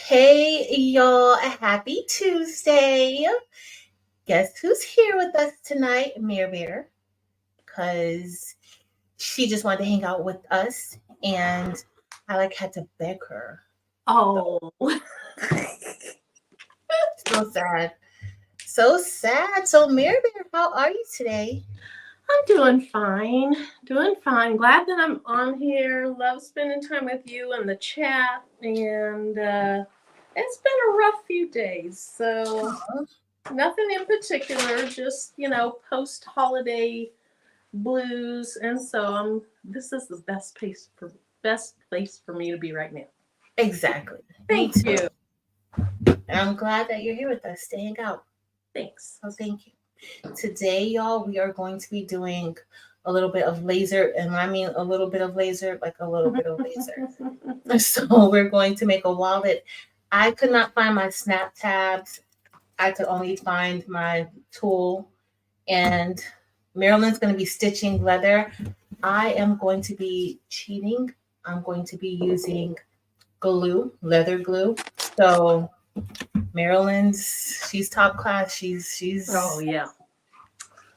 Hey, y'all, happy Tuesday. Guess who's here with us tonight? Mare Bear, because she just wanted to hang out with us, and I had to beg her. Oh, So sad. So sad. So, Mare Bear, how are you today? I'm doing fine. Doing fine. Glad that I'm on here. Love spending time with you in the chat. And it's been a rough few days. So, Aw, nothing in particular, just, post holiday blues. And so, this is the best place for me to be right now. exactly. Me Thank too. you. And I'm glad that you're here with us to hang out. Thanks. So, thank you. Today, y'all, we are going to be doing a little bit of laser. And when I mean a little bit of laser, like a little bit of laser. So we're going to make a wallet. I could not find my snap tabs. I could only find my tool. And Marilyn's going to be stitching leather. I am going to be cheating. I'm going to be using glue, leather glue. So she's top class. She's Oh, yeah.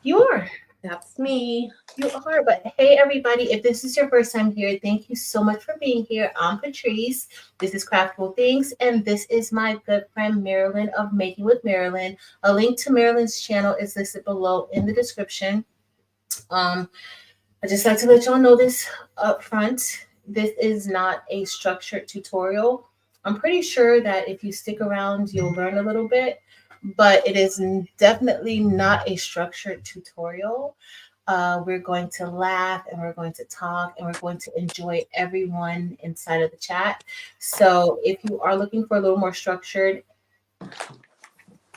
You are. That's me. You are, but hey, everybody, if this is your first time here, thank you so much for being here. I'm Patrice. This is Craftful Things, and this is my good friend Marilyn of Making with Marilyn. A link to Marilyn's channel is listed below in the description. Um, I just like to let y'all know this up front. This is not a structured tutorial. I'm pretty sure that if you stick around, you'll learn a little bit, but it is definitely not a structured tutorial. We're going to laugh and we're going to talk and we're going to enjoy everyone inside of the chat. So if you are looking for a little more structured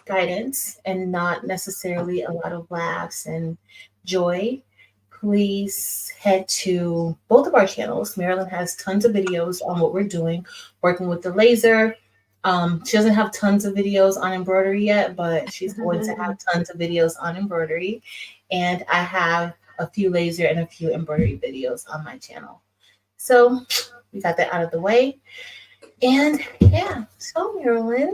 guidance and not necessarily a lot of laughs and joy, please head to both of our channels. Marilyn has tons of videos on what we're doing, working with the laser. She doesn't have tons of videos on embroidery yet, but she's going to have tons of videos on embroidery. And I have a few laser and a few embroidery videos on my channel. So we got that out of the way. And yeah, so Marilyn,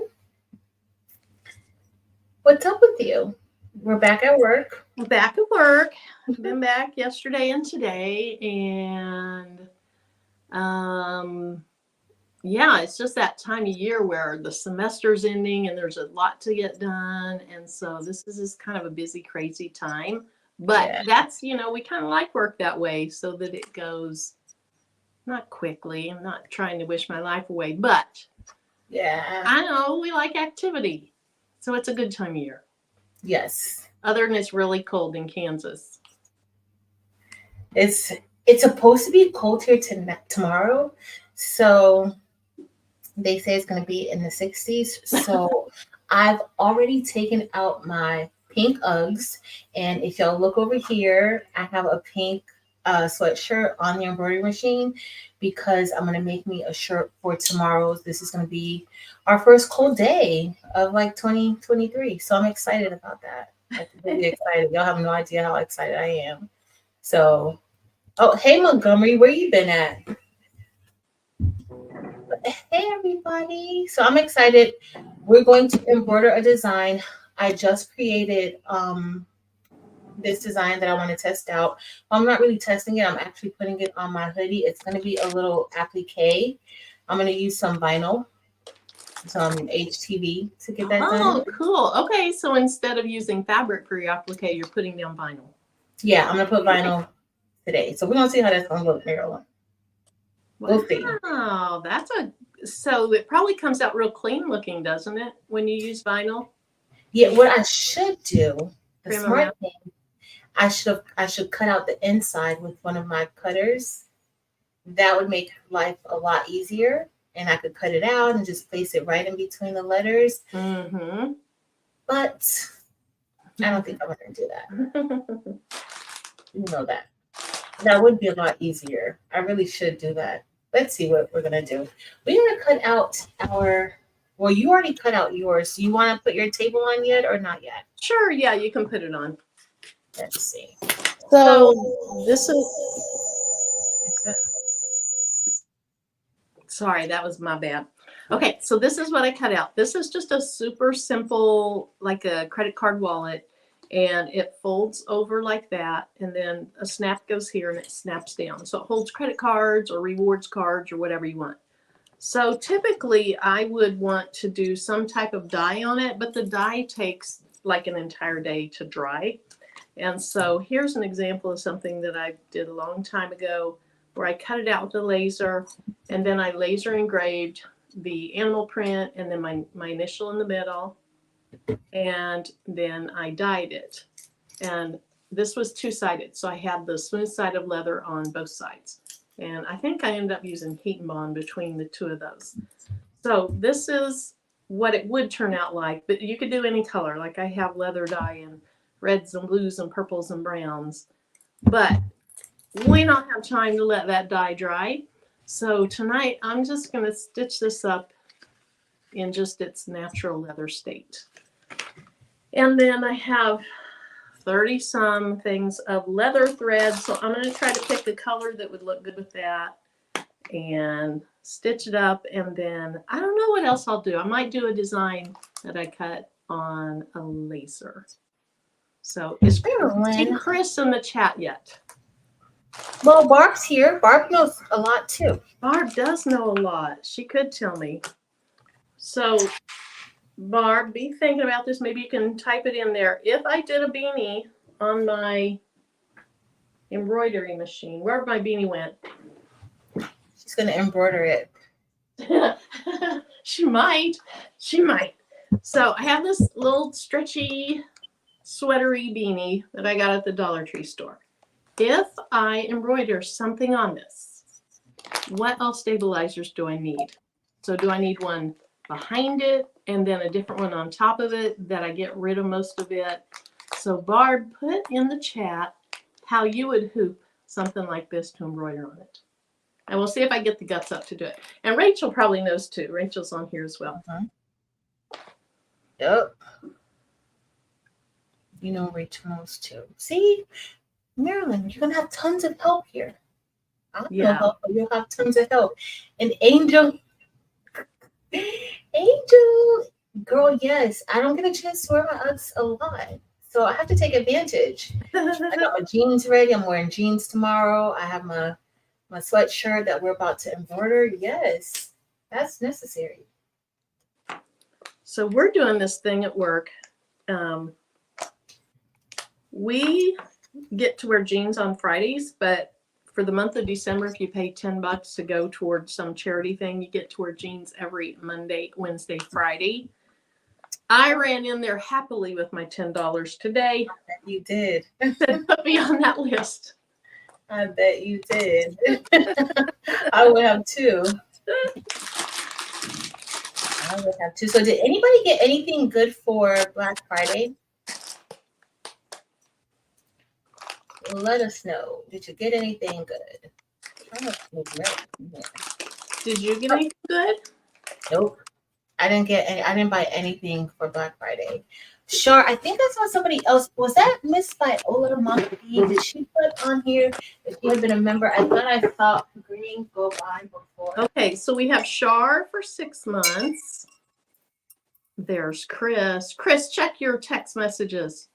what's up with you? We're back at work. Back at work. Been back yesterday and today, and yeah, it's just that time of year where the semester's ending and there's a lot to get done, and so this is just kind of a busy, crazy time. But Yeah. that's we kind of like work that way so that it goes not quickly. I'm not trying to wish my life away, but Yeah. I know we like activity, so it's a good time of year. Yes. Other than it's really cold in Kansas. It's supposed to be cold here tomorrow. So they say it's going to be in the 60s. So I've already taken out my pink Uggs. And if y'all look over here, I have a pink sweatshirt on the embroidery machine because I'm going to make me a shirt for tomorrow's. This is going to be our first cold day of 2023. So I'm excited about that. Like, really excited. Y'all have no idea how excited I am. So, oh, hey, Montgomery, where you been at? Hey everybody. So I'm excited. We're going to embroider a design. I just created this design that I want to test out. I'm not really testing it. I'm actually putting it on my hoodie. It's going to be a little applique. I'm going to use some vinyl, some HTV to get that done. Oh, cool. Okay, so instead of using fabric for your applique, you're putting down vinyl. Yeah, I'm going to put vinyl today. So we're going to see how that's going to look, Marilyn. We'll see. Wow, so it probably comes out real clean looking, doesn't it, when you use vinyl? Yeah, what I should do, the Trim smart around. thing, I should cut out the inside with one of my cutters. That would make life a lot easier. And I could cut it out and just place it right in between the letters. Mm-hmm. But I don't think I'm going to do that. You know that. That would be a lot easier. I really should do that. Let's see what we're going to do. We're going to cut out well, you already cut out yours. Do you want to put your table on yet or not yet? Sure, yeah, you can put it on. Let's see. So this is Sorry, that was my bad. Okay, so this is what I cut out. This is just a super simple, like a credit card wallet, and it folds over like that, and then a snap goes here and it snaps down. So it holds credit cards or rewards cards or whatever you want. So typically I would want to do some type of dye on it, but the dye takes like an entire day to dry. And so here's an example of something that I did a long time ago where I cut it out with a laser, and then I laser engraved the animal print and then my initial in the middle, and then I dyed it. And this was two-sided, so I had the smooth side of leather on both sides. And I think I ended up using heat and bond between the two of those. So this is what it would turn out like, but you could do any color. Like I have leather dye in reds and blues and purples and browns, but we don't have time to let that dye dry. So tonight I'm just going to stitch this up in just its natural leather state. And then I have 30 some things of leather thread. So I'm going to try to pick a color that would look good with that and stitch it up. And then I don't know what else I'll do. I might do a design that I cut on a laser. So is Chris in the chat yet? Well, Barb's here. Barb knows a lot too. Barb does know a lot. She could tell me. So Barb, be thinking about this. Maybe you can type it in there. If I did a beanie on my embroidery machine, wherever my beanie went. She's going to embroider it. She might. She might. So I have this little stretchy, sweatery beanie that I got at the Dollar Tree store. If I embroider something on this, what else stabilizers do I need? So do I need one behind it and then a different one on top of it that I get rid of most of it? So Barb, put in the chat how you would hoop something like this to embroider on it. And we'll see if I get the guts up to do it. And Rachel probably knows too. Rachel's on here as well. Yep. You know Rachel knows too. See, Marilyn, you're going to have tons of help here. I don't know help, but you'll have tons of help. And Angel, girl, yes, I don't get a chance to wear my Uggs a lot. So I have to take advantage. I got my jeans ready. I'm wearing jeans tomorrow. I have my sweatshirt that we're about to embroider. Yes, that's necessary. So we're doing this thing at work. We get to wear jeans on Fridays, but for the month of December, if you pay $10 to go towards some charity thing, you get to wear jeans every Monday, Wednesday, Friday. I ran in there happily with my $10 today. I bet you did. Put me on that list. I bet you did. I would have too. So did anybody get anything good for Black Friday? Let us know. Did you get anything good? Did you get anything good? Nope. I didn't buy anything for Black Friday. Sure, I think I saw somebody else. Was that Miss Viola Monkey? Did she put on here if she had been a member? I thought I saw green go by before. Okay, so we have Shar for 6 months. There's Chris. Chris, check your text messages.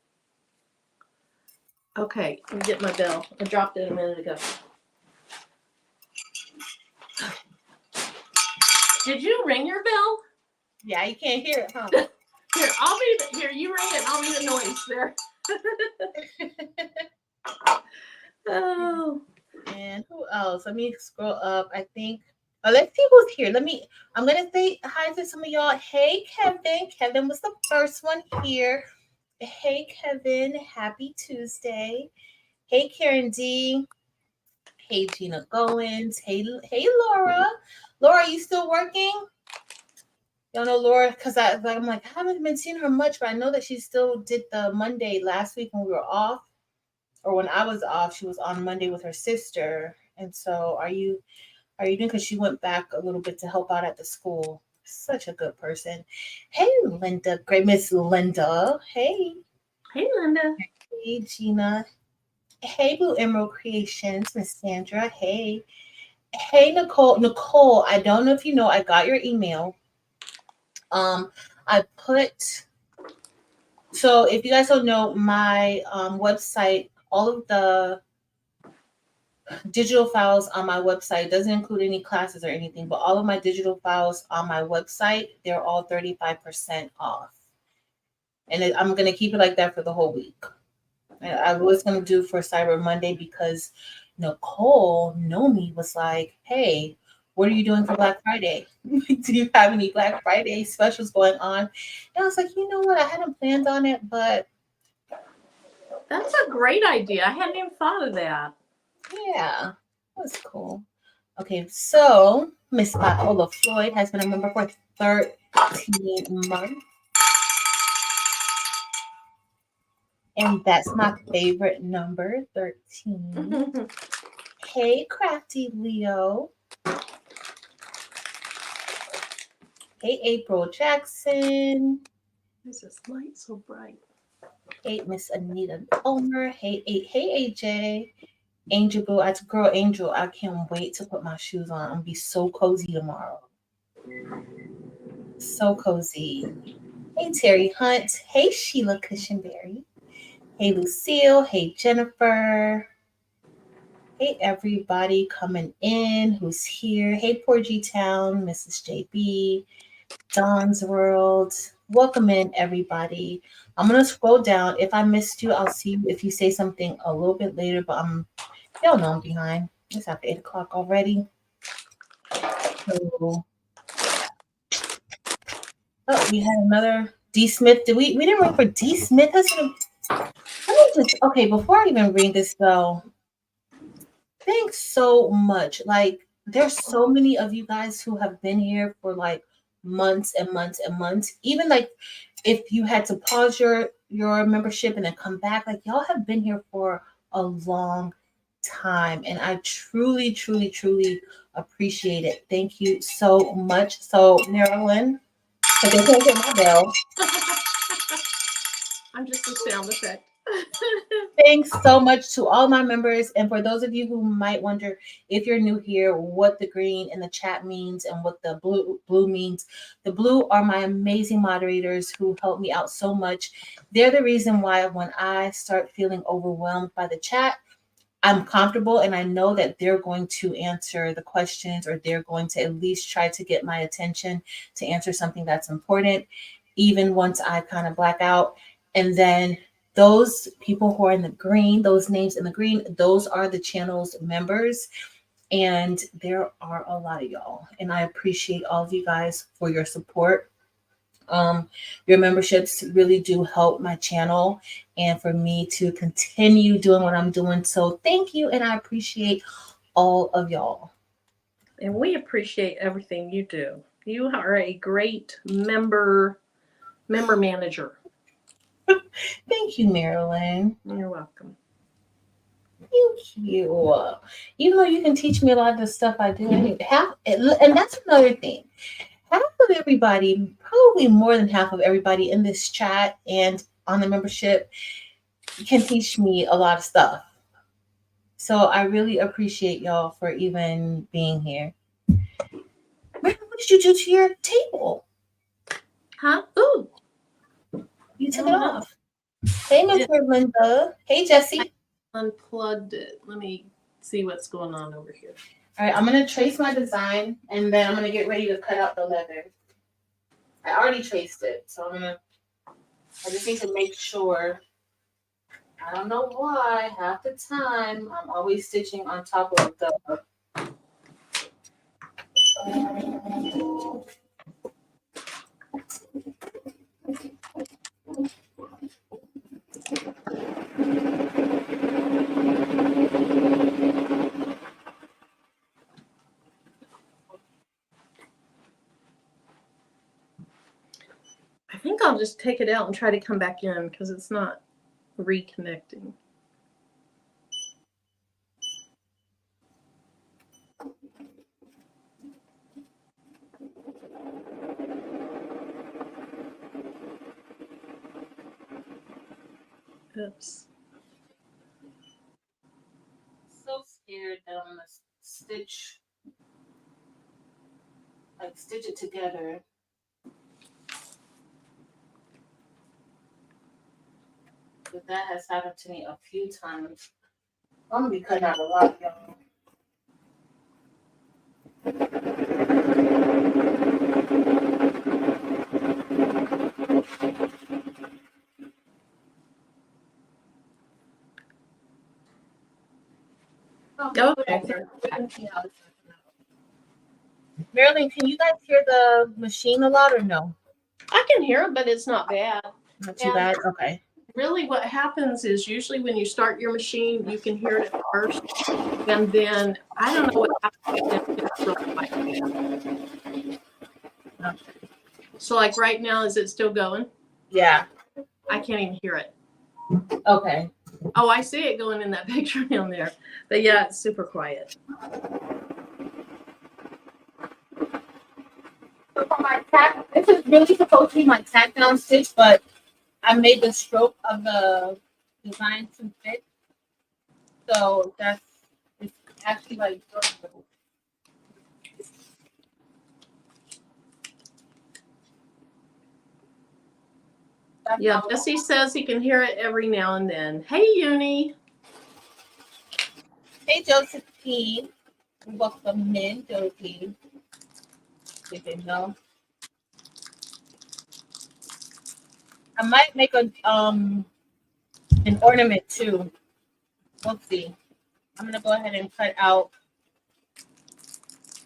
Okay, let me get my bell. I dropped it a minute ago. Did you ring your bell? Yeah, you can't hear it, huh? Here, you ring it. I'll be the noise there. Oh. And who else? Let me scroll up. I think. Let's see who's here. I'm gonna say hi to some of y'all. Hey, Kevin. Kevin was the first one here. Hey, Kevin. Happy Tuesday. Hey, Karen D. Hey, Gina Goins. Hey, Laura. Laura, are you still working? Y'all know Laura, because I'm like, I haven't been seeing her much, but I know that she still did the Monday last week when we were off, or when I was off. She was on Monday with her sister. And so, are you doing? Because she went back a little bit to help out at the school. Such a good person. Hey, Linda, great Miss Linda. Hey, Linda. Hey, Gina. Hey, Blue Emerald Creations, Miss Sandra. Hey. Hey Nicole, Nicole, I don't know if you know, I got your email. I put so if you guys don't know, my website, all of the digital files on my website doesn't include any classes or anything, but all of my digital files on my website, they're all 35% off. And I'm gonna keep it like that for the whole week. And I was gonna do for Cyber Monday because Nicole Nomi was like, "Hey, what are you doing for Black Friday? Do you have any Black Friday specials going on?" And I was like, "You know what? I hadn't planned on it, but That's a great idea. I hadn't even thought of that. yeah, that's cool." Okay, so Miss Viola Floyd has been a member for 13 months, and that's my favorite number, 13. Hey, Crafty Leo. Hey, April Jackson. Is this light so bright? Hey, Miss Anita Omer. Hey, AJ. Angel Boo. That's girl Angel. I can't wait to put my shoes on. I'm gonna be so cozy tomorrow. So cozy. Hey, Terry Hunt. Hey, Sheila Cushionberry. Hey, Lucille. Hey, Jennifer. Hey, everybody coming in who's here. Hey, Porgy Town, Mrs. JB. Dawn's World. Welcome in, everybody. I'm gonna scroll down. If I missed you, I'll see you if you say something a little bit later. But y'all know I'm behind. It's after 8 o'clock already. So, oh, we had another D Smith. Did we didn't wait for D Smith? Let me just okay. Before I even read this though, thanks so much. Like, there's so many of you guys who have been here for like months and months and months. Even like if you had to pause your membership and then come back, like y'all have been here for a long time, and I truly, truly, truly appreciate it. Thank you so much. So, Marilyn, but they can't get my bell. I'm just a sound effect. Thanks so much to all my members. And for those of you who might wonder if you're new here, what the green in the chat means and what the blue means. The blue are my amazing moderators who help me out so much. They're the reason why when I start feeling overwhelmed by the chat, I'm comfortable and I know that they're going to answer the questions or they're going to at least try to get my attention to answer something that's important, even once I kind of black out. And then those people who are in the green, those names in the green, those are the channel's members. And there are a lot of y'all. And I appreciate all of you guys for your support. Um, your memberships really do help my channel and for me to continue doing what I'm doing. So thank you, and I appreciate all of y'all. And we appreciate everything you do. You are a great member manager. Thank you, Marilyn. You're welcome. Thank you. Even though you can teach me a lot of the stuff I do, and that's another thing. Half of everybody, probably more than half of everybody in this chat and on the membership, can teach me a lot of stuff. So I really appreciate y'all for even being here. What did you do to your table? Huh? Ooh. You took it off. Hey, Miss Linda. Hey, Jesse. I unplugged it. Let me see what's going on over here. All right, I'm going to trace my design, and then I'm going to get ready to cut out the leather. I already traced it, so I just need to make sure. I don't know why, half the time, I'm always stitching on top of the I think I'll just take it out and try to come back in because it's not reconnecting. Oops. So scared that I'm gonna stitch like stitch it together. But that has happened to me a few times. I'm gonna be cutting out a lot, y'all. Okay. Marilyn, can you guys hear the machine a lot or no? I can hear it, but it's not bad. Not too bad? Okay. Really what happens is usually when you start your machine, you can hear it at first. And then I don't know what happens. So like right now, is it still going? Yeah. I can't even hear it. Okay. Oh, I see it going in that picture down there. But yeah, it's super quiet. So for my tack, this is really supposed to be my tack down stitch, but I made the stroke of the design to fit. So it's actually like yeah, Jesse says he can hear it every now and then. Hey, Uni. Hey, Josephine. Welcome in, Josephine. Didn't know. I might make an ornament too. We'll see. I'm gonna go ahead and cut out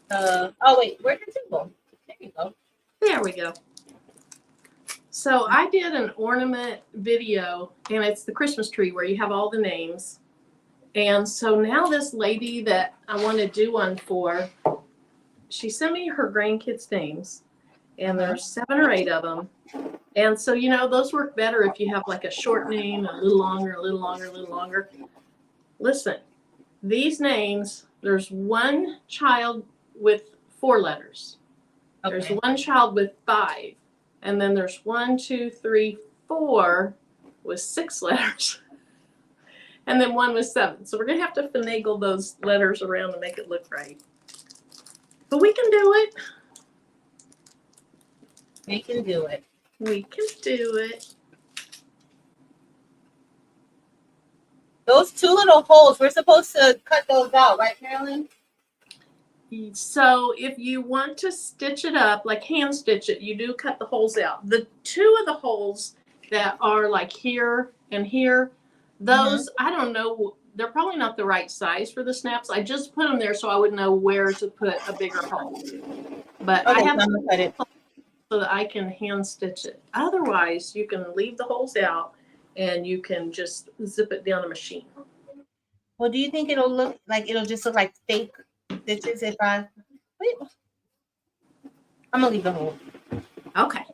the. Oh wait, where's the symbol? There you go. There we go. So I did an ornament video, and it's the Christmas tree where you have all the names. And so now this lady that I want to do one for, she sent me her grandkids' names, and there's 7 or 8 of them. And so, you know, those work better if you have like a short name, a little longer, a little longer, a little longer. Listen, these names, there's one child with 4 letters. Okay. There's one child with 5. And then there's 1, 2, 3, 4 with 6 letters. And then 1 with 7. So we're going to have to finagle those letters around to make it look right. But we can do it. We can do it. We can do it. Those 2 little holes, we're supposed to cut those out, right, Marilyn? So if you want to stitch it up, like hand stitch it, you do cut the holes out. The 2 of the holes that are like here and here, those, I don't know, they're probably not the right size for the snaps. I just put them there so I would know where to put a bigger hole. But okay, I have to cut it so that I can hand stitch it. Otherwise, you can leave the holes out and you can just zip it down a machine. Well, do you think it'll look like it'll just look like fake stitches if I wait? I'm gonna leave the hole. Okay.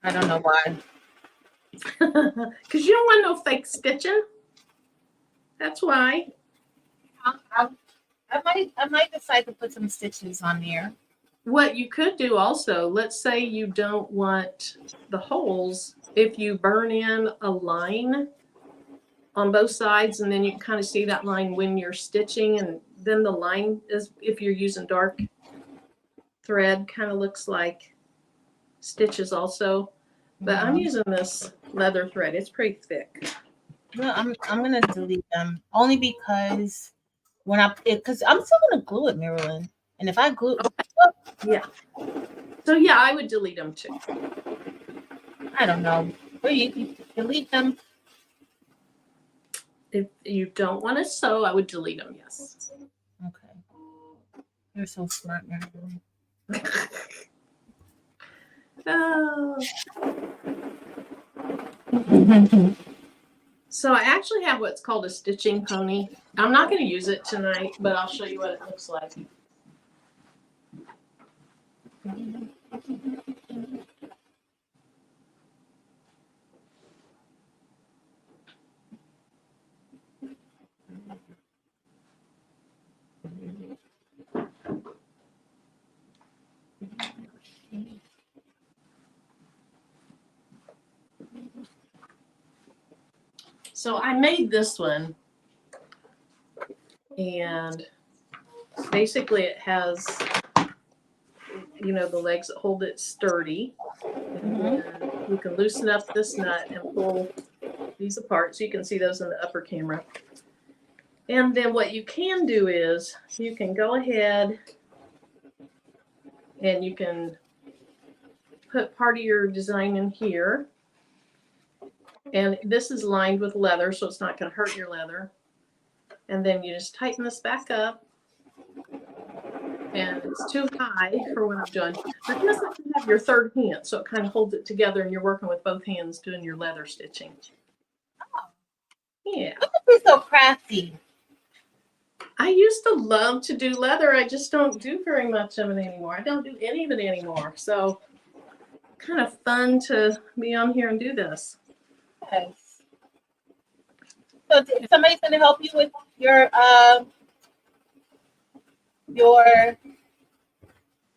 I don't know why. Because you don't want no fake stitching. That's why. I might decide to put some stitches on there. What you could do also, let's say you don't want the holes, if you burn in a line on both sides, and then you can kind of see that line when you're stitching, and then the line is, if you're using dark thread, kind of looks like stitches also. But I'm using this leather thread. It's pretty thick. Well, I'm gonna delete them only because when because I'm still gonna glue it, Marilyn. And if I glue, yeah. So yeah, I would delete them too. I don't know. Or you delete them. If you don't want to sew, I would delete them. Yes. Okay. You're so smart, Marilyn. Oh. So I actually have what's called a stitching pony. I'm not going to use it tonight, but I'll show you what it looks like. So I made this one, and basically it has you know, the legs that hold it sturdy. And then you can loosen up this nut and pull these apart so you can see those in the upper camera. And then what you can do is you can go ahead and you can put part of your design in here. And this is lined with leather, so it's not going to hurt your leather. And then you just tighten this back up. And it's too high for what I've done. But this lets you have your third hand, so it kind of holds it together and you're working with both hands doing your leather stitching. Oh. Yeah. You're so crafty. I used to love to do leather. I just don't do very much of it anymore. I don't do any of it anymore. So kind of fun to be on here and do this. Yes. So somebody's going to help you with your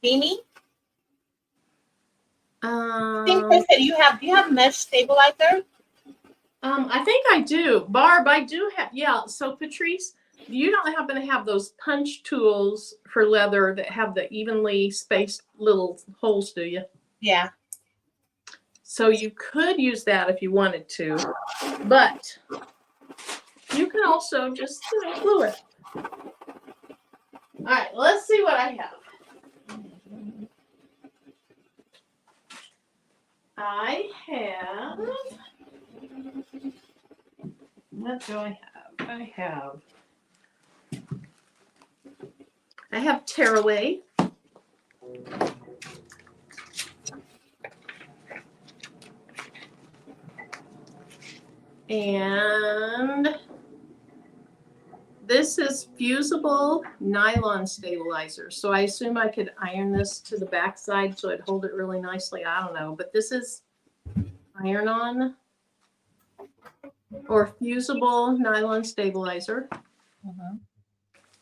beanie. I think Chris said do you have mesh stabilizer? I think I do. Barb, I do have, yeah. So Patrice, you don't happen to have those punch tools for leather that have the evenly spaced little holes, do you? Yeah. So you could use that if you wanted to, but you can also just, you know, glue it. All right, let's see what I have. I have, what do I have? I have tearaway. And this is fusible nylon stabilizer. So I assume I could iron this to the back side so it'd hold it really nicely. I don't know, but this is iron on or fusible nylon stabilizer.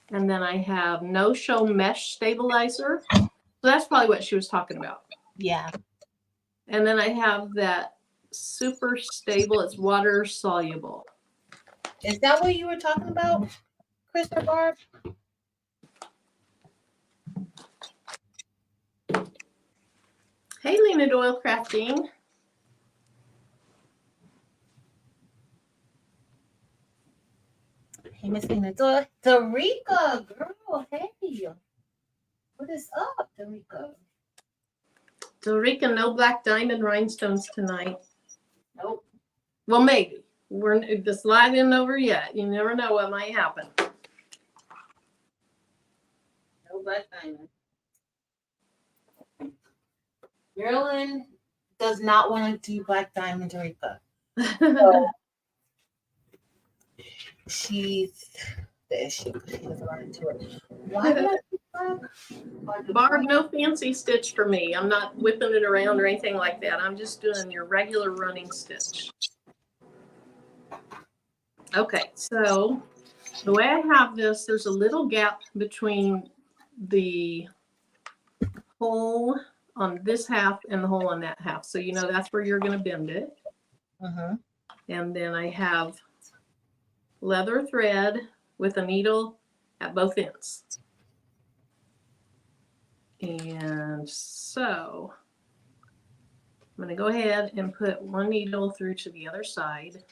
And then I have no-show mesh stabilizer. So that's probably what she was talking about. Yeah. And then I have that super stable, it's water soluble. Is that what you were talking about, Chris or Barb? Hey, Lena Doyle Crafting. Hey, Miss Lena Doyle. Dorica, girl, hey. What is up, Dorica? Dorica, no black diamond rhinestones tonight. Nope. Well, maybe. We're just live in over yet. You never know what might happen. No black diamond. Marilyn does not want to do black diamond, Dorica. So she's the issue. She doesn't want to do it. Why did I do black? Barb, no fancy stitch for me. I'm not whipping it around or anything like that. I'm just doing your regular running stitch. Okay, so the way I have this, there's a little gap between the hole on this half and the hole on that half. So you know that's where you're going to bend it. And then I have leather thread with a needle at both ends. And so I'm going to go ahead and put one needle through to the other side.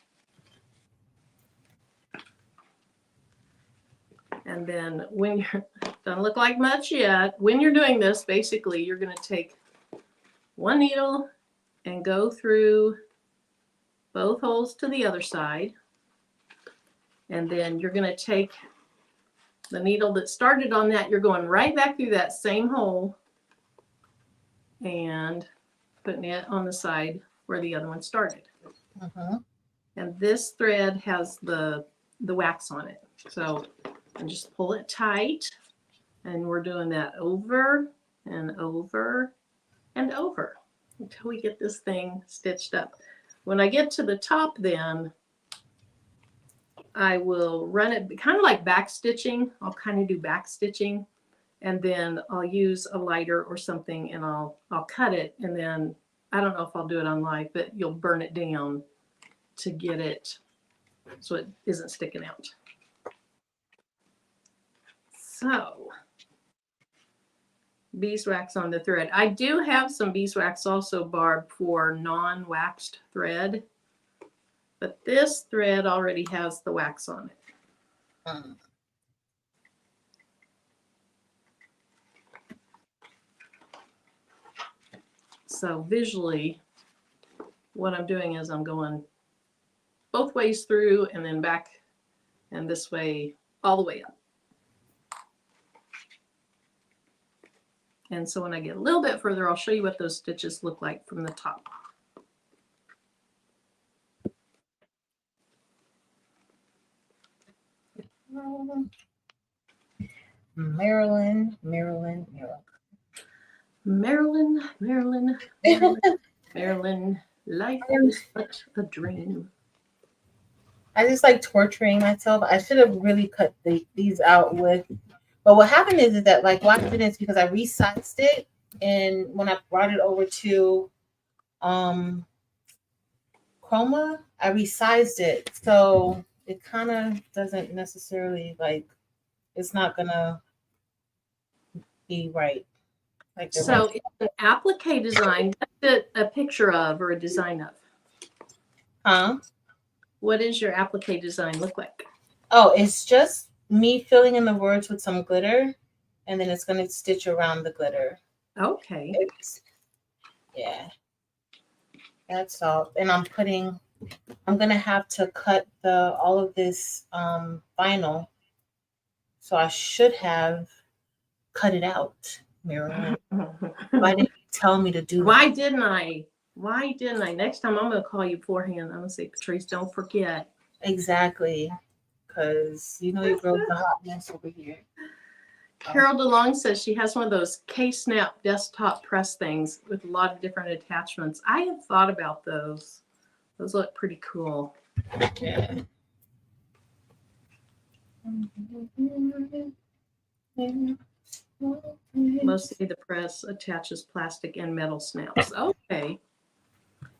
And then when you're, doesn't look like much yet, when you're doing this, basically you're going to take one needle and go through both holes to the other side. And then you're going to take the needle that started on that, you're going right back through that same hole and putting it on the side where the other one started. And this thread has the wax on it. So and just pull it tight, and we're doing that over and over and over until we get this thing stitched up. When I get to the top, then I will run it kind of like back stitching. I'll kind of do back stitching, and then I'll use a lighter or something, and I'll cut it, and then I don't know if I'll do it on live, but you'll burn it down to get it so it isn't sticking out. So beeswax on the thread. I do have some beeswax also, Barb, for non-waxed thread, but this thread already has the wax on it. So visually, what I'm doing is I'm going both ways through and then back and this way, all the way up. And so when I get a little bit further, I'll show you what those stitches look like from the top. Marilyn. Life is but a dream. I just like torturing myself. I should have really cut these out with, but what happened is that like what happened is because I resized it, and when I brought it over to Chroma, I resized it, so it kind of doesn't necessarily like, it's not gonna be right. Like so it's an applique design. What's it a picture of or a design of? Huh? What does your applique design look like? Oh, it's just me filling in the words with some glitter, and then it's gonna stitch around the glitter. Okay. Yeah. That's all. And I'm gonna have to cut all of this vinyl. So I should have cut it out, Marilyn. Why didn't you tell me to do that? Why didn't I? Next time I'm gonna call you beforehand. I'm gonna say, Patrice, don't forget. Exactly. Because you know your girl's a hot mess over here. Carol DeLong says she has one of those K-Snap desktop press things with a lot of different attachments. I have thought about those. Those look pretty cool. Yeah. Mostly the press attaches plastic and metal snaps. Okay.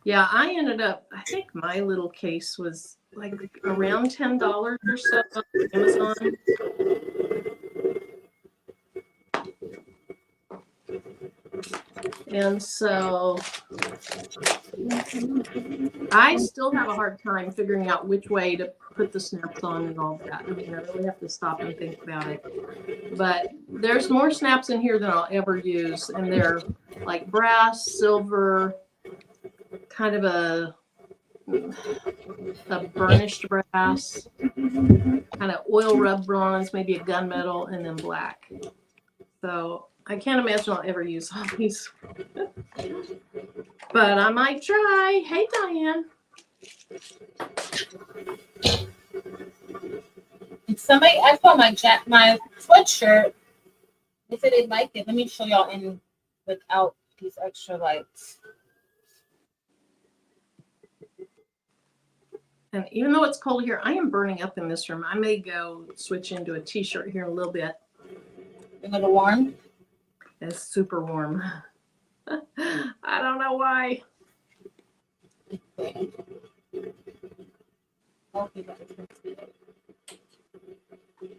Yeah, I ended up, I think my little case was like around $10 or so on Amazon. And so I still have a hard time figuring out which way to put the snaps on and all that. I mean, I really have to stop and think about it. But there's more snaps in here than I'll ever use. And they're like brass, silver, kind of a burnished brass, kind of oil rub bronze, maybe a gunmetal, and then black. So I can't imagine I'll ever use all these. But I might try. Hey, Diane. Somebody, I saw my sweatshirt. They said they liked it. Let me show y'all in without these extra lights. And even though it's cold here, I am burning up in this room. I may go switch into a t-shirt here in a little bit. A little warm? It's super warm. I don't know why.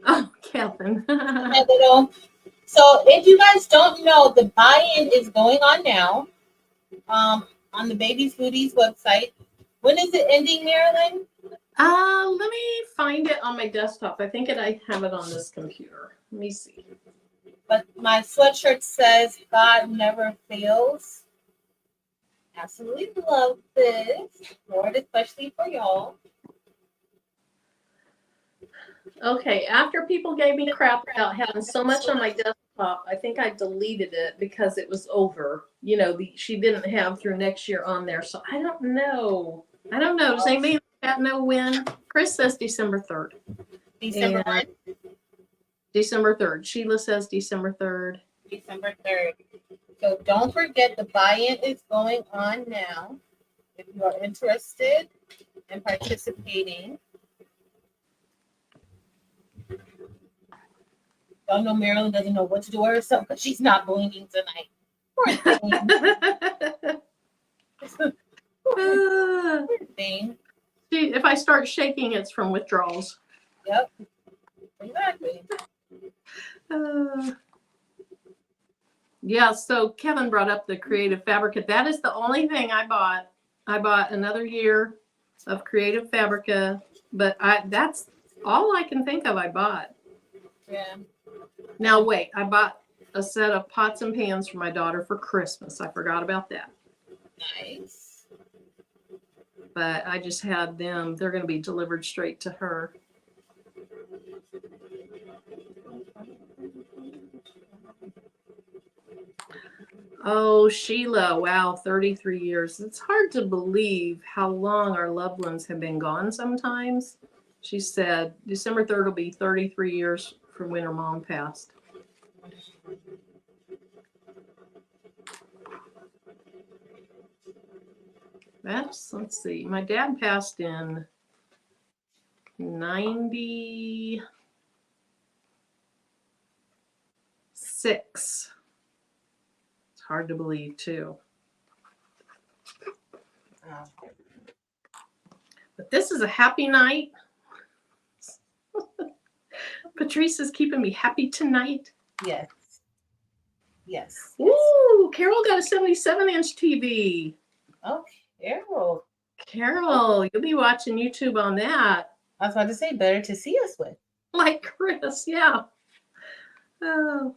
Oh, Kevin. So if you guys don't know, the buy-in is going on now on the Babies Hoodies website. When is it ending, Marilyn? Let me find it on my desktop. I think I have it on this computer. Let me see. But my sweatshirt says God never fails. Absolutely love this. Lord, especially for y'all. Okay, after people gave me crap about having so much on my desktop, I think I deleted it because it was over. You know, she didn't have through next year on there. So I don't know. Does anybody know when? Chris says December 3rd. December what? December 3rd. Sheila says December 3rd. December 3rd. So don't forget the buy-in is going on now. If you are interested in participating. Y'all know Marilyn doesn't know what to do with herself because she's not blinking tonight. Poor thing. See, if I start shaking, it's from withdrawals. Yep. Exactly. Yeah, so Kevin brought up the Creative Fabrica. That is the only thing I bought. I bought another year of Creative Fabrica, but that's all I can think of I bought. Yeah. Now wait, I bought a set of pots and pans for my daughter for Christmas. I forgot about that. Nice. But I just had them. They're going to be delivered straight to her. Oh, Sheila, wow, 33 years. It's hard to believe how long our loved ones have been gone sometimes. She said December 3rd will be 33 years from when her mom passed. Let's see, my dad passed in 96. It's hard to believe, too. Oh. But this is a happy night. Patrice is keeping me happy tonight. Yes. Yes. Ooh, Carol got a 77-inch TV. Oh, Carol. Carol, you'll be watching YouTube on that. I was about to say, better to see us with. Like Chris, yeah. Oh,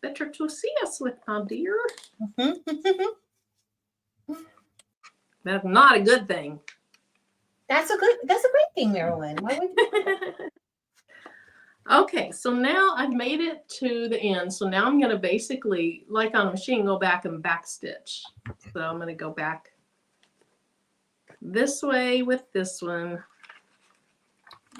better to see us with, my dear. That's not a good thing. That's a great thing, Marilyn. Why would you? Okay, so now I've made it to the end. So now I'm going to basically, like on a machine, go back and back stitch. So I'm going to go back this way with this one.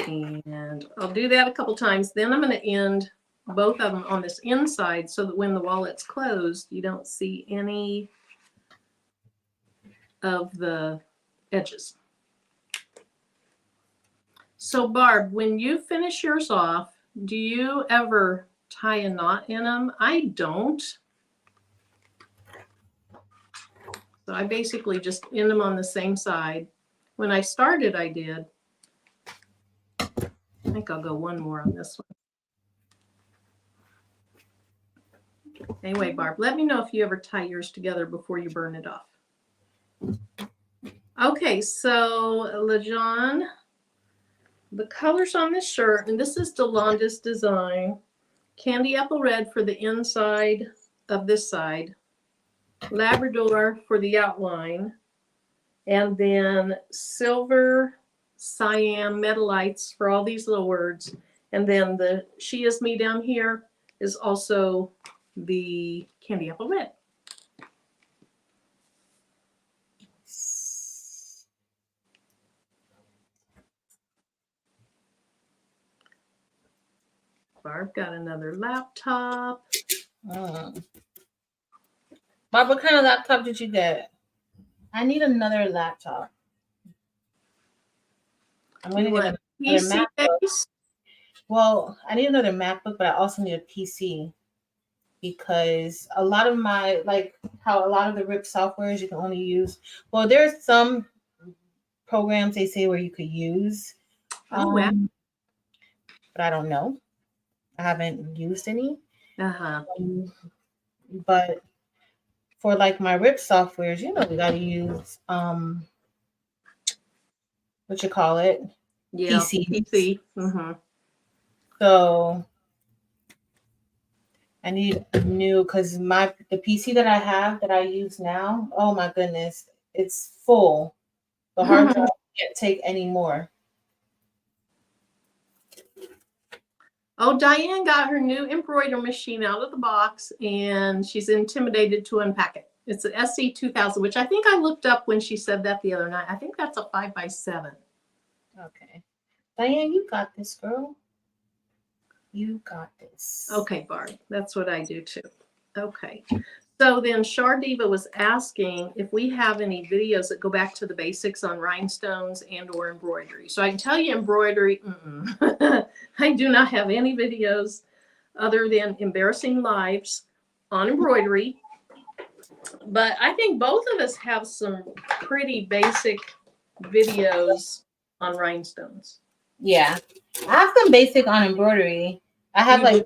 And I'll do that a couple times. Then I'm going to end both of them on this inside so that when the wallet's closed, you don't see any of the edges. So Barb, when you finish yours off, do you ever tie a knot in them? I don't. So I basically just end them on the same side. When I started, I did. I think I'll go one more on this one. Anyway, Barb, let me know if you ever tie yours together before you burn it off. Okay, so LaJohn, the colors on this shirt, and this is Delanda's design. Candy apple red for the inside of this side. Labrador for the outline. And then silver, cyan, metalites for all these little words. And then the She Is Me down here is also the candy apple red. Barb got another laptop. Barb, what kind of laptop did you get? I need another laptop. I'm going to get another MacBook. Base? Well, I need another MacBook, but I also need a PC because a lot of my, like how a lot of the RIP softwares you can only use. Well, there's some programs they say where you could use, but I don't know. I haven't used any. But for like my RIP softwares, you know, we got to use what you call it? Yeah, PC. So I need a new, because the PC that I have that I use now, oh my goodness, it's full. The hard drive can't take any more. Oh, Diane got her new embroidery machine out of the box, and she's intimidated to unpack it. It's an SC2000, which I think I looked up when she said that the other night. I think that's a 5x7. Okay. Diane, you got this, girl. You got this. Okay, Barb. That's what I do, too. Okay. So then Shardiva was asking if we have any videos that go back to the basics on rhinestones and or embroidery. So I can tell you embroidery, I do not have any videos other than embarrassing lives on embroidery. But I think both of us have some pretty basic videos on rhinestones. Yeah. I have some basic on embroidery. I have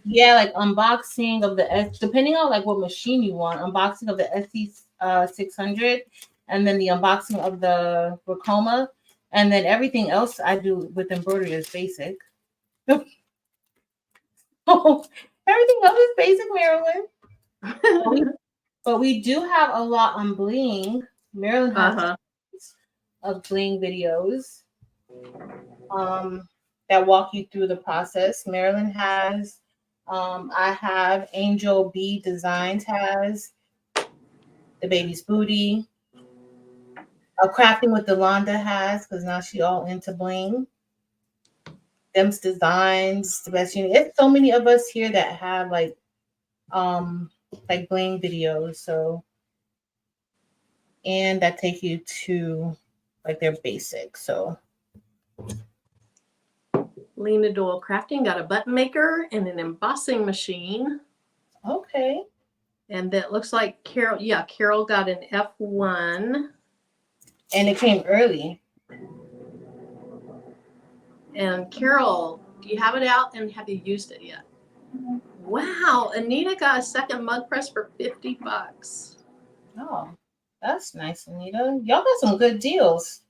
Yeah, like unboxing of the depending on like what machine you want, unboxing of the SC 600, and then the unboxing of the Ricoma, and then everything else I do with embroidery is basic. Oh, everything else is basic, Marilyn. But we, but we do have a lot on bling. Marilyn has Uh-huh. of bling videos um, that walk you through the process. Marilyn has. I have Angel B Designs has the baby's booty. Crafting with Delonda has because now she all into bling. Them's designs, the best unit. It's so many of us here that have like bling videos. So and that take you to like their basics. So Lena Doyle Crafting got a button maker and an embossing machine. okay. And that looks like Carol, yeah, Carol got an F1. And it came early. And Carol, do you have it out and have you used it yet? Wow, Anita got a second mug press for $50. Oh, that's nice, Anita. Y'all got some good deals.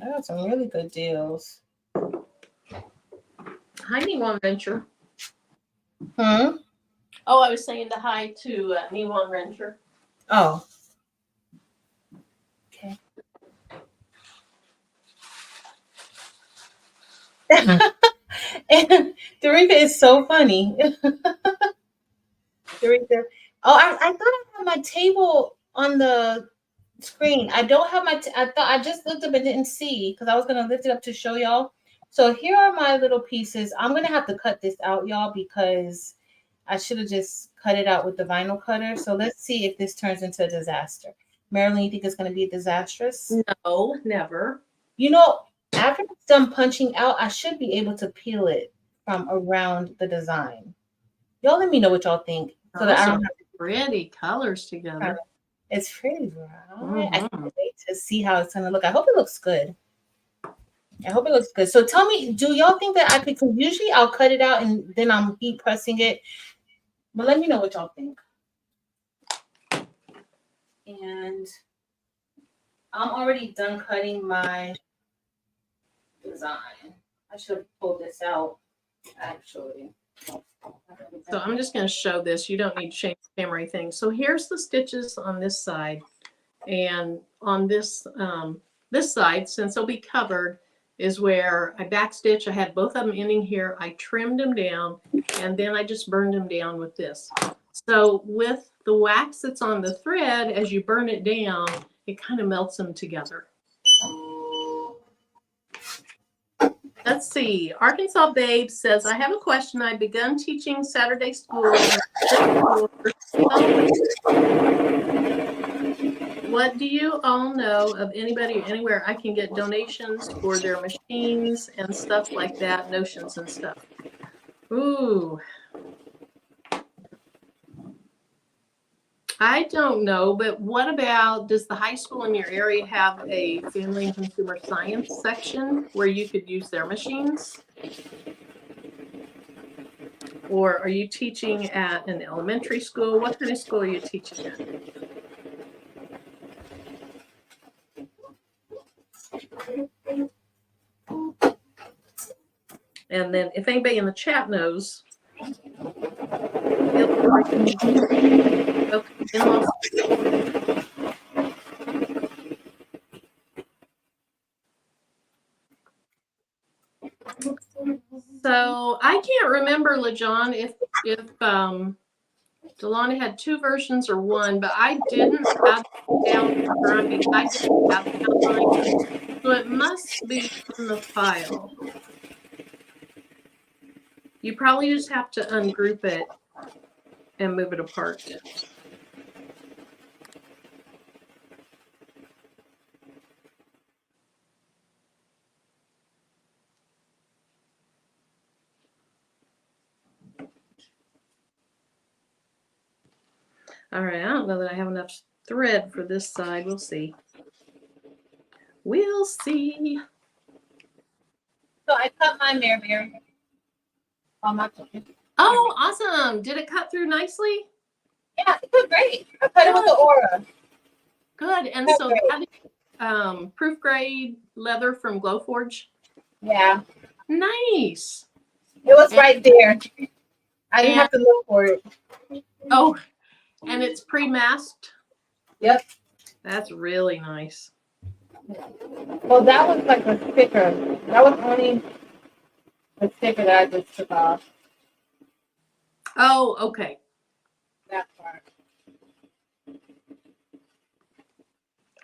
I got some really good deals. Hi, Niwan Venture. Hmm. Oh, I was saying hi to Niwan Venture. Oh. Okay. And Dorika is so funny. Dorika. Oh, I thought I had my table on the screen. I don't have my. I thought I just looked up and didn't see because I was gonna lift it up to show y'all. So here are my little pieces. I'm gonna have to cut this out, y'all, because I should have just cut it out with the vinyl cutter. So let's see if this turns into a disaster. Marilyn, you think it's gonna be disastrous? No, never. You know, after it's done punching out, I should be able to peel it from around the design. Y'all let me know what y'all think so that I don't have to. Pretty colors together. It's pretty, right? I Mm-hmm. can't wait to see how it's gonna look. I hope it looks good. I hope it looks good. So tell me, do y'all think that I could? Cause usually I'll cut it out and then I'm heat pressing it. But let me know what y'all think. And I'm already done cutting my design. I should have pulled this out actually. So I'm just going to show this. You don't need to change the camera or anything. So here's the stitches on this side. And on this this side, since they'll be covered, is where I backstitch. I had both of them ending here. I trimmed them down, and then I just burned them down with this. So with the wax that's on the thread, as you burn it down, it kind of melts them together. Let's see. Arkansas Babe says, I have a question. I've begun teaching Saturday school. What do you all know of anybody or anywhere I can get donations for their machines and stuff like that, notions and stuff? Ooh. I don't know, but what about, does the high school in your area have a family and consumer science section where you could use their machines? Or are you teaching at an elementary school? What kind of school are you teaching at? And then if anybody in the chat knows, so I can't remember, LeJohn, if Delana had two versions or one, but I didn't add down for her. I didn't have it outlined, so it must be in the file. You probably just have to ungroup it and move it apart. All right, I don't know that I have enough thread for this side. We'll see. We'll see. So I cut my mirror on my cookie. Oh, awesome. Did it cut through nicely? Yeah, it did great. I cut it with the Aura. Good. And That's so great. that is proof grade leather from Glowforge. Yeah. Nice. It was right there. I didn't have to look for it. Oh, and it's pre-masked. Yep. That's really nice. Well, that was like a sticker. That was only a sticker that I just took off. Oh, okay. That part.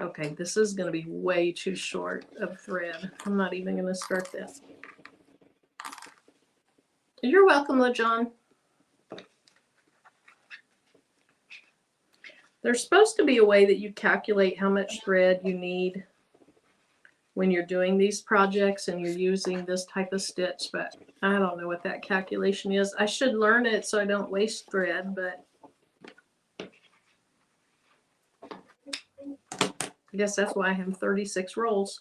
Okay, this is going to be way too short of thread. I'm not even going to start this. You're welcome, LaJohn. There's supposed to be a way that you calculate how much thread you need when you're doing these projects and you're using this type of stitch, but I don't know what that calculation is. I should learn it so I don't waste thread, but I guess that's why I have 36 rolls.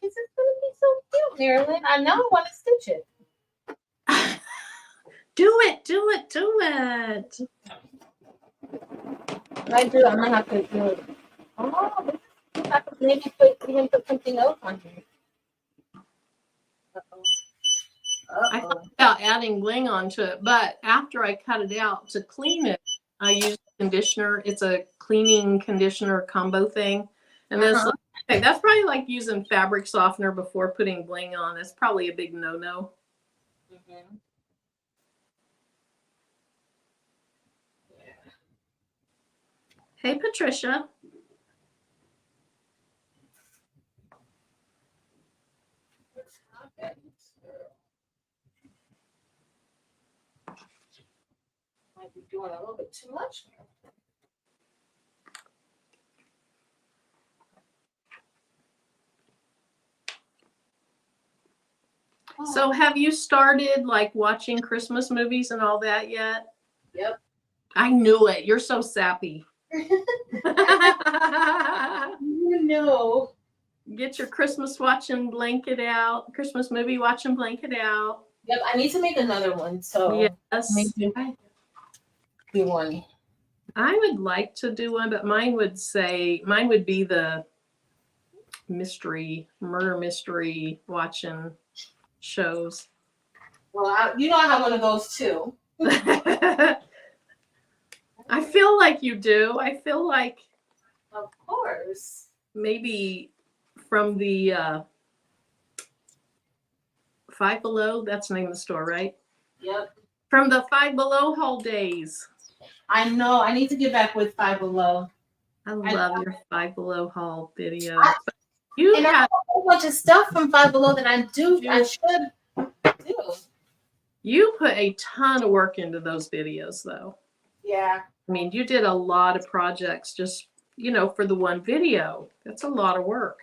This is going to be so cute, Marilyn. I know I want to stitch it. Do it, do it, do it. I do. I'm going to have to do it. Oh, this is, I could maybe put something else on here. Uh-oh. I thought about adding bling onto it, but after I cut it out to clean it, I use conditioner. It's a cleaning conditioner combo thing. And then it's like, okay, that's probably like using fabric softener before putting bling on. It's probably a big no-no. Mm-hmm. Hey, Patricia. Might be doing a little bit too much. So have you started like watching Christmas movies and all that yet? Yep. I knew it. You're so sappy. No. Get your Christmas watching blanket out. Christmas movie watching blanket out. Yep, I need to make another one. So yes, maybe do one. I would like to do one, but mine would be the murder mystery watching shows. Well, you know I have one of those too. I feel like you do. I feel like, of course, maybe from the Five Below. That's the name of the store, right? Yep. From the Five Below haul days. I know. I need to get back with Five Below. I love your Five Below haul video. I have a whole bunch of stuff from Five Below that I should do. You put a ton of work into those videos, though. Yeah. I mean, you did a lot of projects just, for the one video. That's a lot of work.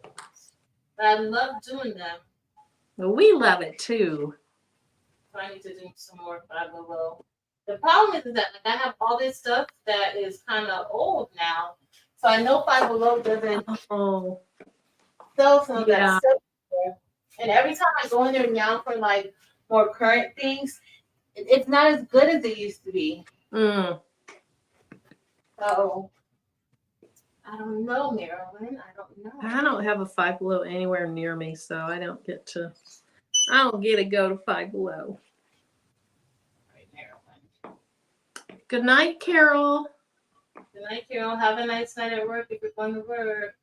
But I love doing them. Well, we love it, too. So I need to do some more Five Below. The problem is that I have all this stuff that is kind of old now. So I know Five Below doesn't sell some of that stuff there. And every time I go in there now for like more current things, it's not as good as it used to be. So I don't know, Marilyn. I don't know. I don't have a Five Below anywhere near me, so I don't get to go to Five Below. Right, Marilyn. Good night, Carol. Good night, Carol. Have a nice night at work if you're going to work.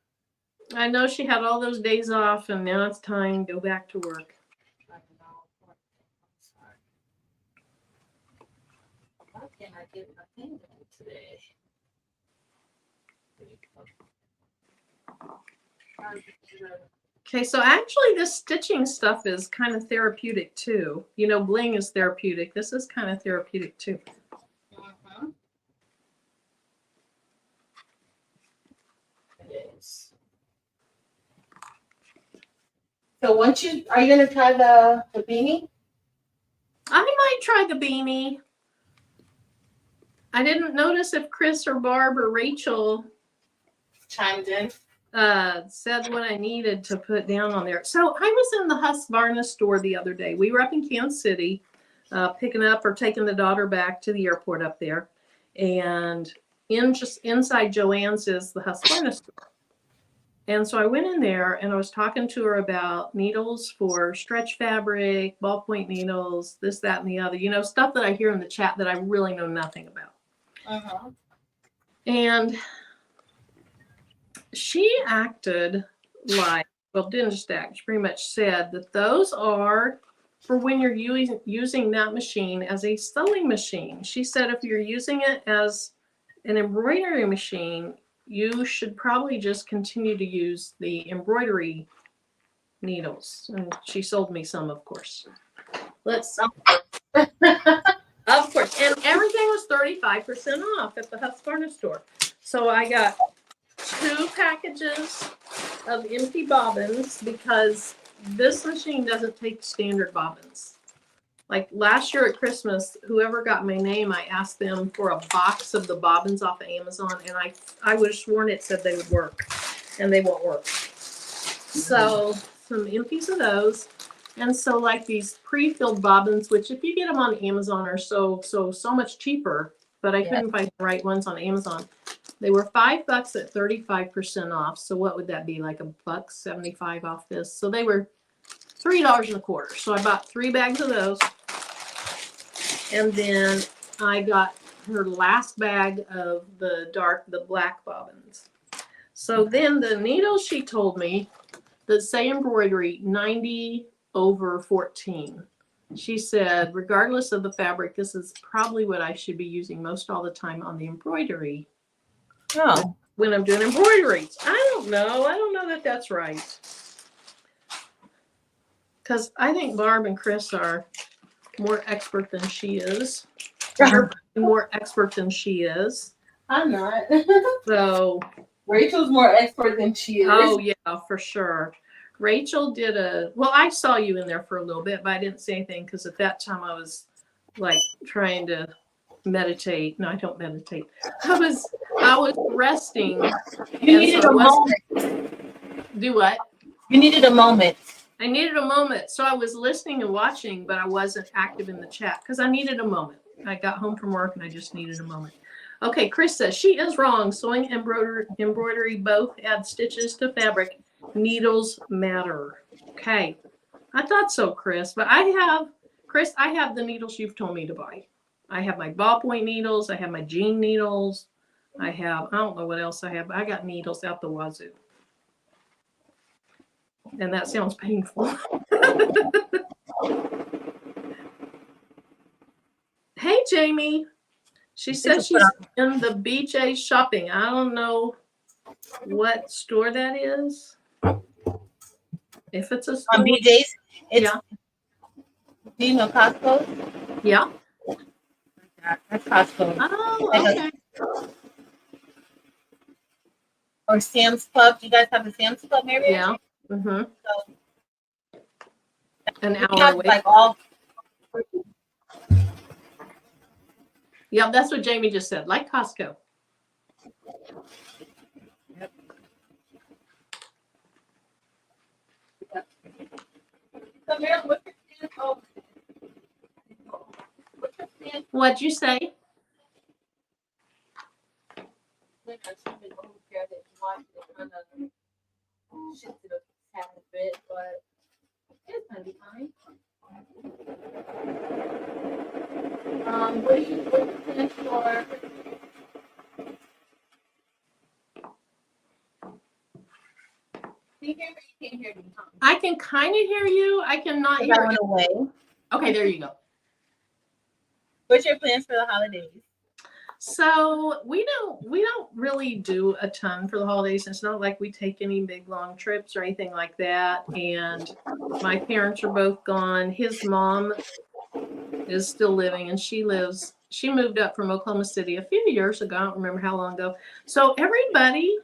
I know she had all those days off, and now it's time to go back to work. I know. Why can't I get my thing done today? Okay, so actually this stitching stuff is kind of therapeutic too. Bling is therapeutic. This is kind of therapeutic too. It is. So are you going to try the beanie? I might try the beanie. I didn't notice if Chris or Barb or Rachel chimed in. Said what I needed to put down on there. So I was in the Husqvarna store the other day. We were up in Kansas City, picking up or taking the daughter back to the airport up there. And just inside Joann's is the Husqvarna store. And so I went in there and I was talking to her about needles for stretch fabric, ballpoint needles, this, that, and the other, you know, stuff that I hear in the chat that I really know nothing about. Uh-huh. And she acted like, well, didn't just act, she pretty much said that those are for when you're using that machine as a sewing machine. She said if you're using it as an embroidery machine, you should probably just continue to use the embroidery needles. And she sold me some, of course. Let's of course. And everything was 35% off at the Husqvarna store. So I got 2 packages of empty bobbins because this machine doesn't take standard bobbins. Like last year at Christmas, whoever got my name, I asked them for a box of the bobbins off of Amazon, and I would have sworn it said they would work, and they won't work. So some empties of those. And so like these pre-filled bobbins, which if you get them on Amazon are so much cheaper, but I couldn't find the right ones on Amazon. They were $5 at 35% off. So what would that be? Like $1.75 off this. So they were $3.25. So I bought 3 bags of those. And then I got her last bag of the black bobbins. So then the needles she told me that say embroidery 90/14. She said, regardless of the fabric, this is probably what I should be using most all the time on the embroidery. Oh. When I'm doing embroidery. I don't know that that's right. Because I think Barb and Chris are more expert than she is. They're more expert than she is. I'm not. So Rachel's more expert than she is. Oh, yeah, for sure. Rachel did well, I saw you in there for a little bit, but I didn't say anything because at that time I was like trying to meditate. No, I don't meditate. I was resting. You needed a moment. Do what? You needed a moment. I needed a moment. So I was listening and watching, but I wasn't active in the chat because I needed a moment. I got home from work and I just needed a moment. Okay, Chris says she is wrong. Sewing embroidery both add stitches to fabric. Needles matter. Okay, I thought so, Chris. But I have the needles you've told me to buy. I have my ballpoint needles. I have my jean needles. I don't know what else I have. But I got needles out the wazoo. And that sounds painful. Hey, Jamie. She says she's in the BJ shopping. I don't know what store that is. If it's a store. On BJ's? Yeah. Do you know Costco? Yeah. That's Costco. Oh, okay. Or Sam's Club. Do you guys have a Sam's Club area? Yeah. Mm-hmm. So, an hour away. Like all. Yeah, that's what Jamie just said. Like Costco. Yep. So, Meryl, what's your plan? What'd you say? Shifted a tad bit, but it's gonna be fine. What are you planning for? Can you hear me? You can't hear me. I can kind of hear you. I cannot hear you. Away. Okay, there you go. What's your plans for the holidays? So we don't really do a ton for the holidays. It's not like we take any big long trips or anything like that. And my parents are both gone. His mom is still living, and she moved up from Oklahoma City a few years ago. I don't remember how long ago. So everybody,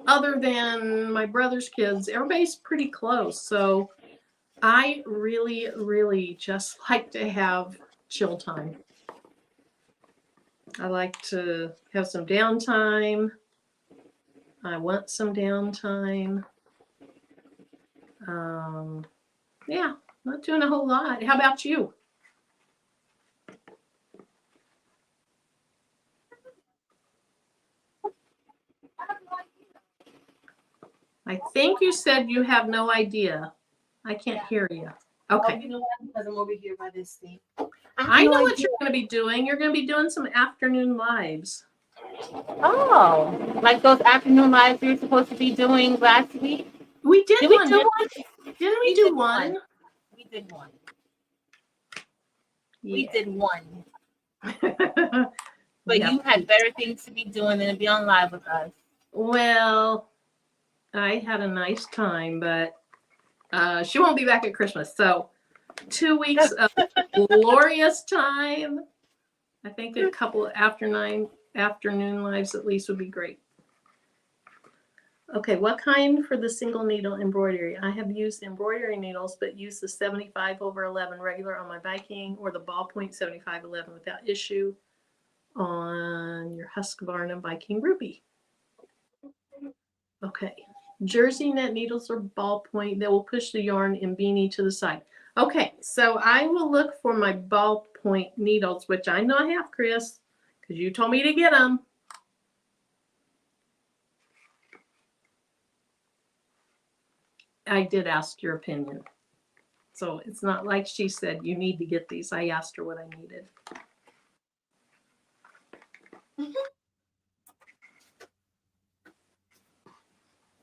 other than my brother's kids, everybody's pretty close. So I really, really just like to have chill time. I like to have some downtime. I want some downtime. Yeah, not doing a whole lot. How about you? I think you said you have no idea. I can't hear you. Okay. Oh, you know what? Because I'm over here by this thing. I know what you're going to be doing. You're going to be doing some afternoon lives. Oh, like those afternoon lives we were supposed to be doing last week? We did one. Do one? Didn't we do one? We did one. Yeah. We did one. But you had better things to be doing than to be on live with us. Well, I had a nice time, but she won't be back at Christmas. So 2 weeks of glorious time. I think a couple of afternoon lives at least would be great. Okay, what kind for the single needle embroidery? I have used embroidery needles, but use the 75/11 regular on my Viking or the ballpoint 75/11 without issue on your Husqvarna Viking Ruby. Okay, jersey net needles or ballpoint that will push the yarn in beanie to the side. Okay, so I will look for my ballpoint needles, which I know I have, Chris, because you told me to get them. I did ask your opinion. So it's not like she said, you need to get these. I asked her what I needed.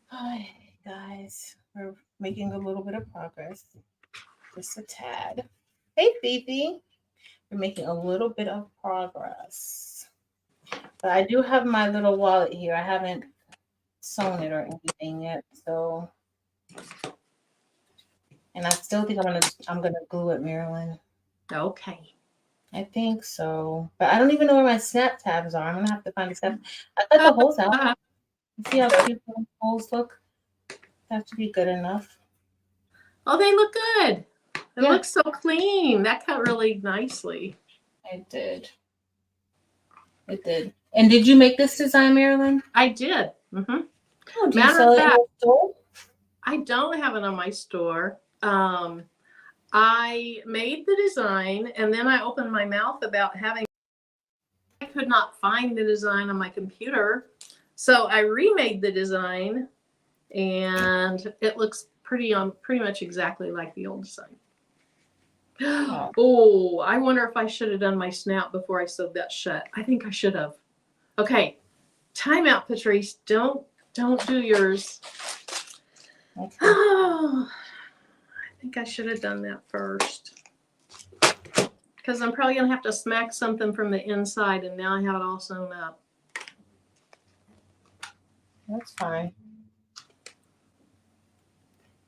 Hi, guys. We're making a little bit of progress. Just a tad. Hey, Fifi. We're making a little bit of progress. But I do have my little wallet here. I haven't sewn it or anything yet. So, and I still think I'm gonna glue it, Marilyn. Okay. I think so. But I don't even know where my snap tabs are. I'm gonna have to find the snap. I cut the holes out. See how cute the holes look? That should be good enough. Oh, they look good. It looks so clean. That cut really nicely. It did. It did. And did you make this design, Marilyn? I did. Mm-hmm. Oh, do you sell it in your store? I don't have it on my store. I made the design and then I opened my mouth about having. I could not find the design on my computer. So I remade the design and it looks pretty much exactly like the old design. Oh, I wonder if I should have done my snout before I sewed that shut. I think I should have. Okay, time out, Patrice. Don't do yours. Okay. Oh, I think I should have done that first. Because I'm probably going to have to smack something from the inside, and now I have it all sewn up. That's fine.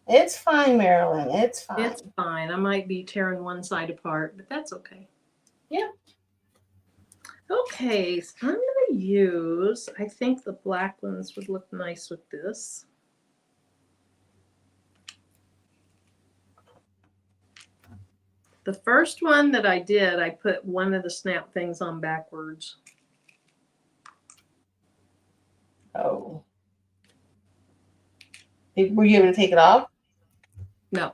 It's fine, Marilyn. It's fine. It's fine. I might be tearing one side apart, but that's okay. Yeah. Okay, so I'm going to use, I think the black ones would look nice with this. The first one that I did, I put one of the snap things on backwards. Oh. Were you able to take it off? No.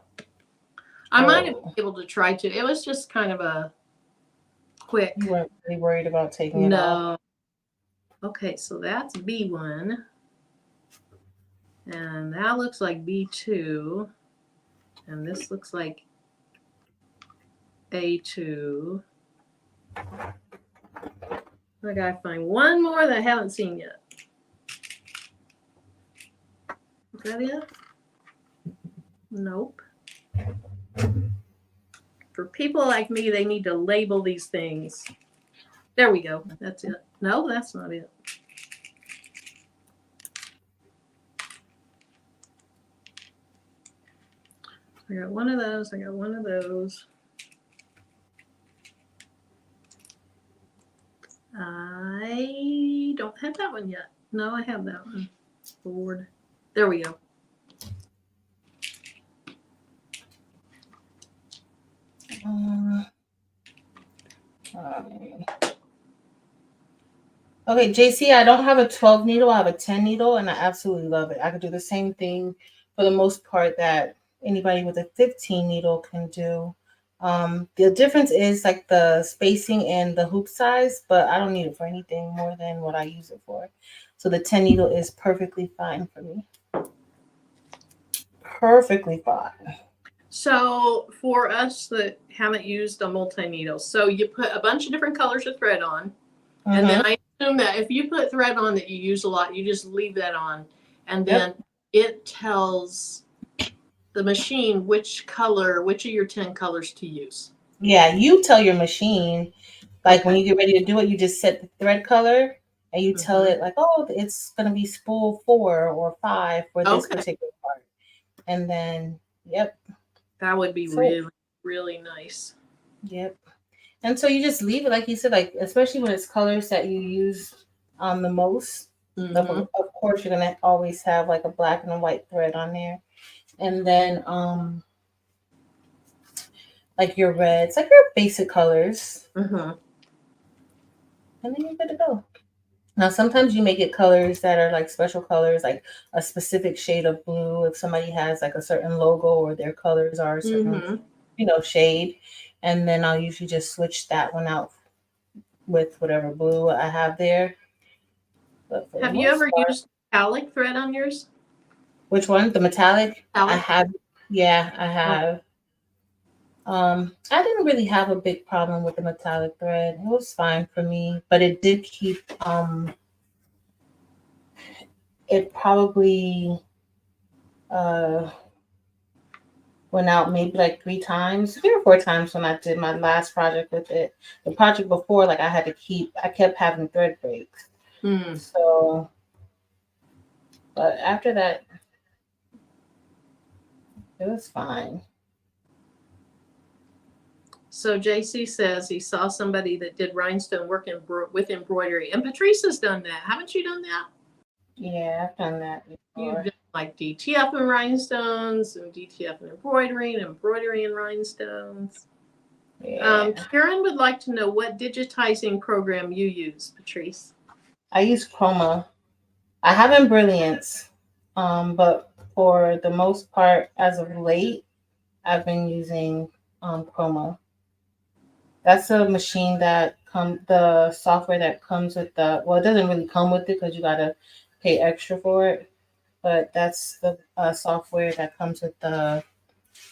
I might have been able to try to. It was just kind of a quick. You weren't really worried about taking it off? No. Okay, so that's B1. And that looks like B2. And this looks like A2. I gotta find one more that I haven't seen yet. Is that it? Nope. For people like me, they need to label these things. There we go. That's it. No, that's not it. I got one of those. I got one of those. I don't have that one yet. No, I have that one. Forward. There we go. Okay, JC, I don't have a 12 needle. I have a 10 needle, and I absolutely love it. I could do the same thing for the most part that anybody with a 15 needle can do. The difference is like the spacing and the hoop size, but I don't need it for anything more than what I use it for. So the 10 needle is perfectly fine for me. Perfectly fine. So for us that haven't used a multi-needle, so you put a bunch of different colors of thread on, and then I assume that if you put thread on that you use a lot, you just leave that on, and then it tells the machine which of your 10 colors to use. Yeah, you tell your machine, like when you get ready to do it, you just set the thread color and you tell it like, oh, it's going to be spool 4 or 5 for this particular part. And then, that would be really, really nice. Yep. And so you just leave it, like you said, like especially when it's colors that you use the most. Of course, you're gonna always have like a black and a white thread on there, and then like your reds, like your basic colors, and then you're good to go. Now, sometimes you may get colors that are like special colors, like a specific shade of blue. If somebody has like a certain logo or their colors are a certain, shade, and then I'll usually just switch that one out with whatever blue I have there. But have you ever used metallic thread on yours? Which one? The metallic? I have. Yeah, I have. I didn't really have a big problem with the metallic thread. It was fine for me, but it did keep it probably went out maybe like 3 or 4 times when I did my last project with it. The project before, like I kept having thread breaks. So, but after that, it was fine. So JC says he saw somebody that did rhinestone work with embroidery, and Patrice has done that. Haven't you done that? Yeah, I've done that before. You've done like DTF and rhinestones, and DTF and embroidery and rhinestones. Yeah. Karen would like to know what digitizing program you use, Patrice. I use Ricoma. I have Embroidery, but for the most part, as of late, I've been using Ricoma. That's a machine that the software that comes with it doesn't really come with it because you gotta pay extra for it, but that's the software that comes with the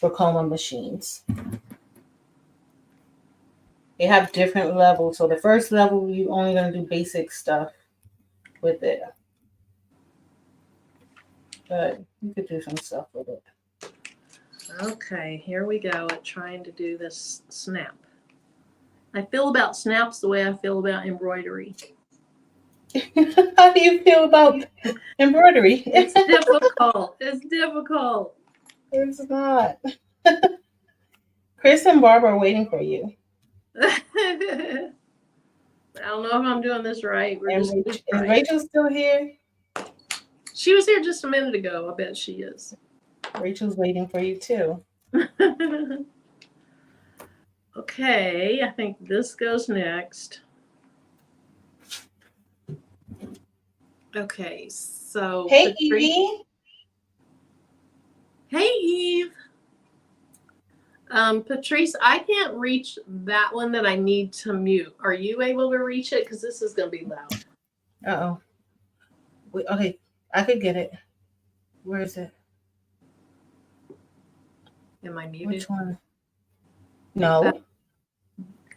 Ricoma machines. They have different levels. So the first level, you only gonna do basic stuff with it, but you could do some stuff with it. Okay, here we go at trying to do this snap. I feel about snaps the way I feel about embroidery. How do you feel about embroidery? It's difficult. It's difficult. It's not. Chris and Barbara are waiting for you. I don't know if I'm doing this right. Is Rachel still here? She was here just a minute ago. I bet she is. Rachel's waiting for you too. Okay, I think this goes next. Okay, so hey Evie. Hey Eve. Patrice, I can't reach that one that I need to mute. Are you able to reach it? Because this is going to be loud. Okay, I could get it. Where is it? Am I muted? Which one? No.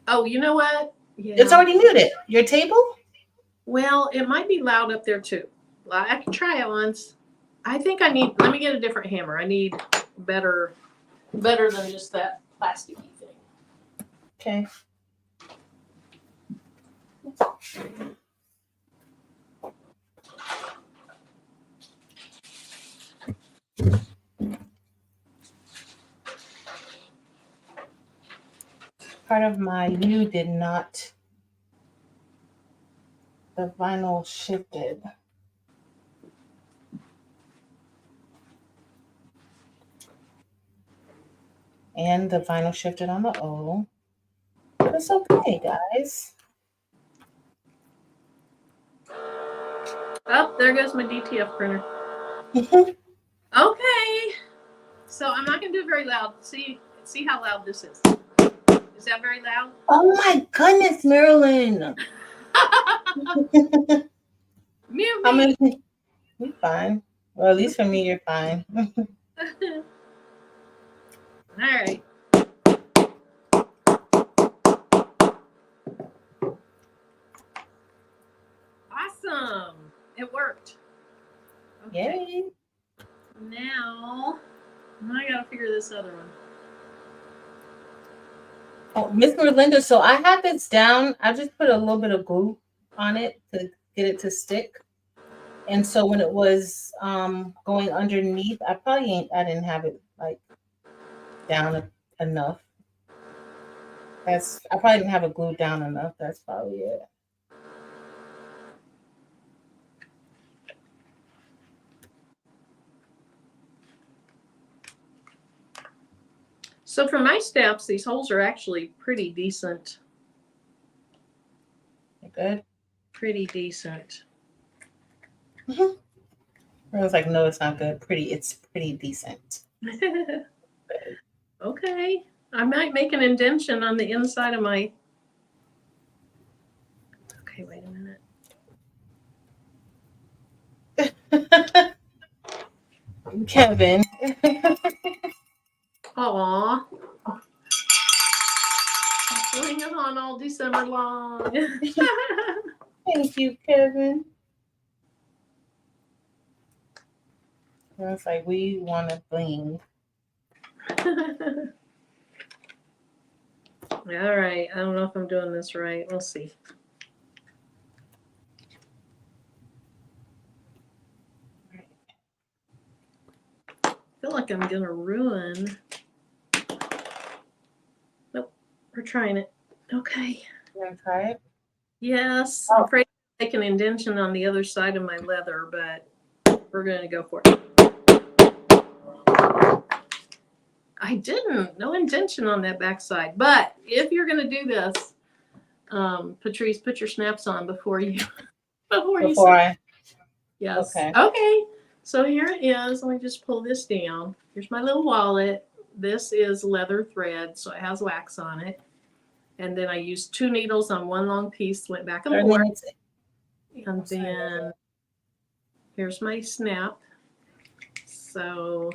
Oh, you know what? Yeah. It's already muted. Your table? Well, it might be loud up there too. I can try it once. I think let me get a different hammer. I need better than just that plasticky thing. Okay. Part of my did not. The vinyl shifted. And the vinyl shifted on the O. But it's okay, guys. Oh, there goes my DTF printer. Okay. So I'm not gonna do it very loud. See how loud this is. Is that very loud? Oh my goodness, Marilyn. Mute How me. many? You're fine. Well, at least for me, you're fine. All right. Awesome. It worked. Okay. Yay. Now I gotta figure this other one. Oh, Miss Merlinda, so I had this down. I just put a little bit of glue on it to get it to stick. And so when it was going underneath, I didn't have it like down enough. I probably didn't have it glued down enough. That's probably it. So for my steps, these holes are actually pretty decent. Good. Pretty decent. I was like, no, it's not good. It's pretty decent. Okay. I might make an indentation on the inside of my. Okay, wait a minute. Kevin. Aw. I'll bring it on all December long. Thank you, Kevin. It's like we want to bling. All right. I don't know if I'm doing this right. We'll see. I feel like I'm going to ruin. Nope. We're trying it. Okay. You want to try it? Yes. I'm afraid to make an indentation on the other side of my leather, but we're going to go for it. I didn't. No indentation on that backside. But if you're going to do this, Patrice, put your snaps on before you. Yes. Okay. Okay. So here it is. Let me just pull this down. Here's my little wallet. This is leather thread, so it has wax on it. And then I used 2 needles on one long piece, went back and forth. And then here's my snap. So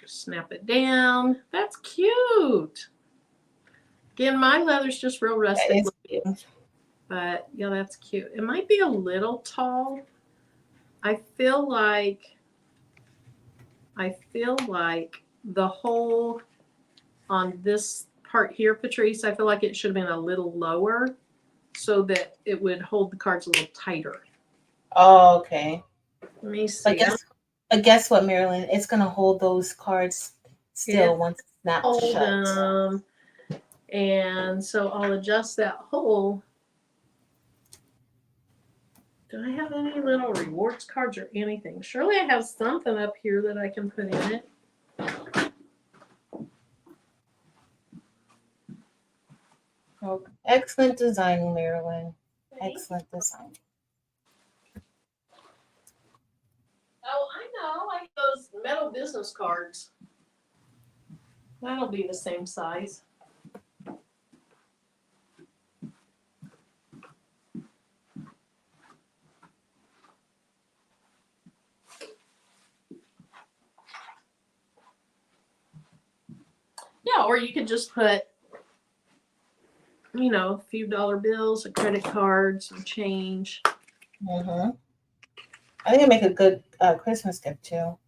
snap it down. That's cute. Again, my leather's just real rustic looking. But yeah, that's cute. It might be a little tall. I feel like the hole on this part here, Patrice, I feel like it should have been a little lower so that it would hold the cards a little tighter. Oh, okay. Let me see. But guess what, Marilyn? It's going to hold those cards still once it's snapped shut. And so I'll adjust that hole. Do I have any little rewards cards or anything? Surely I have something up here that I can put in it. Oh, excellent design, Marilyn. Excellent design. Oh, I know. I have those metal business cards. That'll be the same size. Yeah, or you could just put, a few dollar bills, a credit card, some change. Mm-hmm. I think it'd make a good Christmas gift too.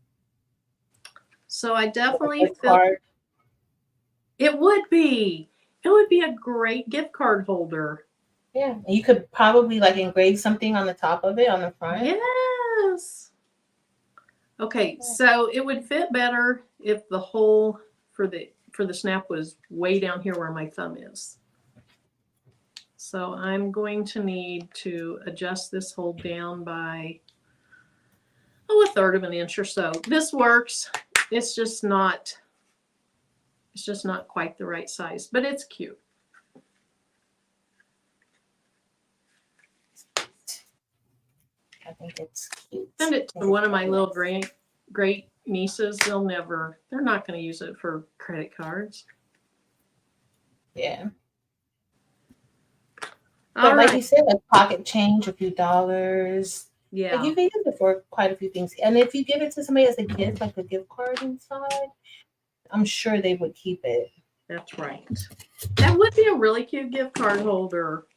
So I definitely feel it would be. It would be a great gift card holder. Yeah, you could probably engrave something on the top of it on the front. Yes. Okay, so it would fit better if the hole for the snap was way down here where my thumb is. So I'm going to need to adjust this hole down by 1/3 of an inch or so. This works. It's just not It's just not quite the right size, but it's cute. I think it's cute. Send it to one of my little great nieces. They're not going to use it for credit cards. Yeah. All But like right. you said, like pocket change, a few dollars. Yeah. Like you can use it for quite a few things. And if you give it to somebody as a gift, like a gift card inside, I'm sure they would keep it. That's right. That would be a really cute gift card holder.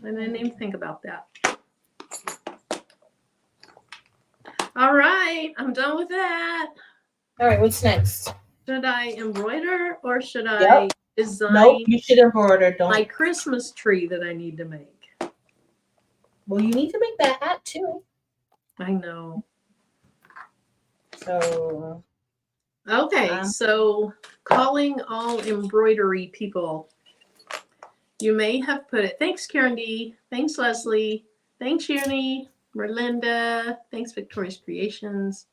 I didn't even think about that. All right, I'm done with that. All right, what's next? Should I embroider or should I design Nope, you should embroider. Don't. my Christmas tree that I need to make? Well, you need to make that hat too. I know. So. Okay, so calling all embroidery people. You may have put it. Thanks, Karen D. Thanks, Leslie. Thanks, Uni. Merlinda. Thanks, Victoria's Creations.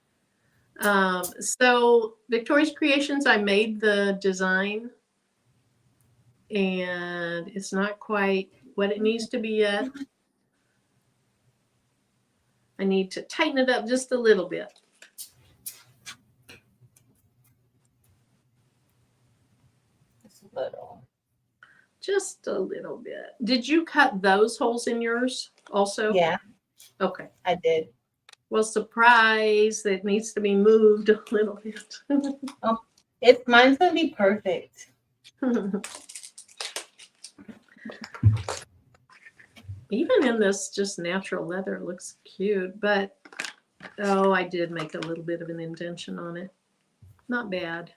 So Victoria's Creations, I made the design and it's not quite what it needs to be yet. I need to tighten it up just a little bit. Just a little bit. Did you cut those holes in yours also? Yeah. Okay. I did. Well, surprise, it needs to be moved a little bit. Mine's gonna be perfect. Even in this just natural leather, it looks cute, but I did make a little bit of an indentation on it. Not bad.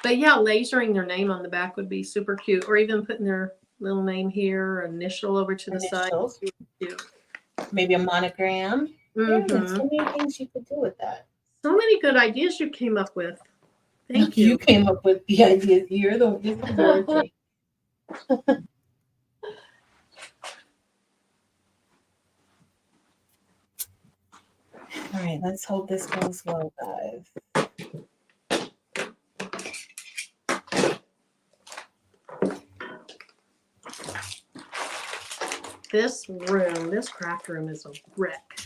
But yeah, lasering their name on the back would be super cute, or even putting their little name here, or initial over to the side. Cute. Maybe a monogram. Mm-hmm. There's so many things you could do with that. So many good ideas you came up with. Thank you. You came up with the ideas. You're the board. All right, let's hope this goes well, guys. This craft room is a wreck.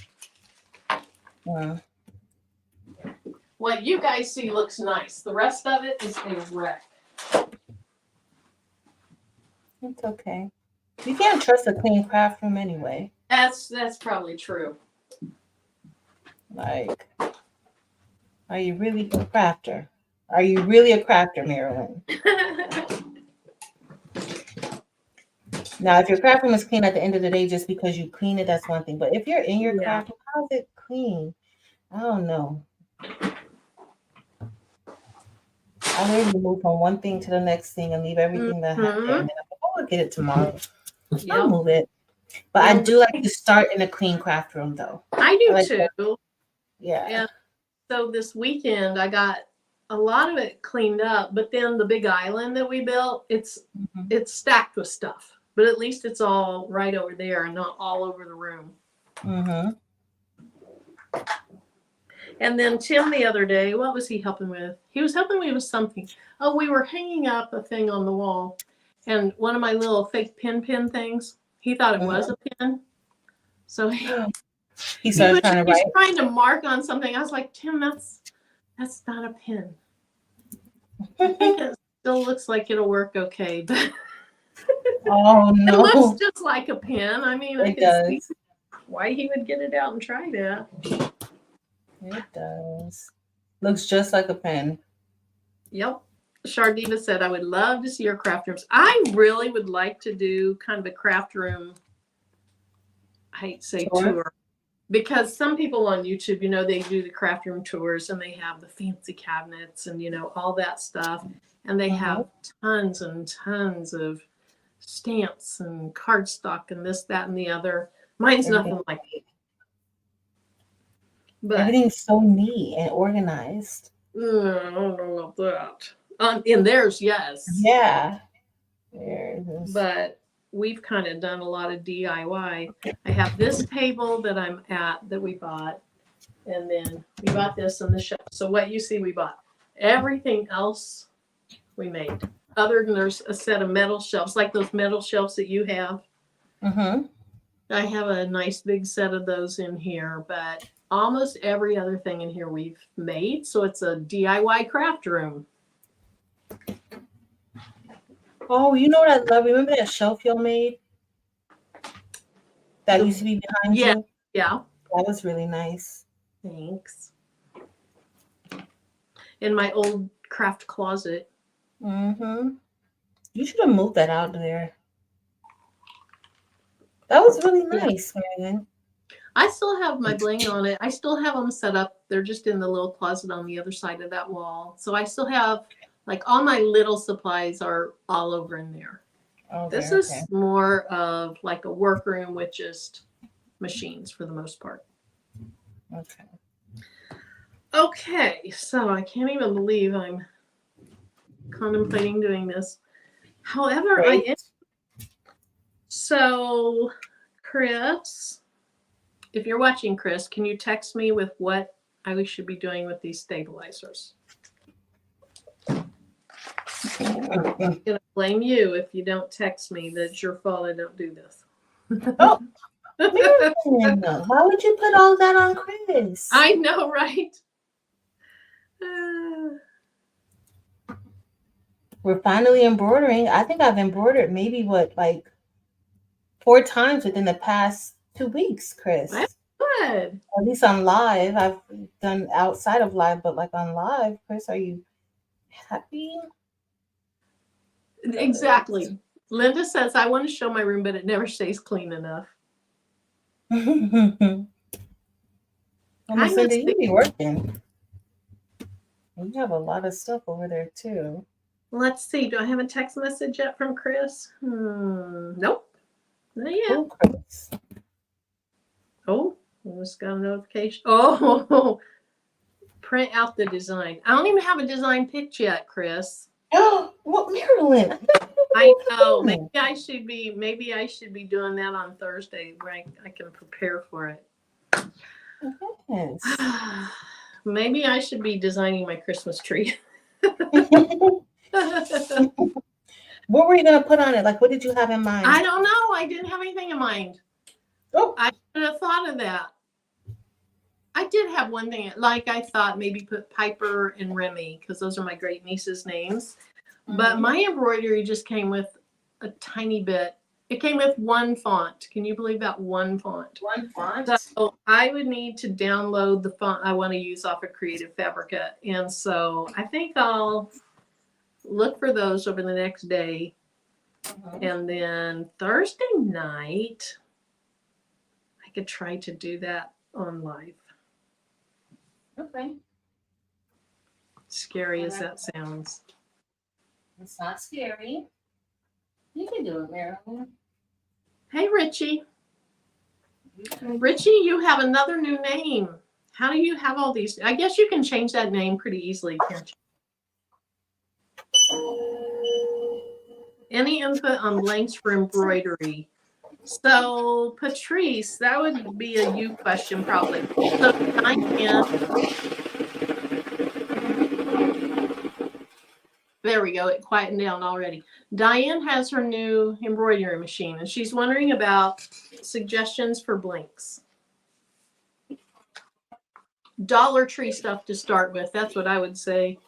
Yeah. What you guys see looks nice. The rest of it is a wreck. It's okay. You can't trust a clean craft room anyway. That's probably true. Like, are you really a crafter? Are you really a crafter, Marilyn? Now, if your craft room is clean at the end of the day, just because you clean it, that's one thing. But if you're in your craft room, how's it clean? I don't know. I literally move from one thing to the next thing and leave everything that happened. And I'll get it tomorrow. I'll move it. But I do like to start in a clean craft room, though. I do like too. That. Yeah. And so this weekend, I got a lot of it cleaned up. But then the big island that we built, it's stacked with stuff. But at least it's all right over there and not all over the room. Mm-hmm. And then Tim the other day, what was he helping with? He was helping me with something. Oh, we were hanging up a thing on the wall. And one of my little fake pin things, he thought it was a pin. So he started trying to write. He's trying to mark on something. I was like, Tim, that's not a pin. I think it still looks like it'll work okay, but oh no, it looks just like a pin. I mean, I can see why he would get it out and try that. It does. Looks just like a pen. Yep. Shardiva said, I would love to see your craft rooms. I really would like to do kind of a craft room, I hate to say tour, because some people on YouTube, they do the craft room tours and they have the fancy cabinets and, all that stuff. And they have tons and tons of stamps and cardstock and this, that, and the other. Mine's nothing like it. But everything's so neat and organized. I don't know about that. In theirs, yes. Yeah. But we've kind of done a lot of DIY. I have this table that I'm at that we bought. And then we bought this on the shelf. So what you see, we bought. Everything else we made. Other than there's a set of metal shelves, like those metal shelves that you have. Mm-hmm. I have a nice big set of those in here, but almost every other thing in here we've made. So it's a DIY craft room. Oh, you know what I love? Remember that shelf you made? That used to be behind Yeah, you? yeah. That was really nice. Thanks. In my old craft closet. Mm-hmm. You should have moved that out there. That was really nice, man. I still have my bling on it. I still have them set up. They're just in the little closet on the other side of that wall. So I still have, like, all my little supplies are all over in there. Oh, This okay. is more of like a workroom with just machines for the most part. Okay. Okay, so I can't even believe I'm contemplating doing this. However, So, Chris, if you're watching, Chris, can you text me with what I should be doing with these stabilizers? I'm going to blame you if you don't text me. That's your fault I don't do this. Oh, Marilyn, why would you put all that on Chris? I know, right? We're finally embroidering. I think I've embroidered maybe like 4 times within the past 2 weeks, Chris. That's good. At least on live. I've done outside of live, but like on live. Chris, are you happy? Exactly. Linda says, I want to show my room, but it never stays clean enough. Linda, you be working. You have a lot of stuff over there too. Let's see. Do I have a text message yet from Chris? Nope. Not yet. Oh, Chris. Oh, I just got a notification. Oh, print out the design. I don't even have a design picked yet, Chris. Oh, what, Marilyn? I know. Maybe I should be doing that on Thursday where I can prepare for it. Yes. Maybe I should be designing my Christmas tree. What were you gonna put on it? Like, what did you have in mind? I don't know. I didn't have anything in mind. Oh, I should have thought of that. I did have one thing. Like, I thought maybe put Piper and Remy because those are my great niece's names. But my embroidery just came with a tiny bit. It came with one font. Can you believe that? One font. One font? So I would need to download the font I want to use off of Creative Fabrica. And so I think I'll look for those over the next day. And then Thursday night, I could try to do that on live. Okay. Scary as that sounds. It's not scary. You can do it, Marilyn. Hey, Richie. Richie, you have another new name. How do you have all these? I guess you can change that name pretty easily, can't you? Any input on blanks for embroidery? So, Patrice, that would be a you question probably. So, there we go. It quietened down already. Diane has her new embroidery machine, and she's wondering about suggestions for blanks. Dollar Tree stuff to start with. That's what I would say.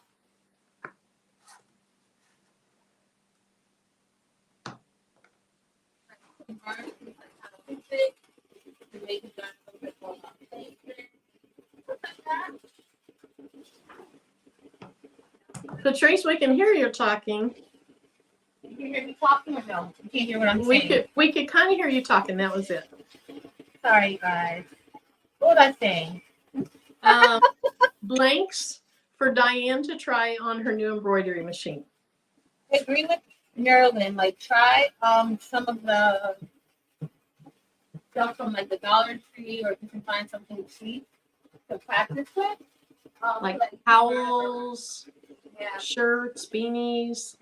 Patrice, we can hear you talking. You can hear me talking or no? You can't hear what I'm saying. We could kind of hear you talking. That was it. Sorry, guys. What was I saying? Blanks for Diane to try on her new embroidery machine. I agree with Marilyn. Like, try some of the stuff from like the Dollar Tree, or if you can find something cheap to practice with. Like towels, yeah, shirts, beanies.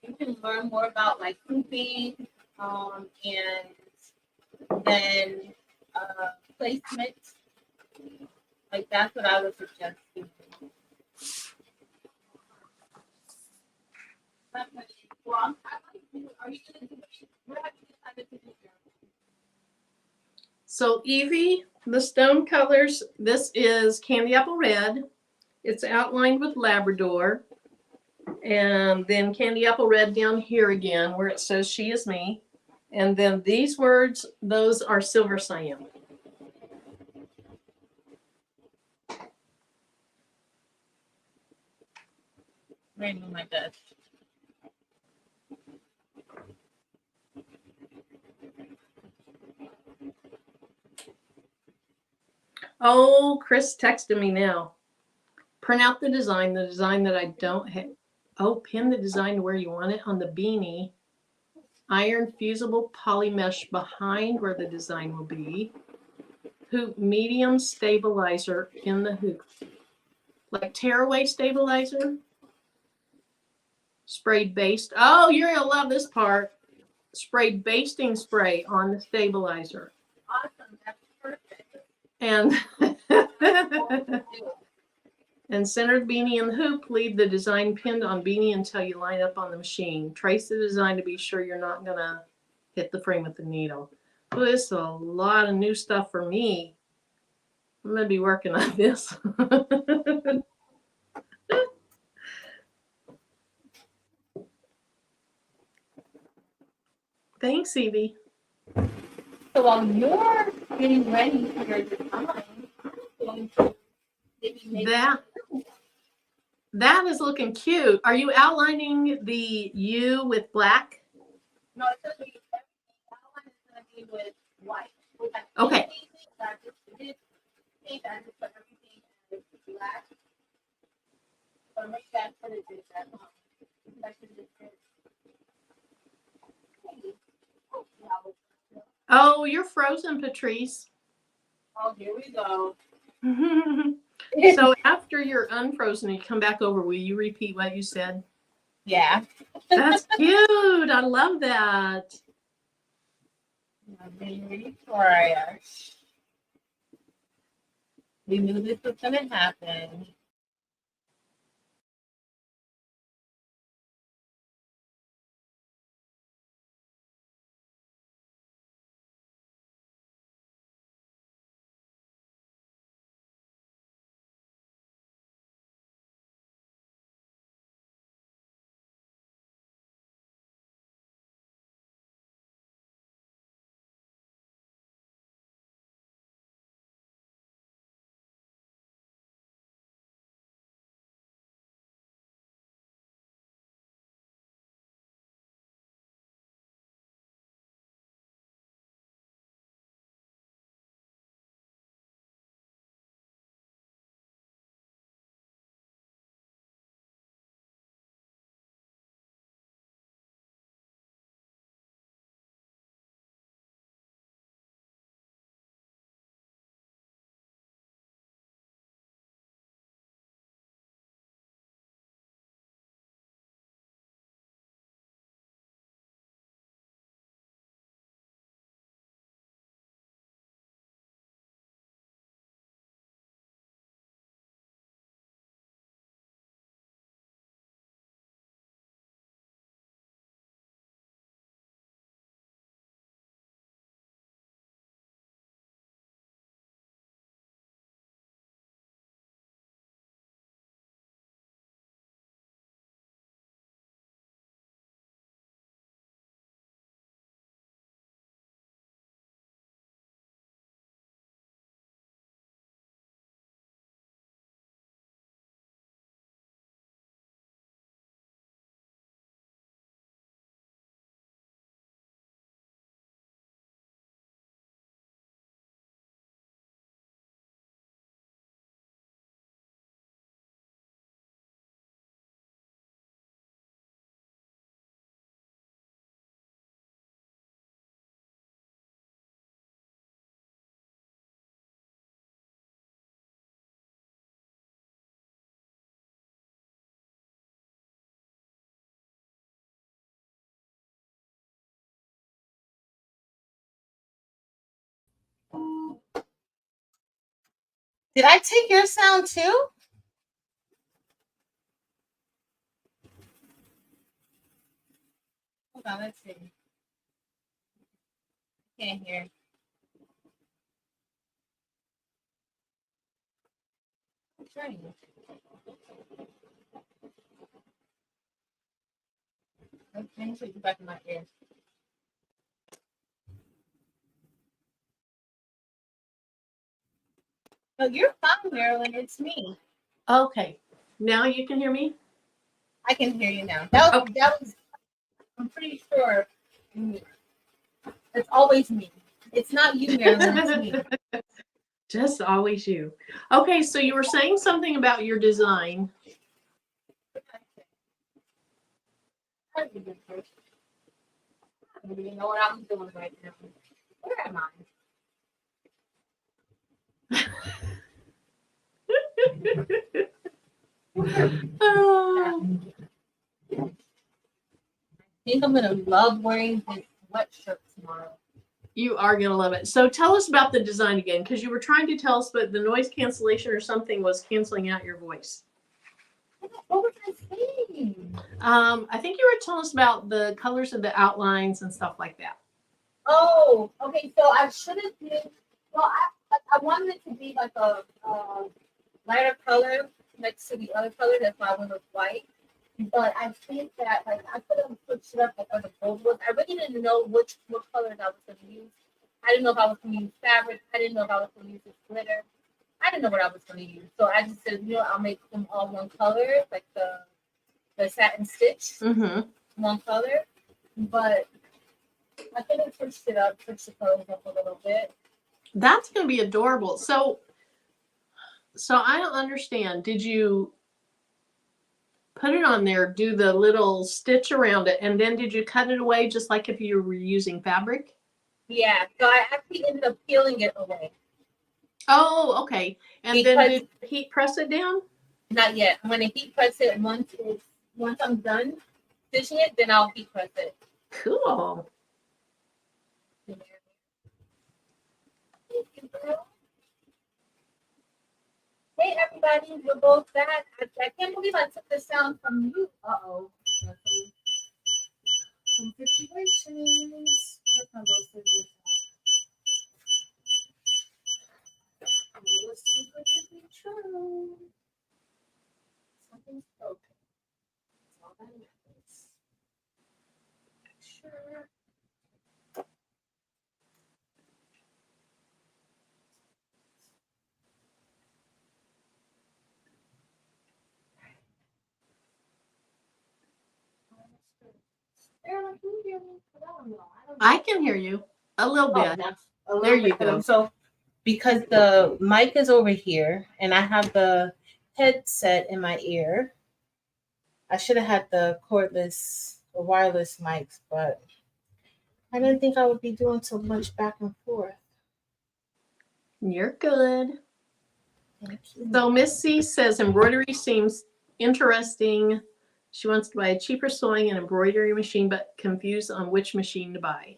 You can learn more about like hooping, and then placement. Like, that's what I would suggest. So Evie, the stone colors, this is Candy Apple Red. It's outlined with Labrador. And then Candy Apple Red down here again where it says She Is Me. And then these words, those are Silver Cyan. Right on my desk. Oh, Chris texted me now. Print out the design that I don't have. Oh, pin the design to where you want it on the beanie. Iron fusible poly mesh behind where the design will be. Hoop medium stabilizer in the hoop. Like tearaway stabilizer. Sprayed baste. Oh, you're going to love this part. Sprayed basting spray on the stabilizer. Awesome. That's perfect. And and centered beanie in the hoop. Leave the design pinned on beanie until you line up on the machine. Trace the design to be sure you're not going to hit the frame with the needle. Oh, this is a lot of new stuff for me. I'm going to be working on this. Thanks, Evie. So while you're getting ready for your design, I'm going to maybe that is looking cute. Are you outlining the U with black? No, it's going to be that one is going to be with white. Okay. I just put everything in black. So make that put it in that one. Oh, you're frozen, Patrice. Oh, here we go. So after you're unfrozen and you come back over, will you repeat what you said? Yeah. That's cute. I love that. I'm being ready for it. We knew this was going to happen. Did I take your sound too? Hold on, let's see. Can't hear. I'm trying. Let me put you back in my ear. No, you're fine, Marilyn. It's me. Okay. Now you can hear me? I can hear you now. That was I'm pretty sure. It's always me. It's not you, Marilyn. It's me. Just always you. Okay, so you were saying something about your design. I don't even know what I'm doing right now. Where am I? Oh, I think I'm gonna love wearing this sweatshirt tomorrow. you are going to love it. So tell us about the design again, because you were trying to tell us, but the noise cancellation or something was canceling out your voice. What was I saying? I think you were telling us about the colors of the outlines and stuff like that. Oh, okay. So I should have been. Well, I wanted it to be like a lighter color next to the other color. That's why I went with white. But I think that like I could have switched it up like other gold was. I really didn't know what colors I was going to use. I didn't know if I was going to use fabric. I didn't know if I was going to use this glitter. I didn't know what I was going to use. So I just said, I'll make them all one color, like the satin stitch, one color. But I could have switched it up, switched the colors up a little bit. That's going to be adorable. So I don't understand. Did you put it on there, do the little stitch around it, and then did you cut it away just like if you were using fabric? Yeah, so I actually ended up peeling it away. Oh, okay. And then did heat press it down? Not yet. I'm going to heat press it once I'm done stitching it, then I'll heat press it. Cool. Hey everybody, we're both back. I can't believe I took the sound from you. Uh-oh. Some situations. Where's my little scissors? It was too good to be true. Something's broken. That's all that matters. Sure. I can hear you a little bit. There you go. So because the mic is over here and I have the headset in my ear, I should have had the cordless or wireless mics, but I didn't think I would be doing so much back and forth. You're good. Thank you. So Miss C says embroidery seems interesting. She wants to buy a cheaper sewing and embroidery machine, but confused on which machine to buy.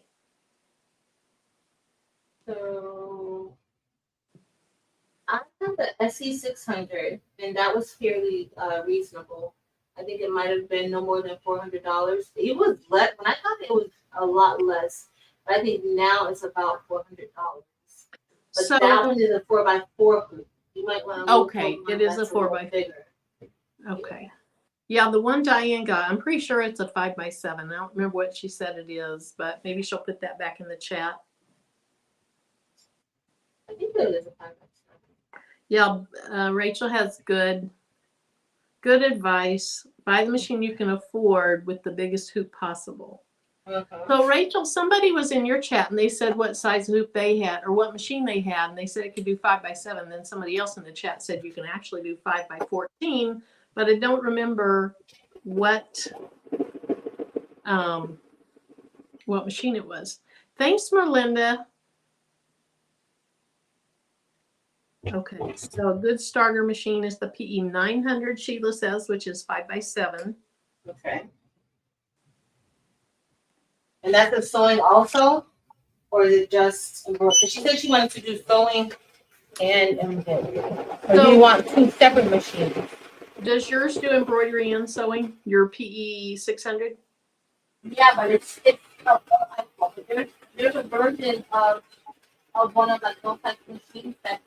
So I have the SE600, and that was fairly reasonable. I think it might have been no more than $400. It was less when I thought it was a lot less. But I think now it's about $400. But So that one is a 4x4 hoop. You might want to. Okay, it is a 4x4. Bigger. Okay. Yeah, the one Diane got, I'm pretty sure it's a 5x7. I don't remember what she said it is, but maybe she'll put that back in the chat. I think it is a 5x7. Yeah, Rachel has good advice. Buy the machine you can afford with the biggest hoop possible. So Rachel, somebody was in your chat and they said what size hoop they had or what machine they had, and they said it could do 5x7. Then somebody else in the chat said you can actually do 5x14, but I don't remember what machine it was. Thanks, Merlinda. Okay, so a good starter machine is the PE900, Sheila says, which is 5x7. Okay. And that's a sewing also? Or is it just embroidery? She said she wanted to do sewing and embroidery. Or do you want two separate machines? Does yours do embroidery and sewing? Your PE600? Yeah, but there's a version of one of like those type of machines that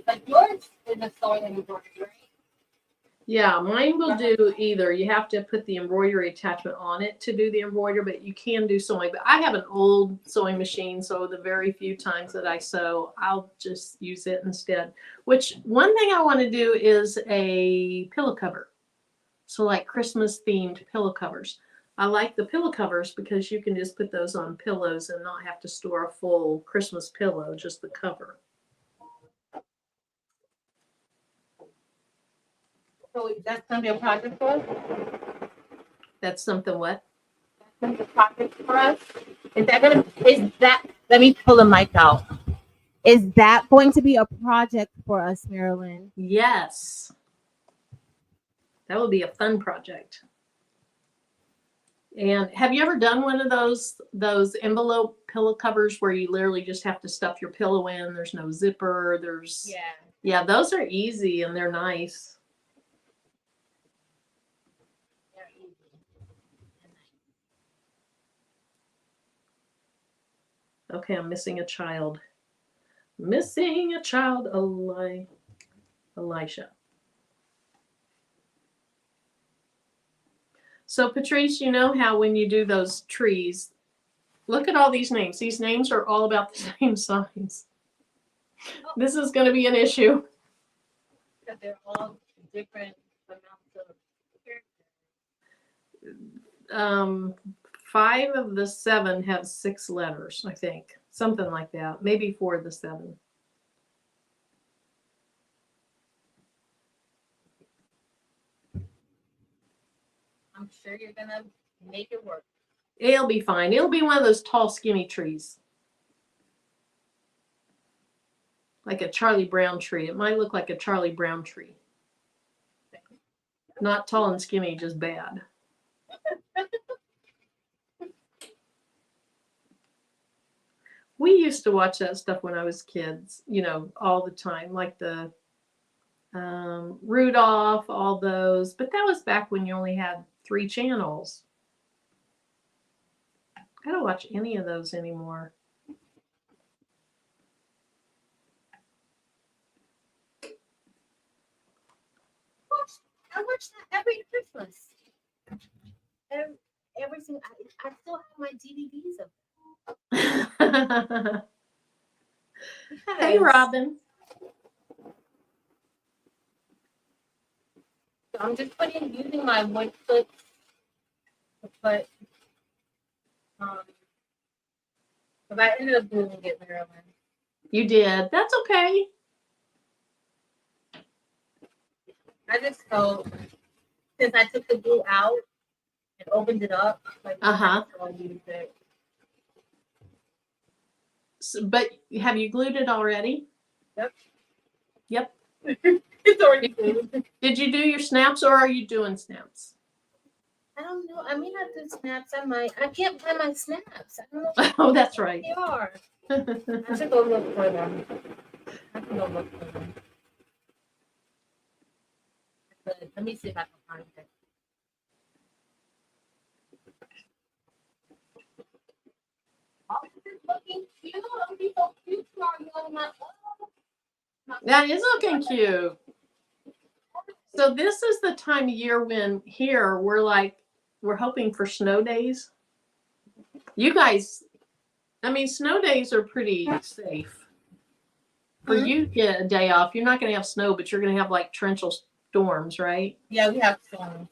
like yours is a sewing and embroidery, right? Yeah, mine will do either. You have to put the embroidery attachment on it to do the embroidery, but you can do sewing. But I have an old sewing machine, so the very few times that I sew, I'll just use it instead. Which one thing I want to do is a pillow cover. So like Christmas themed pillow covers. I like the pillow covers because you can just put those on pillows and not have to store a full Christmas pillow, just the cover. So that's gonna be a project for us. That's something what? That's gonna be a project for us. Is that? Let me pull the mic out. Is that going to be a project for us, Marilyn? Yes. That would be a fun project. And have you ever done one of those envelope pillow covers where you literally just have to stuff your pillow in? There's no zipper. Yeah, those are easy and they're nice. They're easy. Okay, I'm missing a child. Missing a child, Elisha. So Patrice, you know how when you do those trees, look at all these names. These names are all about the same size. This is going to be an issue. Because they're all different amounts of character. 5 of the 7 have 6 letters, I think. Something like that. Maybe 4 of the 7. I'm sure you're gonna make it work. It'll be fine. It'll be one of those tall, skinny trees. Like a Charlie Brown tree. It might look like a Charlie Brown tree. Not tall and skinny, just bad. We used to watch that stuff when I was kids, you know, all the time, like the Rudolph, all those. But that was back when you only had 3 channels. I don't watch any of those anymore. I watch that every Christmas. Everything. I still have my DVDs of. Hey, Robin. So I'm just using my wood clips to put. But I ended up doing it, Marilyn. You did. That's okay. I just felt since I took the glue out and opened it up, like I'll use it. So, but have you glued it already? Yep. It's already glued. Did you do your snaps or are you doing snaps? I don't know. I may not do snaps. I can't find my snaps. I don't know. Oh, that's right. They are. I should go look for them. But let me see if I can find it. Oh, this is looking cute. It'll be so cute for our young man. That is looking cute. So this is the time of year when here we're hoping for snow days. You guys, I mean, snow days are pretty safe. For you to get a day off, you're not going to have snow, but you're going to have like torrential storms, right? Yeah, we have storms.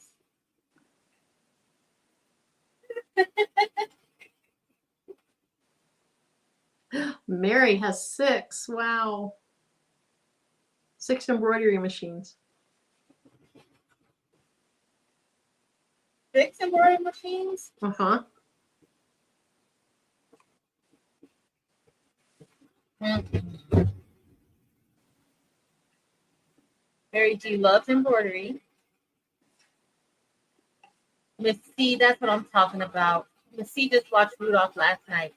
Mary has 6. Wow. 6 embroidery machines. 6 embroidery machines? Uh-huh. Mary G loves embroidery. Miss C, that's what I'm talking about. Miss C just watched Rudolph last night.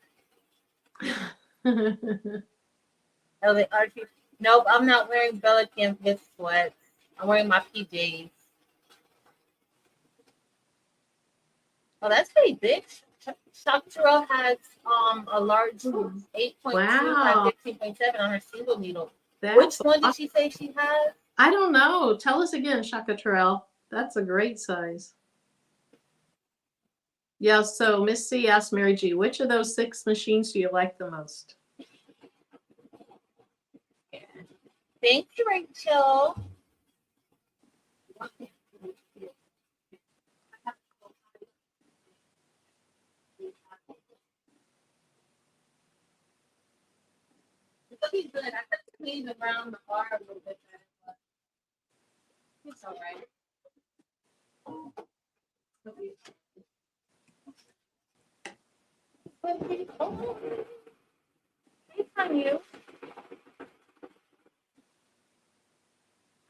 Archie. Nope, I'm not wearing Bella Kim's with sweats. I'm wearing my PJs. Oh, that's pretty big. Shakira has a large 8.2 Wow. by 15.7 on her single needle. That's Which one did she say she has? I don't know. Tell us again, Shaka Terrell. That's a great size. Yeah, so Miss C asked Mary G, which of those 6 machines do you like the most? Thank you, Rachel. It's looking good. I have to clean around the bar a little bit better, but it's all right. Hey, Tanya.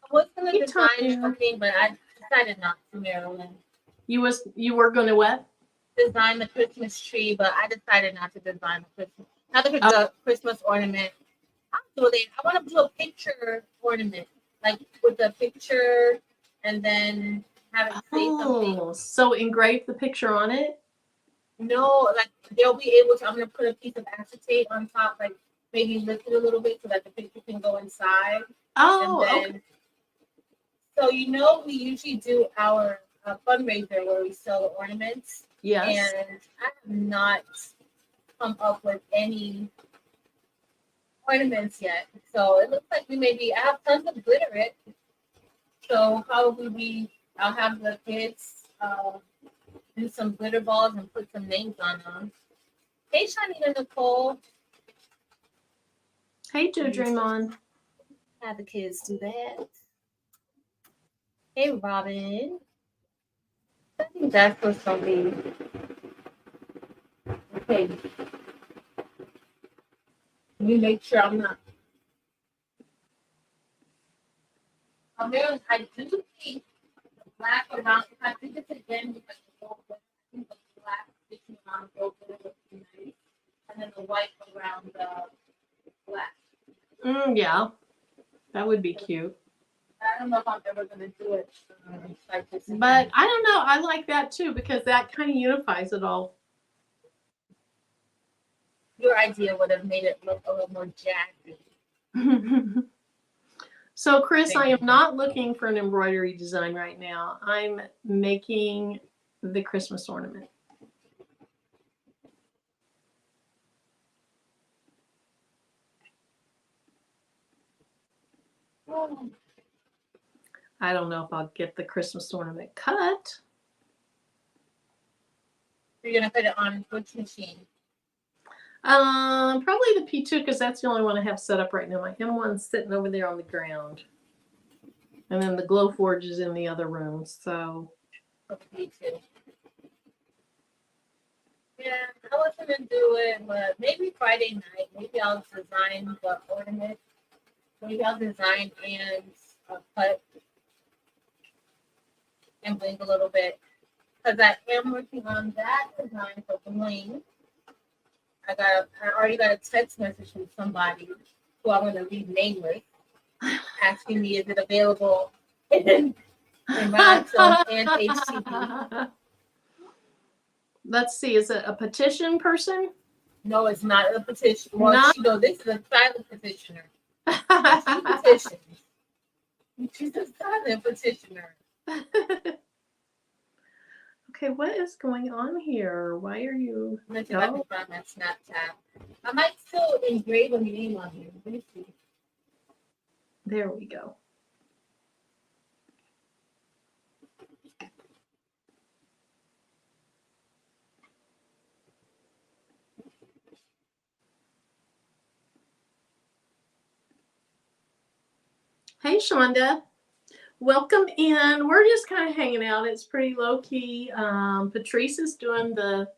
I was gonna Hey, design Tanya. something, but I decided not to, Marilyn. You were going to what? Design the Christmas tree, but I decided not to design the Christmas ornament. I'll do it. I want to do a picture ornament, like with a picture, and then have it say something. So engrave the picture on it? No, like they'll be able to. I'm gonna put a piece of acetate on top, like maybe lift it a little bit so that the picture can go inside. Oh, and then, okay. So we usually do our fundraiser where we sell the ornaments. Yes. And I have not come up with any ornaments yet. So it looks like I have tons of glitter it. So probably I'll have the kids do some glitter balls and put some names on them. Hey, Shanita Nicole. Hey, Joe Draymond. Have the kids do that. Hey, Robin. I think that's for something. Okay. Let me make sure I'm not. I do think the black around. I think it's again because I think the black stitching around the gold would be nice, and then the white around the black. Yeah, that would be cute. I don't know if I'm ever gonna do it like this. But I don't know. I like that too because that kind of unifies it all. Your idea would have made it look a little more jagged. So, Chris, I am not looking for an embroidery design right now. I'm making the Christmas ornament. I don't know if I'll get the Christmas ornament cut. You're gonna put it on which machine? Probably the P2 because that's the only one I have set up right now. My M1's sitting over there on the ground. And then the Glowforge is in the other room, so. Me too. Yeah, I was gonna do it, but maybe Friday night. Maybe I'll design the ornament. Maybe I'll design and cut and bling a little bit. Because I am working on that design for bling. I already got a text message from somebody who I'm gonna leave nameless, asking me is it available in Rhinestone and HTTP. Let's see, is it a petition person? No, it's not a petition. Well, this is a silent petitioner. She petitions. She's a silent petitioner. Okay, what is going on here? Why are you? Let's see if I can find my Snapchat. I might still engrave a name on here. Let me see. There we go. Hey, Shonda. Welcome in. We're just kind of hanging out. It's pretty low key. Patrice is doing the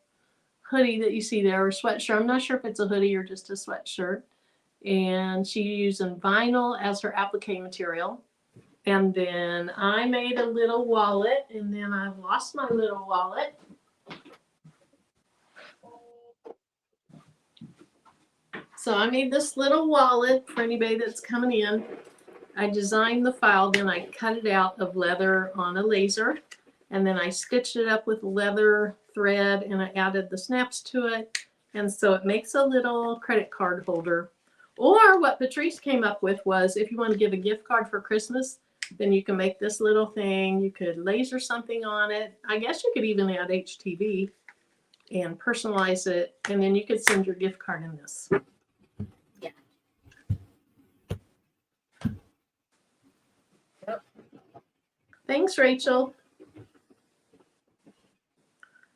hoodie that you see there, or sweatshirt. I'm not sure if it's a hoodie or just a sweatshirt. And she's using vinyl as her applique material. And then I made a little wallet, and then I lost my little wallet. So I made this little wallet for anybody that's coming in. I designed the file, then I cut it out of leather on a laser, and then I stitched it up with leather thread and I added the snaps to it. And so it makes a little credit card holder. Or what Patrice came up with was if you want to give a gift card for Christmas, then you can make this little thing. You could laser something on it. I guess you could even add HTV and personalize it. And then you could send your gift card in this. Yeah. Yep. Thanks, Rachel.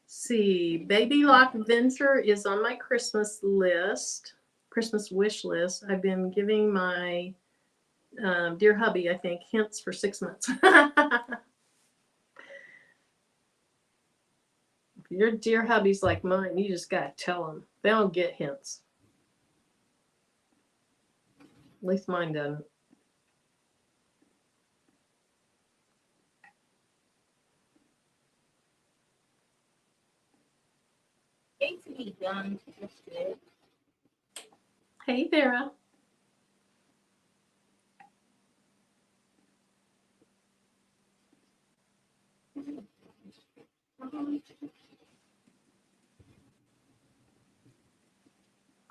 See, Baby Lock Venture is on my Christmas list, Christmas wish list. I've been giving my dear hubby, I think, hints for 6 months. If your dear hubby's like mine, you just got to tell them. They don't get hints. At least mine doesn't. Needs to be done. Hey, Vera.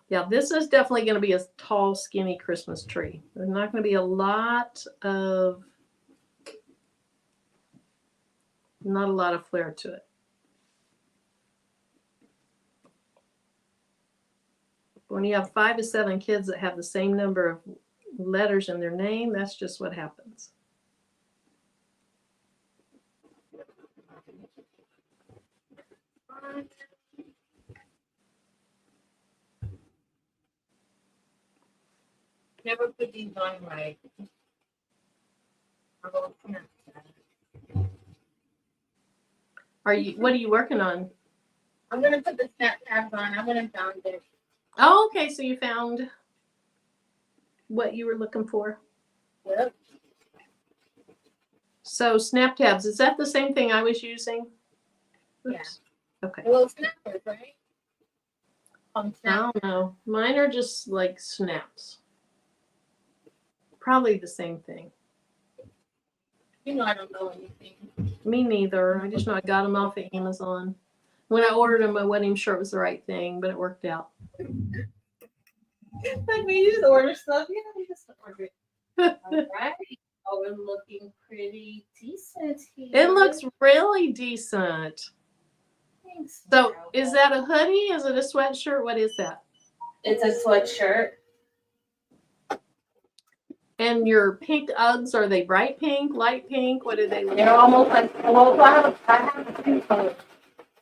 Yeah, this is definitely going to be a tall, skinny Christmas tree. There's not going to be not a lot of flair to it. When you have 5 to 7 kids that have the same number of letters in their name, that's just what happens. Never put these on right. What are you working on? I'm gonna put the snap tabs on. I'm gonna found it. Oh, okay. So you found what you were looking for. Yep. So snap tabs, is that the same thing I was using? Oops. Yeah. Okay. Well, snappers, right? I don't know. Mine are just like snaps. Probably the same thing. You know I don't know anything. Me neither. I just know I got them off of Amazon. When I ordered them, I wasn't even sure it was the right thing, but it worked out. Like we used to order stuff. Yeah, we just ordered it. All right. Oh, we're looking pretty decent here. It looks really decent. Thanks. So is that a hoodie? Is it a sweatshirt? What is that? It's a sweatshirt. And your pink Uggs, are they bright pink, light pink? What do they look like? They're almost like, well, I have a few colors.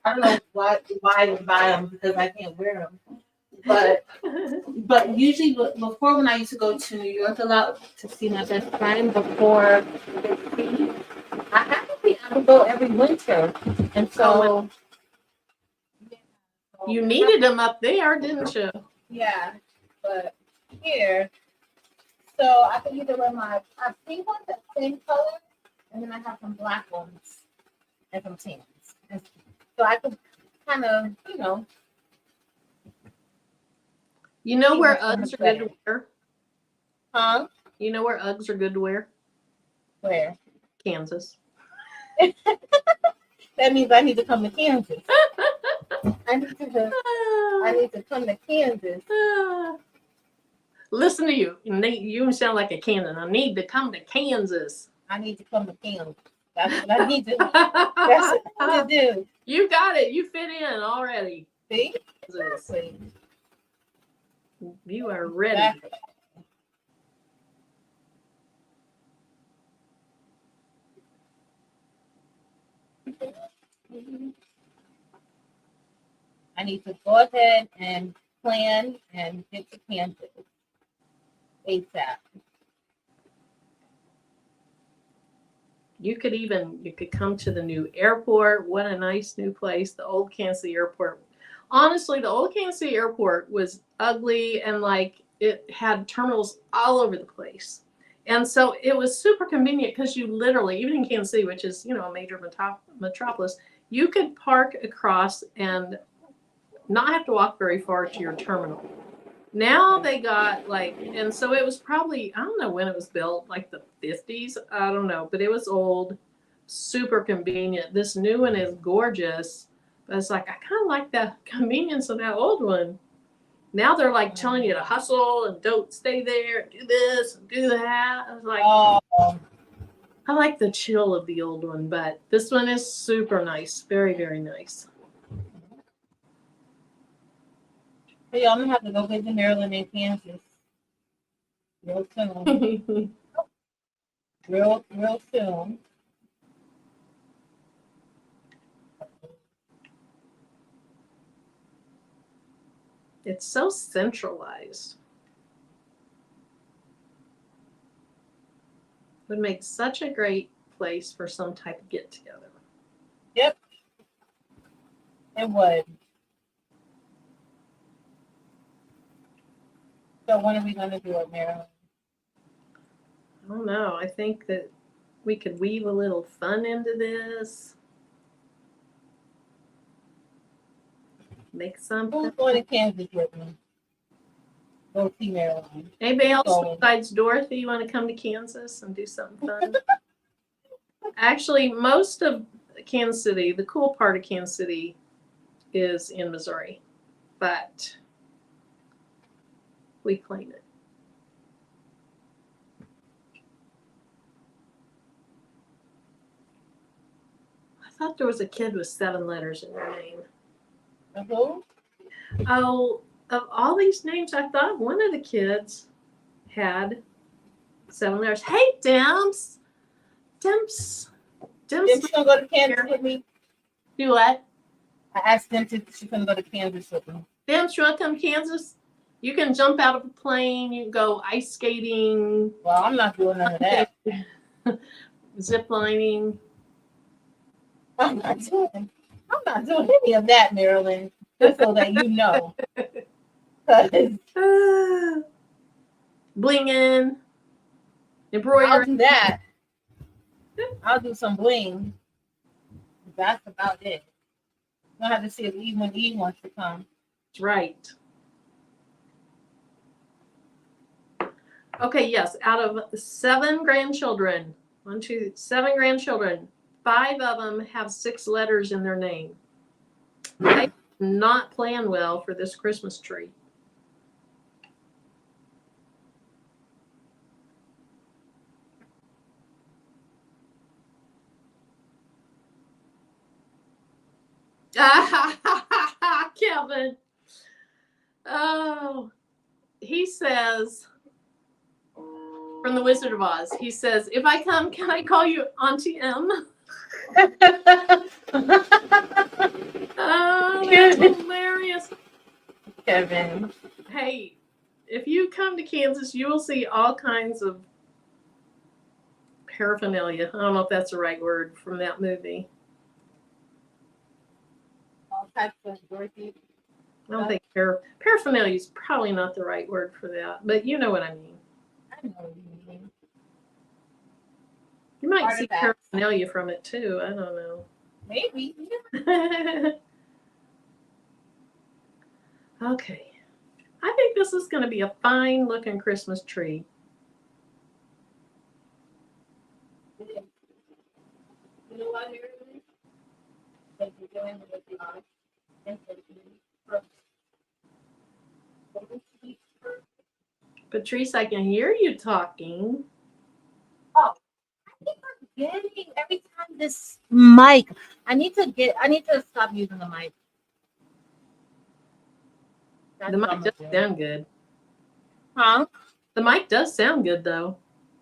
I don't know why I buy them because I can't wear them. But usually before, when I used to go to New York a lot to see my best friend before the sea, I would go every winter. And so you needed them up there, didn't you? Yeah, but here, so I can either wear my pink ones that same color, and then I have some black ones and some tans. And so I could kind of, You know where Uggs are good to wear? Huh? You know where Uggs are good to wear? Where? Kansas. That means I need to come to Kansas. I need to come to Kansas. Listen to you. You sound like a Kansas. I need to come to Kansas. I need to come to Kansas. That's what I need to. That's what I need to do. You got it. You fit in already. See? Exactly. You are ready. Exactly. I need to go ahead and plan and get to Kansas ASAP. You could come to the new airport. What a nice new place. The old Kansas City airport. Honestly, the old Kansas City airport was ugly and like it had terminals all over the place. And so it was super convenient because you literally, even in Kansas City, which is, a major metropolis, you could park across and not have to walk very far to your terminal. Now they got and so it was probably, I don't know when it was built, like the 50s, I don't know, but it was old, super convenient. This new one is gorgeous, But it's like, I kind of like the convenience of that old one. Now they're like telling you to hustle and don't stay there, and do this and do that. I was like, I like the chill of the old one, but this one is super nice. Very, very nice. Hey, I'm gonna have to go visit Maryland and Kansas real soon. real soon. It's so centralized. Would make such a great place for some type of get together. Yep. It would. So when are we gonna do it, Maryland? I don't know. I think that we could weave a little fun into this. Make something. Who's going to Kansas with me? Go see Maryland. Anybody else besides Dorothy, you want to come to Kansas and do something fun? Actually, most of Kansas City, the cool part of Kansas City, is in Missouri, but we claim it. I thought there was a kid with 7 letters in their name. Who? Oh, of all these names, I thought one of the kids had 7 letters. Hey, Dimps. Dimps gonna go to Kansas with me? Do what? I asked Dimps if she couldn't go to Kansas with me. Dimps, you want to come to Kansas? You can jump out of a plane. You can go ice skating. Well, I'm not doing none of that. Zip lining. I'm not doing any of that, Marilyn. Just so that you know. Blinging. Embroidery. I'll do that. I'll do some bling. That's about it. I'll have to see if Eve wants to come. Right. Okay, yes. Out of 7 grandchildren, 7 grandchildren, 5 of them have 6 letters in their name. I did not plan well for this Christmas tree. Kevin. Oh, he says, from the Wizard of Oz, he says, if I come, can I call you Auntie M? Oh, that's hilarious. Kevin. Hey, if you come to Kansas, you will see all kinds of paraphernalia. I don't know if that's the right word from that movie. All types of Dorothy. I don't think paraphernalia is probably not the right word for that, but you know what I mean. I know what you mean. You might see paraphernalia from it too. I don't know. Maybe. Okay. I think this is going to be a fine looking Christmas tree. You know what, Marilyn? Thank you for doing with the art. Patrice, I can hear you talking. Oh, I keep forgetting every time this mic. I need to stop using the mic. The mic does sound good. Huh? The mic does sound good though.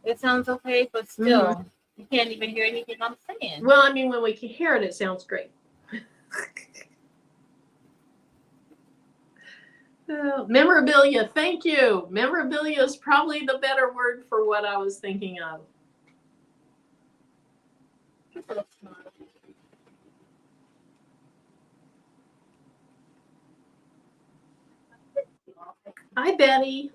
It sounds okay, but still, you can't even hear anything I'm saying. Well, I mean, when we can hear it, it sounds great. Memorabilia, thank you. Memorabilia is probably the better word for what I was thinking of. Hi, Betty.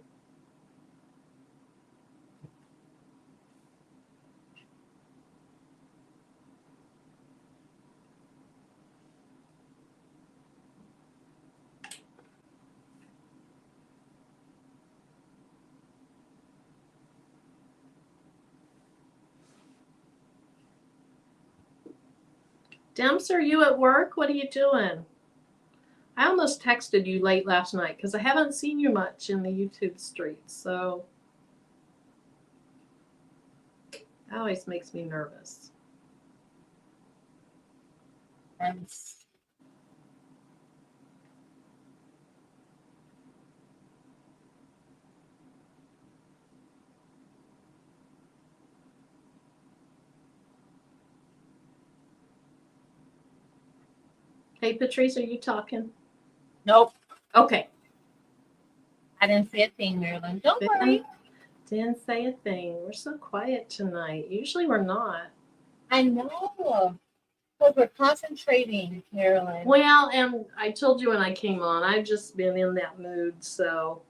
Demps, are you at work? What are you doing? I almost texted you late last night because I haven't seen you much in the YouTube streets. So that always makes me nervous. Hey, Patrice, are you talking? Nope. Okay. I didn't say a thing, Marilyn. Don't worry. Didn't say a thing. We're so quiet tonight. Usually we're not. I know. But we're concentrating, Marilyn. Well, and I told you when I came on, I've just been in that mood, so.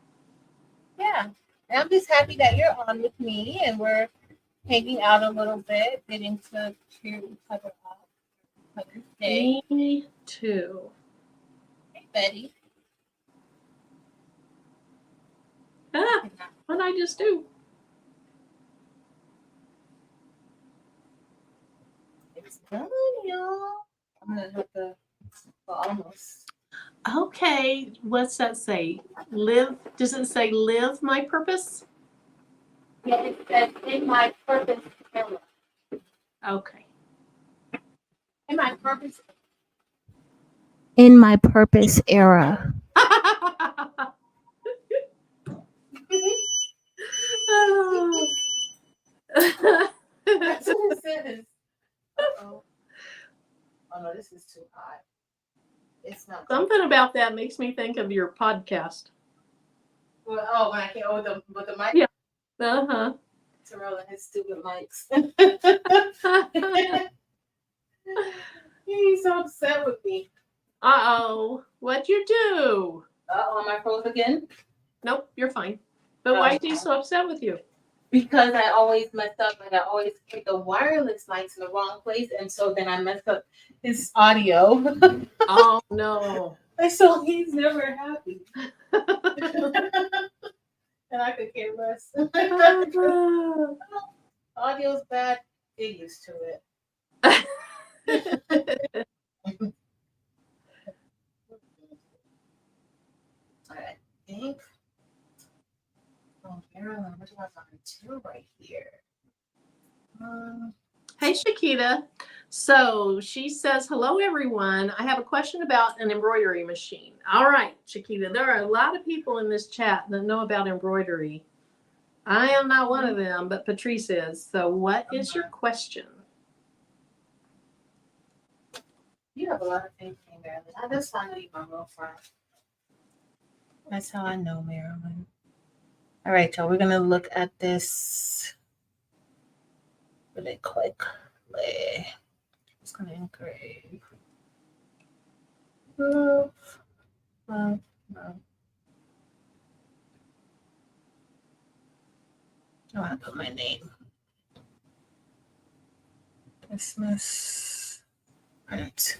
Yeah. And I'm just happy that you're on with me and we're hanging out a little bit, getting to cheer each other up. Me too. Hey, Betty. Ah, what did I just do? It's done, y'all. I'm going to have to, well, almost. Okay, what's that say? Live, does it say live my purpose? Yeah, it says in my purpose era. Okay. In my purpose. In my purpose era. Oh. That's what it says. Uh-oh. Oh no, this is too hot. It's not. Something about that makes me think of your podcast. Well, oh, when I came over with the mic. Yeah. Uh-huh. Terrell and his stupid mics. He's so upset with me. Uh-oh. What'd you do? Uh-oh, am I froze again? Nope, you're fine. But why is he so upset with you? Because I always mess up, and I always put the wireless mics in the wrong place, and so then I messed up his audio. Oh, no. And so he's never happy. And I could care less. Audio's bad. Get used to it. I think. Oh, Marilyn, what do I want to do right here? Hey, Shakita. So she says, hello, everyone. I have a question about an embroidery machine. All right, Shakita, there are a lot of people in this chat that know about embroidery. I am not one of them, but Patrice is. So what is your question? You have a lot of faith in Marilyn. That's how I know you're my real friend. That's how I know Marilyn. All right, y'all. We're going to look at this really quickly. Just going to engrave. Love. I want to put my name. Christmas. All right.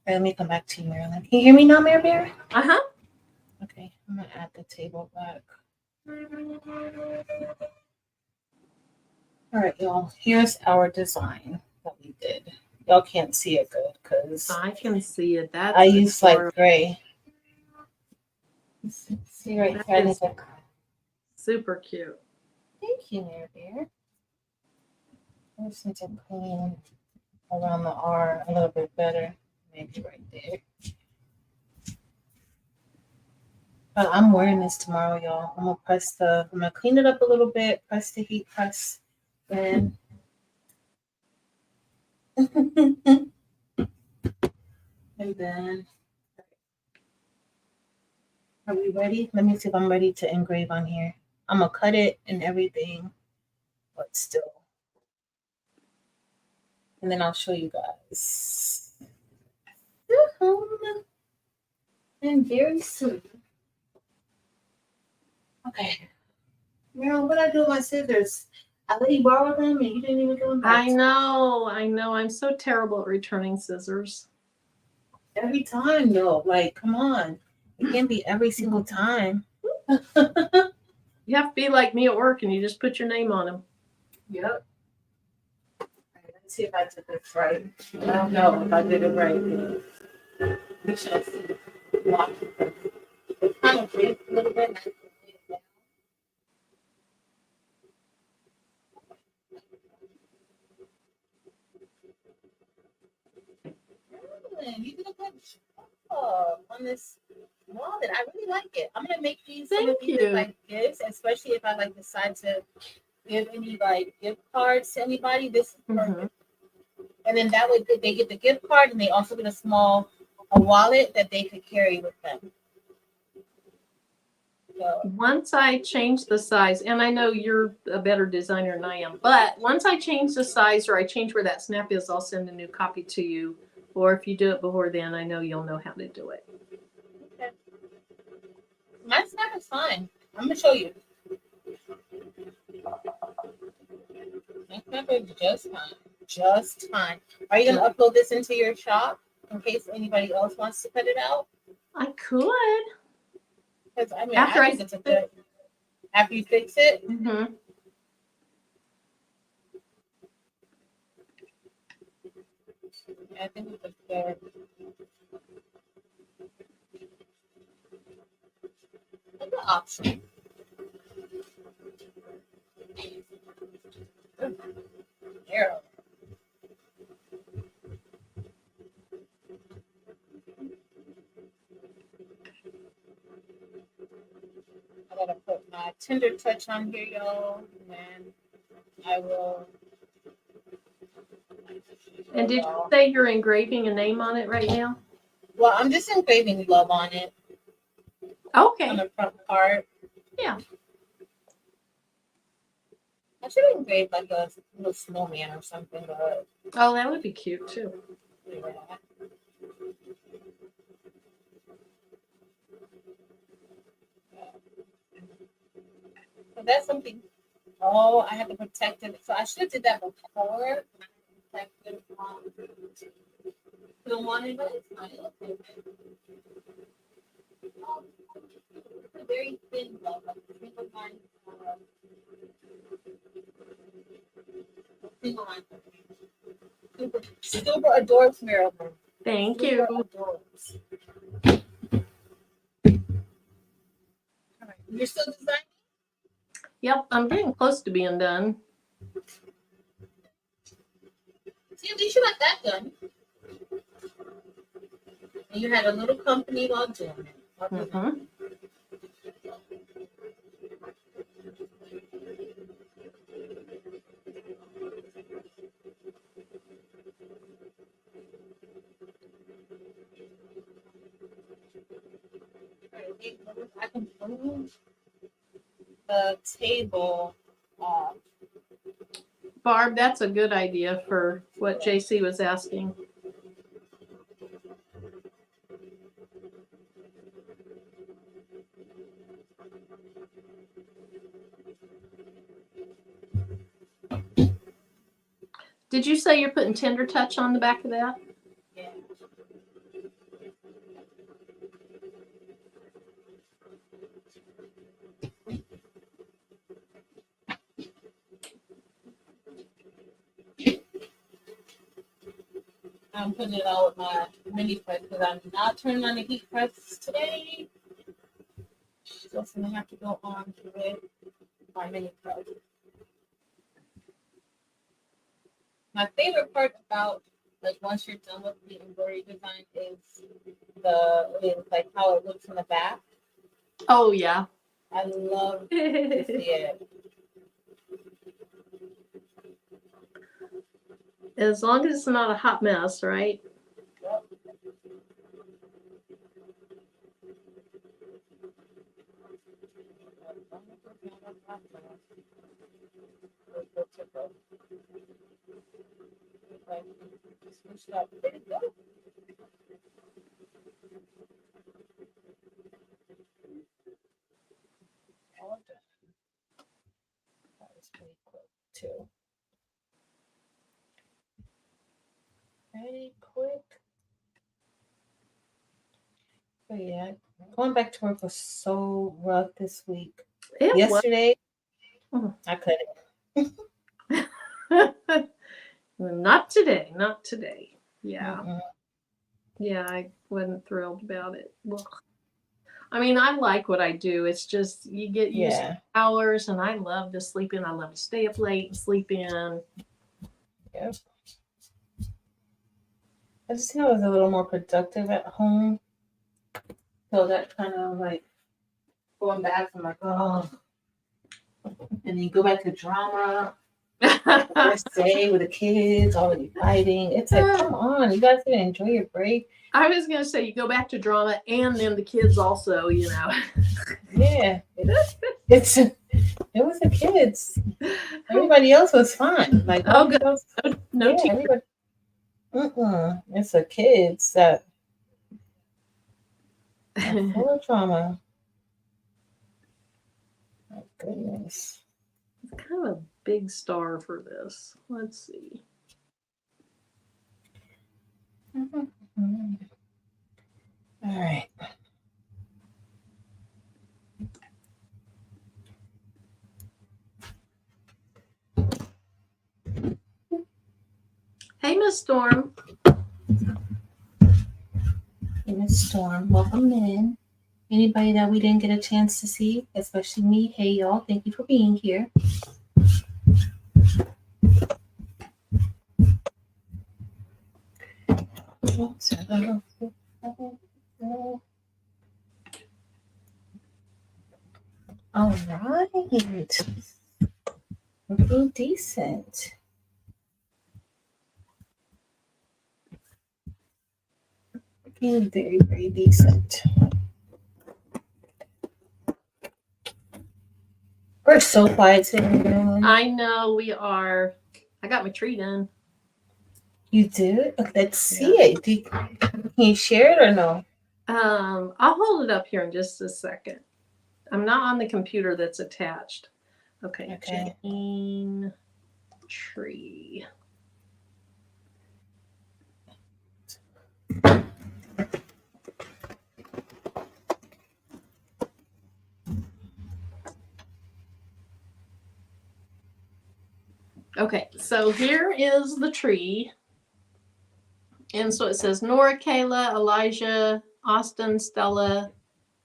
Let me come back to you, Marilyn. Can you hear me now, Mary Bear? Uh-huh. Okay, I'm going to add the table back. All right, y'all. Here's our design that we did. Y'all can't see it good because I can see it. That's I use like gray. See right here. Super cute. Thank you, Mary Bear. I just need to clean around the R a little bit better. Maybe right there. But I'm wearing this tomorrow, y'all. I'm gonna clean it up a little bit, press the heat press, and and then are we ready? Let me see if I'm ready to engrave on here. I'm gonna cut it and everything, but still. And then I'll show you guys. And very soon. Okay. Meryl, what I do with my scissors? I let you borrow them and you didn't even give them back. I know. I'm so terrible at returning scissors. Every time, though. Like, come on. It can't be every single time. You have to be like me at work and you just put your name on them. Yep. All right, see if I did this right. I don't know if I did it right. We shall see. Watch. It's kind of big a little bit. You did a good job on this wallet. I really like it. I'm gonna make these some of Thank these you. like gifts, especially if I like decide to give any like gift cards to anybody. This is perfect. And then that way they get the gift card and they also get a wallet that they could carry with them. So, Once I change the size, and I know you're a better designer than I am, but once I change the size or I change where that snap is, I'll send a new copy to you. Or if you do it before then, I know you'll know how to do it. okay. My snap is fine. I'm gonna show you. My snap is just fine. Just fine. Are you gonna upload this into your shop in case anybody else wants to cut it out? I could. Because I mean, After I think it's a good. After you fix it. Mm-hmm. I think it's a good. A good option. There. I gotta put my tender touch on here, y'all, and I will. And did you say you're engraving a name on it right now? Well, I'm just engraving love on it. Okay. On the front part. Yeah. I should engrave like a little snowman or something, but. Oh, that would be cute too. Yeah. So that's something. Oh, I had to protect it. So I should have did that before. Protect it from. Don't want it, but it's fine. Okay. It's a very thin love. Like a single line. Single line. Super adores Marilyn. Thank you. Adores. All right. You're still designing? Yep, I'm getting close to being done. See, at least you got that done. And you had a little company while doing it. Mm-hmm. I can move the table off. Barb, that's a good idea for what JC was asking. Did you say you're putting tender touch on the back of that? Yeah. I'm putting it out with my mini press because I'm not turning on the heat press today. So it's gonna have to go on with my mini press. My favorite part about like once you're done with the embroidery design is like how it looks in the back. Oh yeah. I love to see it. As long as it's not a hot mess, right? Yep. That was pretty quick too. Pretty quick. But yeah, going back to work was so rough this week. Yesterday, I couldn't. Not today. Not today. Yeah. Mm-mm. Yeah, I wasn't thrilled about it. Ugh. I mean, I like what I do. It's just you get used to hours, and I love to sleep in. I love to stay up late and sleep in. Yep. I just think I was a little more productive at home. So that kind of like going back, I'm like, oh. And then you go back to drama. First day with the kids already fighting. It's like, come on, you guys can enjoy your break. I was gonna say you go back to drama, and then the kids also, you know. Yeah, it was the kids. Everybody else was fine. Like, oh, good. Else, No, yeah, everybody. It's the kids that are full of trauma. My goodness. It's kind of a big star for this. Let's see. All right. Hey, Miss Storm. Hey, Miss Storm, welcome in. Anybody that we didn't get a chance to see, especially me, hey y'all, thank you for being here. All right. Looking decent. Looking very, very decent. We're so quiet today. I know we are. I got my tree done. You did? Let's see it. Can you share it or no? I'll hold it up here in just a second. I'm not on the computer that's attached. Okay. Jane tree. Okay, so here is the tree. And so it says Nora, Kayla, Elijah, Austin, Stella,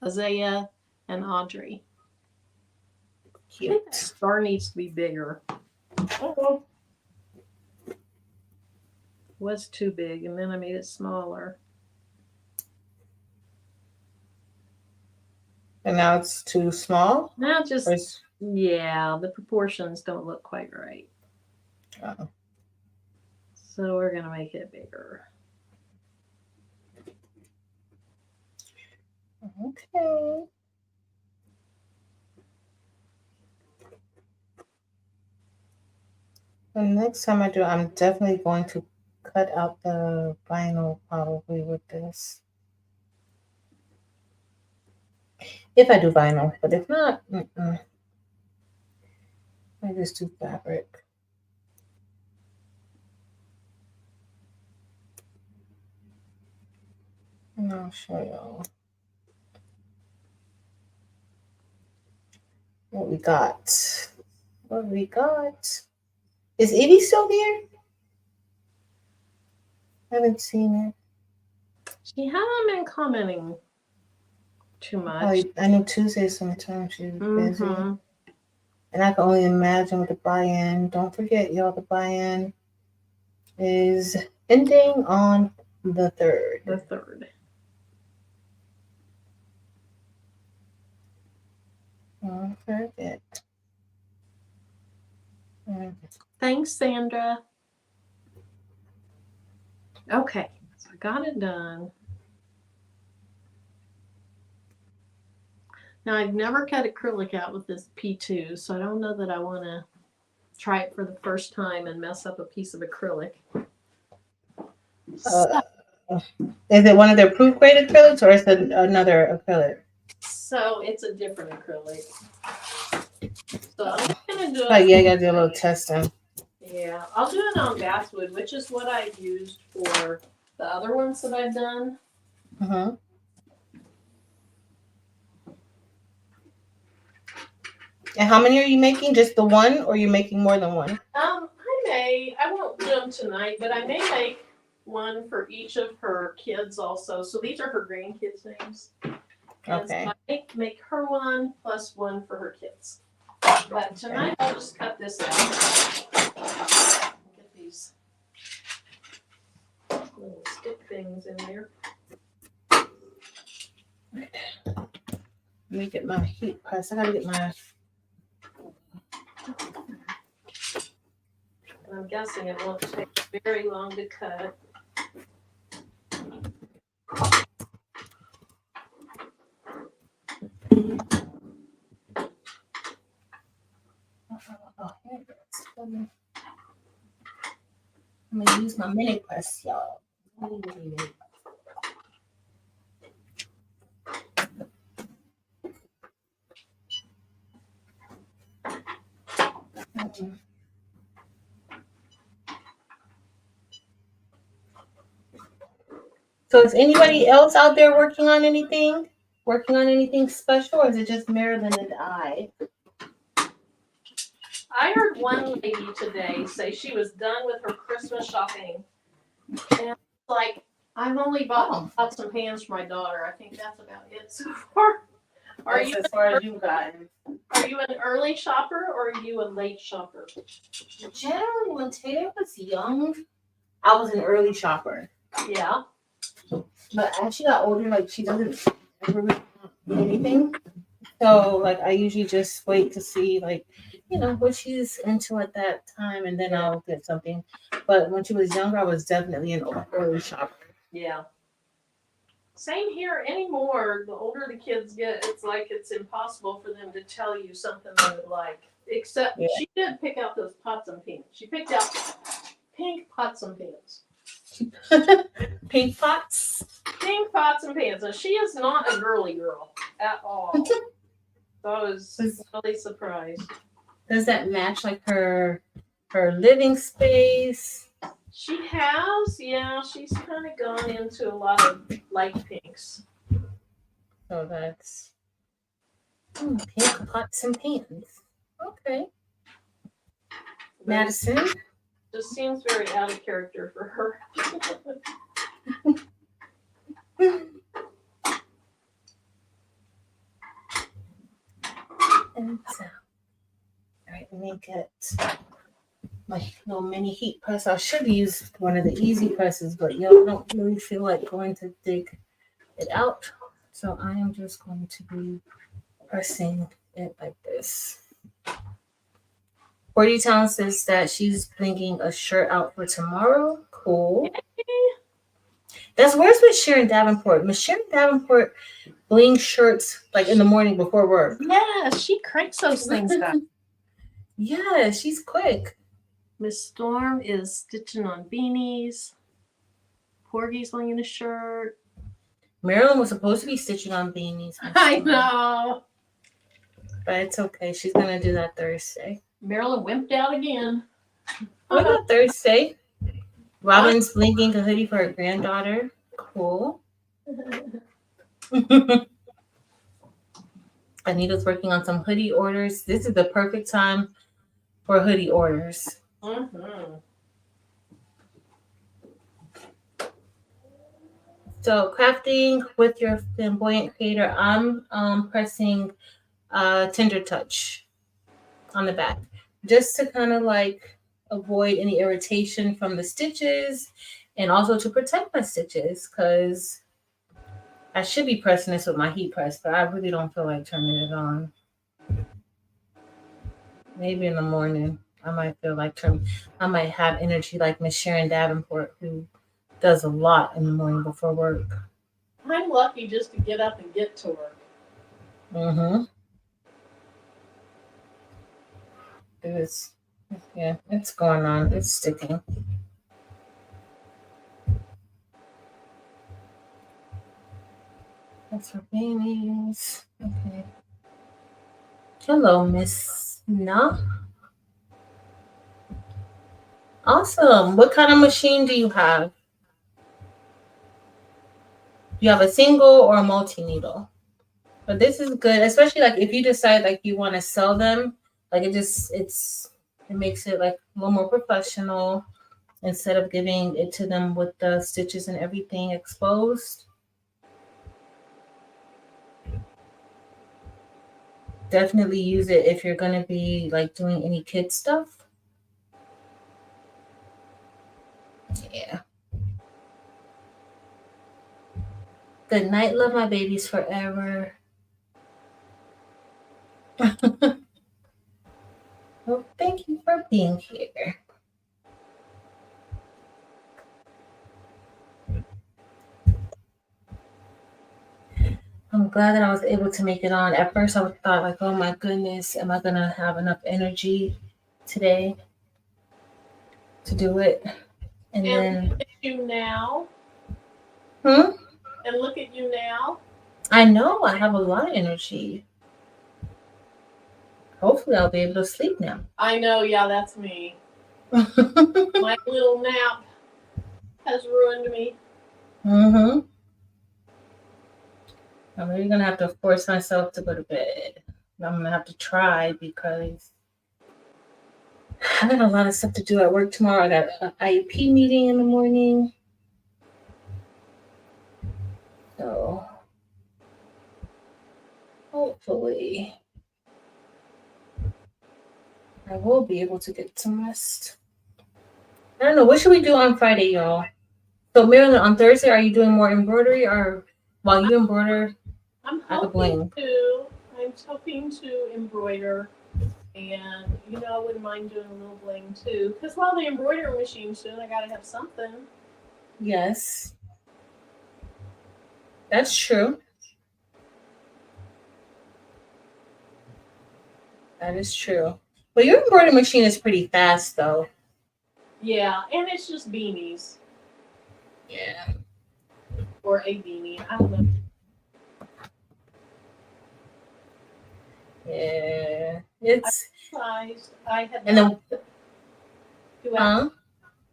Isaiah, and Audrey. Cute. Star needs to be bigger. Oh. Was too big, and then I made it smaller. And now it's too small? Now just, yeah, the proportions don't look quite right. Oh. So we're going to make it bigger. Okay. The next time I do, I'm definitely going to cut out the vinyl probably with this. If I do vinyl, but if not, I just do fabric. And I'll show y'all what we got. What we got. Is Evie still here? I haven't seen it. She hasn't been commenting too much. I know Tuesday sometimes she's busy. And I can only imagine with the buy-in. Don't forget, y'all, the buy-in is ending on the 3rd. The 3rd. Don't forget. Thanks, Sandra. Okay, so I got it done. Now, I've never cut acrylic out with this P2, so I don't know that I want to try it for the first time and mess up a piece of acrylic. Is it one of their proof grade acrylics or is it another acrylic? So it's a different acrylic. So I'm going to do it. Oh, yeah, I got to do a little testing. Yeah, I'll do it on basswood, which is what I used for the other ones that I've done. And how many are you making? Just the one, or are you making more than one? I won't do them tonight, but I may make one for each of her kids also. So these are her grandkids' names. Okay. So I make her one plus one for her kids. But tonight I'll just cut this out. Get these little stick things in there. Let me get my heat press. I gotta get my. And I'm guessing it won't take very long to cut. Oh, here it is. I'm gonna use my mini press, y'all. So is anybody else out there working on anything? Working on anything special, or is it just Marilyn and I? I heard one lady today say she was done with her Christmas shopping. And like, I've only bought pots and pans for my daughter. I think that's about it so far. Are you as far as you've gotten? Are you an early shopper or are you a late shopper? Generally, when Taylor was young, I was an early shopper. Yeah. But as she got older, like she doesn't ever really want anything. So like I usually just wait to see like, you know, what she's into at that time, and then I'll get something. But when she was younger, I was definitely an early shopper. Yeah. Same here anymore. The older the kids get, it's like it's impossible for them to tell you something they would like. Except she did pick out those pots and pans. She picked out pink pots and pans. Pink pots? Pink pots and pans. And she is not a girly girl at all. So I was really surprised. Does that match like her living space? She has, yeah. She's kind of gone into a lot of light pinks. So that's pink pots and pans. Okay. Madison? Just seems very out of character for her. And so, all right, let me get my little mini heat press. I should use one of the easy presses, but y'all don't really feel like going to dig it out. So I am just going to be pressing it like this. 40 Town says that she's bringing a shirt out for tomorrow. Cool. That's where's Miss Sharon Davenport. Miss Sharon Davenport bling shirts like in the morning before work. Yeah, she cranks those things out. Yeah, she's quick. Miss Storm is stitching on beanies. Porgy's blinging a shirt. Marilyn was supposed to be stitching on beanies. I know. But it's okay. She's going to do that Thursday. Marilyn wimped out again. What about Thursday? Robin's blinking a hoodie for her granddaughter. Cool. Anita's working on some hoodie orders. This is the perfect time for hoodie orders. Mm-hmm. So crafting with your flamboyant creator, I'm pressing Tender Touch on the back just to kind of like avoid any irritation from the stitches and also to protect my stitches because I should be pressing this with my heat press, but I really don't feel like turning it on. Maybe in the morning I might feel like I might have energy like Miss Sharon Davenport, who does a lot in the morning before work. I'm lucky just to get up and get to work. Mm-hmm. It's going on. It's sticking. That's for beanies. Okay. Hello, Miss Na. Awesome. What kind of machine do you have? Do you have a single or a multi-needle? But this is good, especially like if you decide like you want to sell them, like it makes it like a little more professional. instead of giving it to them with the stitches and everything exposed. Definitely use it if you're going to be like doing any kid stuff. Yeah. Good night. Love my babies forever. Well, thank you for being here. I'm glad that I was able to make it on. At first, I thought like, oh my goodness, am I gonna have enough energy today to do it? And then, look at you now. hmm? And look at you now. I know I have a lot of energy. Hopefully, I'll be able to sleep now. I know, yeah, that's me. My little nap has ruined me. Mm-hmm. I'm really gonna have to force myself to go to bed. I'm gonna have to try because I got a lot of stuff to do at work tomorrow. I got an IEP meeting in the morning. So hopefully I will be able to get some rest. I don't know. What should we do on Friday, y'all? So Marilyn, on Thursday, are you doing more embroidery or while you embroider? I'm I could bling. I'm hoping to embroider, and I wouldn't mind doing a little bling too. Because while the embroidery machine's doing, I gotta have something. Yes, that's true. That is true. But your embroidery machine is pretty fast, though. Yeah, and it's just beanies Yeah. or a beanie. I don't know. Yeah. It's I had and not. then huh?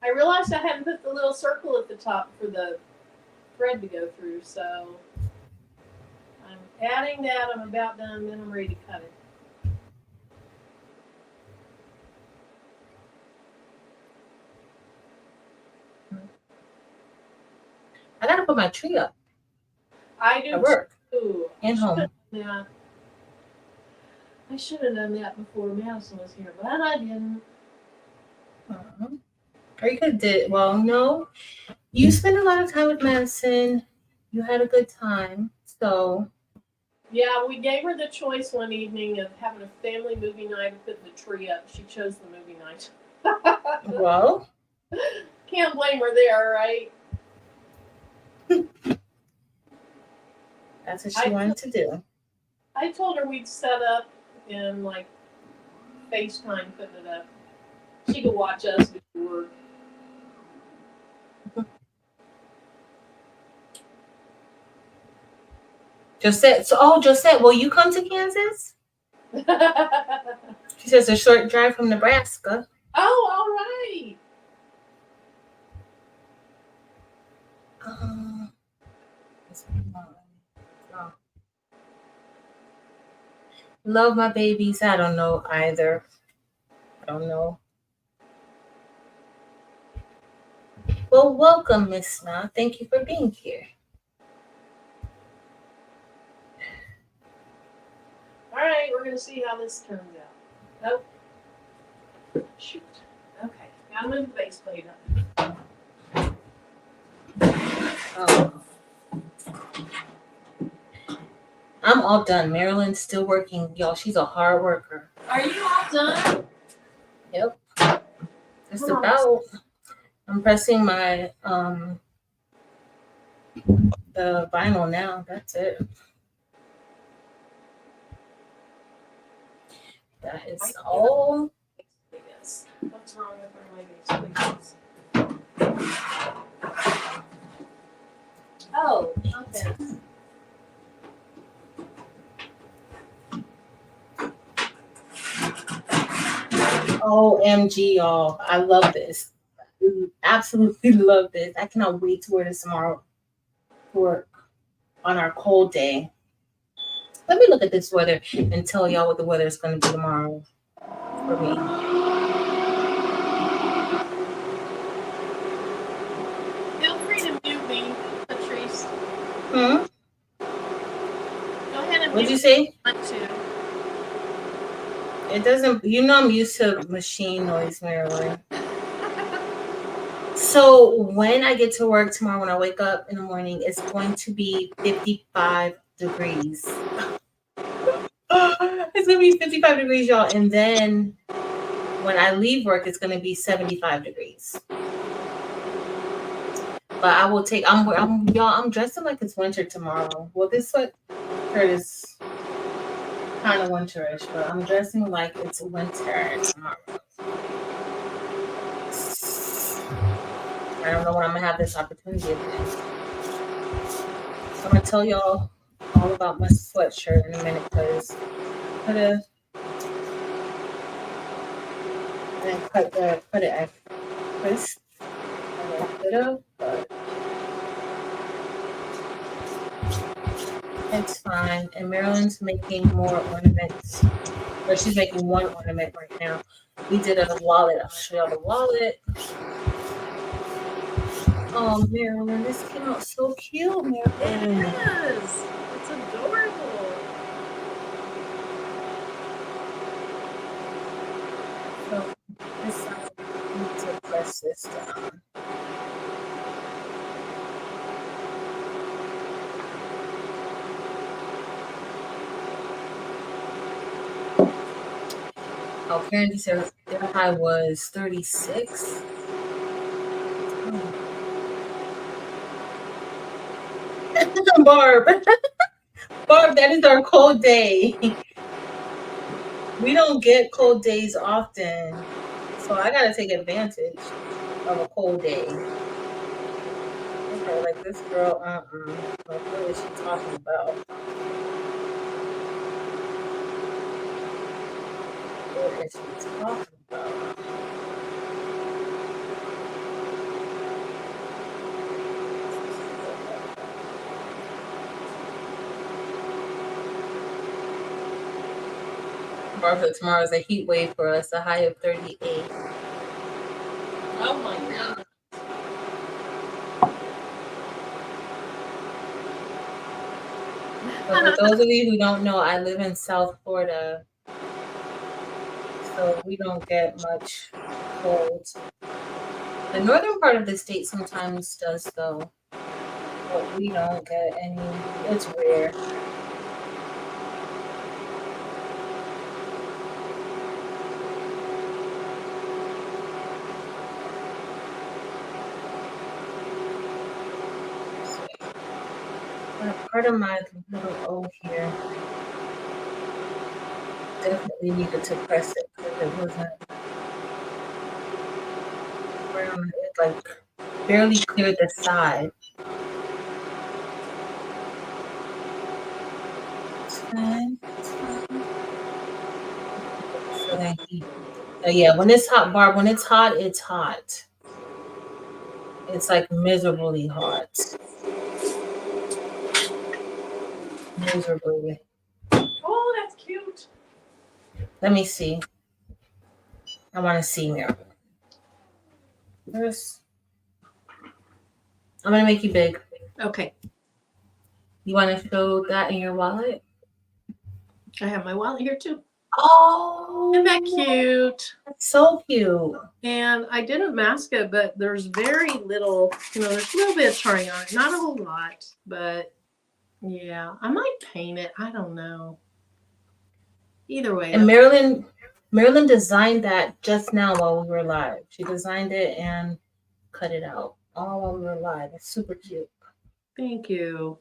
I realized I hadn't put the little circle at the top for the thread to go through, so I'm adding that. I'm about done, then I'm ready to cut it. I gotta put my tree up I do at work too. and home. Yeah. I should have done that before Madison was here, but I didn't. Uh-huh. Or you could did well. No, you spent a lot of time with Madison. You had a good time, so Yeah, we gave her the choice one evening of having a family movie night or putting the tree up. She chose the movie night. well. Can't blame her there, right? That's what she wanted to do. I told her we'd set up and like FaceTime putting it up. She could watch us do work. Josette, will you come to Kansas? She says a short drive from Nebraska. Oh, all right. Love my babies. I don't know either. I don't know. Well, welcome, Miss Na. Thank you for being here. All right, we're going to see how this turns out. Oh, shoot. Okay, gotta move the base plate up. Oh. I'm all done. Marilyn's still working. Y'all, she's a hard worker. Are you all done? Yep. Just about. I'm pressing my the vinyl now. That's it. That is all. What's wrong with my base plates? Oh, okay. OMG, y'all. I love this. I absolutely love this. I cannot wait to wear this tomorrow to work on our cold day. Let me look at this weather and tell y'all what the weather is going to be tomorrow for me. It doesn't, you know, I'm used to machine noise, Marilyn. So when I get to work tomorrow, when I wake up in the morning, it's going to be 55 degrees. It's going to be 55 degrees, y'all. And then when I leave work, it's going to be 75 degrees. But I will take, I'm dressing like it's winter tomorrow. Well, this sweatshirt is kind of winterish, but I'm dressing like it's winter tomorrow. I don't know when I'm gonna have this opportunity again. So I'm gonna tell y'all all about my sweatshirt in a minute because I didn't cut it at crisp. I could have, but it's fine. And Marilyn's making more ornaments. Or she's making one ornament right now. We did a wallet. I'll show y'all the wallet. Oh, Marilyn, this came out so cute, Marilyn. It is. It's adorable. So this side, I need to press this down. Oh, Candy said their high was 36. Barb. Barb, that is our cold day. We don't get cold days often. So I gotta take advantage of a cold day. Okay, like this girl, like what is she talking about? What is she talking about? Barb, tomorrow is a heat wave for us, a high of 38. Oh my God. But for those of you who don't know, I live in South Florida, so we don't get much cold. The northern part of the state sometimes does, though, but we don't get any. It's rare. Part of my little O here definitely needed to press it because it wasn't round. It like barely cleared the side. It's fine. It's fine. So that heat. So yeah, when it's hot, Barb, when it's hot, it's hot. It's like miserably hot. Miserably. Oh, that's cute. Let me see. I want to see Miracle. First, I'm gonna make you big. Okay. You want to show that in your wallet? I have my wallet here too. Oh, Isn't that cute? that's so cute. And I didn't mask it, but there's very little, there's a little bit of charring on it. Not a whole lot, but yeah, I might paint it. I don't know. Either way. And Marilyn designed that just now while we were live. She designed it and cut it out all while we were live. It's super cute. Thank you.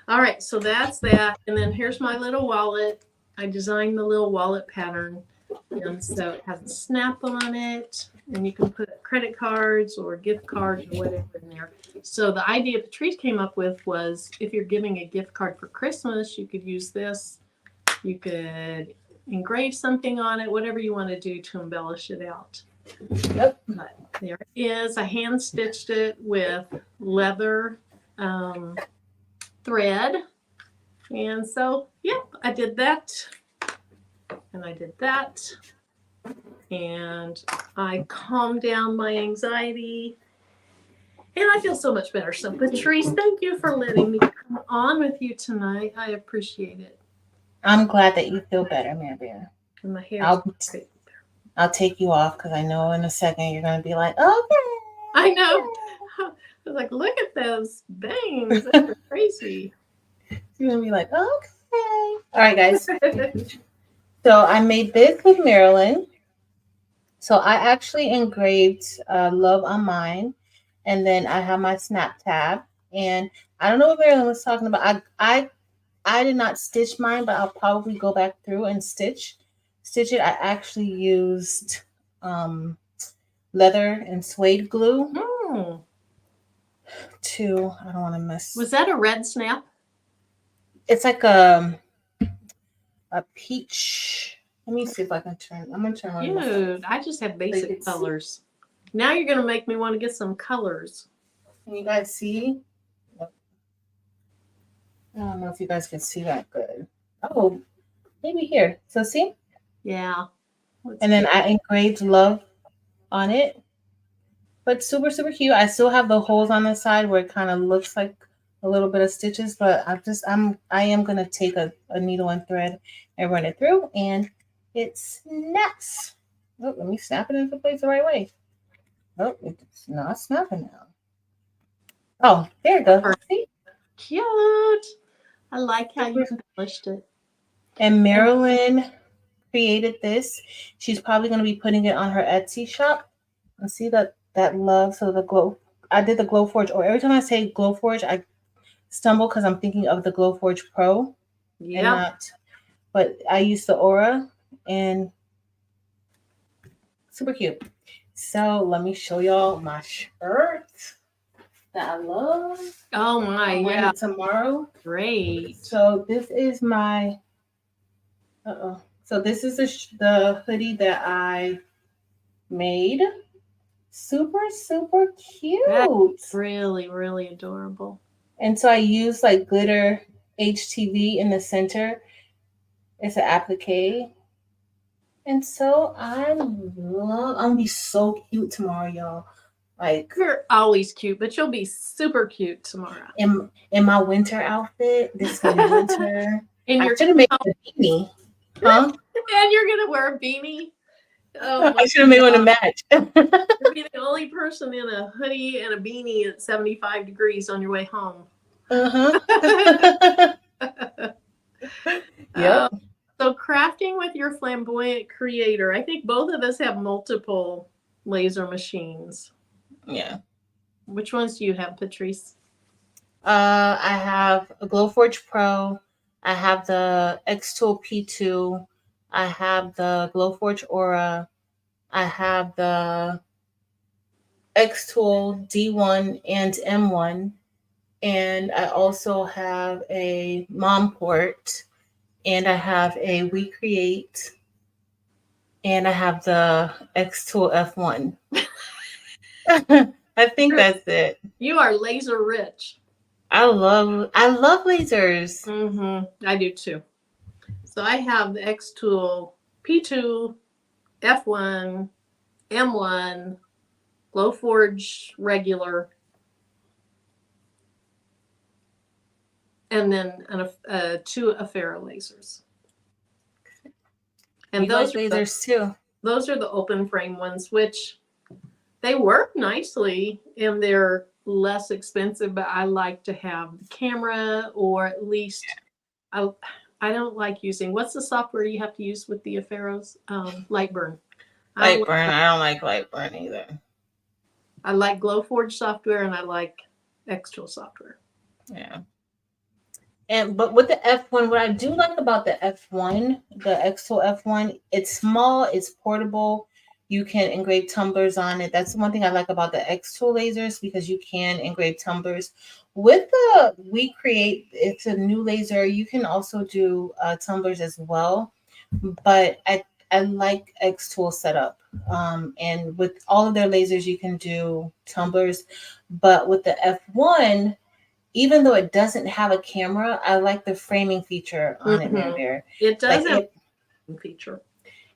All right, so that's that. And then here's my little wallet. I designed the little wallet pattern. And so it has a snap on it, and you can put credit cards or gift cards or whatever in there. So the idea Patrice came up with was if you're giving a gift card for Christmas, you could use this. You could engrave something on it, whatever you want to do to embellish it out. Yep. There it is. I hand stitched it with leather thread. And so, yep, I did that. And I did that. And I calmed down my anxiety. And I feel so much better. So, Patrice, thank you for letting me come on with you tonight. I appreciate it. I'm glad that you feel better, Maria. And my hair's I'll perfect. I'll take you off because I know in a second you're gonna be like, okay. I know. I was like, look at those bangs. Those are crazy. You're gonna be like, okay. All right, guys. So I made this with Marilyn. So I actually engraved love on mine, and then I have my snap tab. And I don't know what Marilyn was talking about. I did not stitch mine, but I'll probably go back through and stitch it. I actually used um, leather and suede glue Mm. to. I don't want to miss. Was that a red snap? It's like a peach. Let me see if I can turn. I'm gonna turn on. Dude, I just have basic it's- colors. Now you're gonna make me want to get some colors. Can you guys see? I don't know if you guys can see that good. Oh, maybe here. So see? Yeah. And then I engraved love on it. But super, super cute. I still have the holes on the side where it kind of looks like a little bit of stitches, but I am gonna take a needle and thread and run it through, and it snaps. Oh, let me snap it into place the right way. Oh, it's not snapping now. Oh, there it goes. See? Cute. I like how you embellished it. And Marilyn created this. She's probably going to be putting it on her Etsy shop. And see that love. So the glow. I did the Glowforge. Or every time I say Glowforge, I stumble because I'm thinking of the Glowforge Pro. Yeah. And not. But I use the Aura, and super cute. So let me show y'all my shirt that I love. Oh my, I'm wearing yeah. it tomorrow. Great. So this is my. So this is the hoodie that I made. Super, super cute. That's really, really adorable. And so I use like glitter HTV in the center. It's an applique. And so I'm gonna be so cute tomorrow, y'all. Like You're always cute, but you'll be super cute tomorrow. In my winter outfit. This is gonna be winter. And I should have made a beanie. Huh? And you're gonna wear a beanie. Oh I should have made one to match. You'll be the only person in a hoodie and a beanie at 75 degrees on your way home. Uh-huh. Yep. So crafting with your flamboyant creator. I think both of us have multiple laser machines. Yeah. Which ones do you have, Patrice? I have a Glowforge Pro. I have the X-Tool P2. I have the Glowforge Aura. I have the X-Tool D1 and M1. And I also have a Mom Port. And I have a We Create. And I have the X-Tool F1. I think that's it. You are laser rich. I love lasers. Mm-hmm. I do too. So I have the X-Tool P2, F1, M1, Glowforge regular, and then two Affera lasers. And you those like lasers too. Those are the open frame ones, which they work nicely and they're less expensive, but I like to have the camera, or at least I don't like using, what's the software you have to use with the Affaros? Lightburn. I don't like Lightburn either. I like Glowforge software and I like X-Tool software. Yeah. But with the F1, what I do like about the F1, the X-Tool F1, it's small, it's portable. You can engrave tumblers on it. That's the one thing I like about the X-Tool lasers, because you can engrave tumblers. With the We Create, it's a new laser. You can also do tumblers as well. But I like X-Tool setup. And with all of their lasers, you can do tumblers. But with the F1, even though it doesn't have a camera, I like the framing feature on it there. It does have a feature.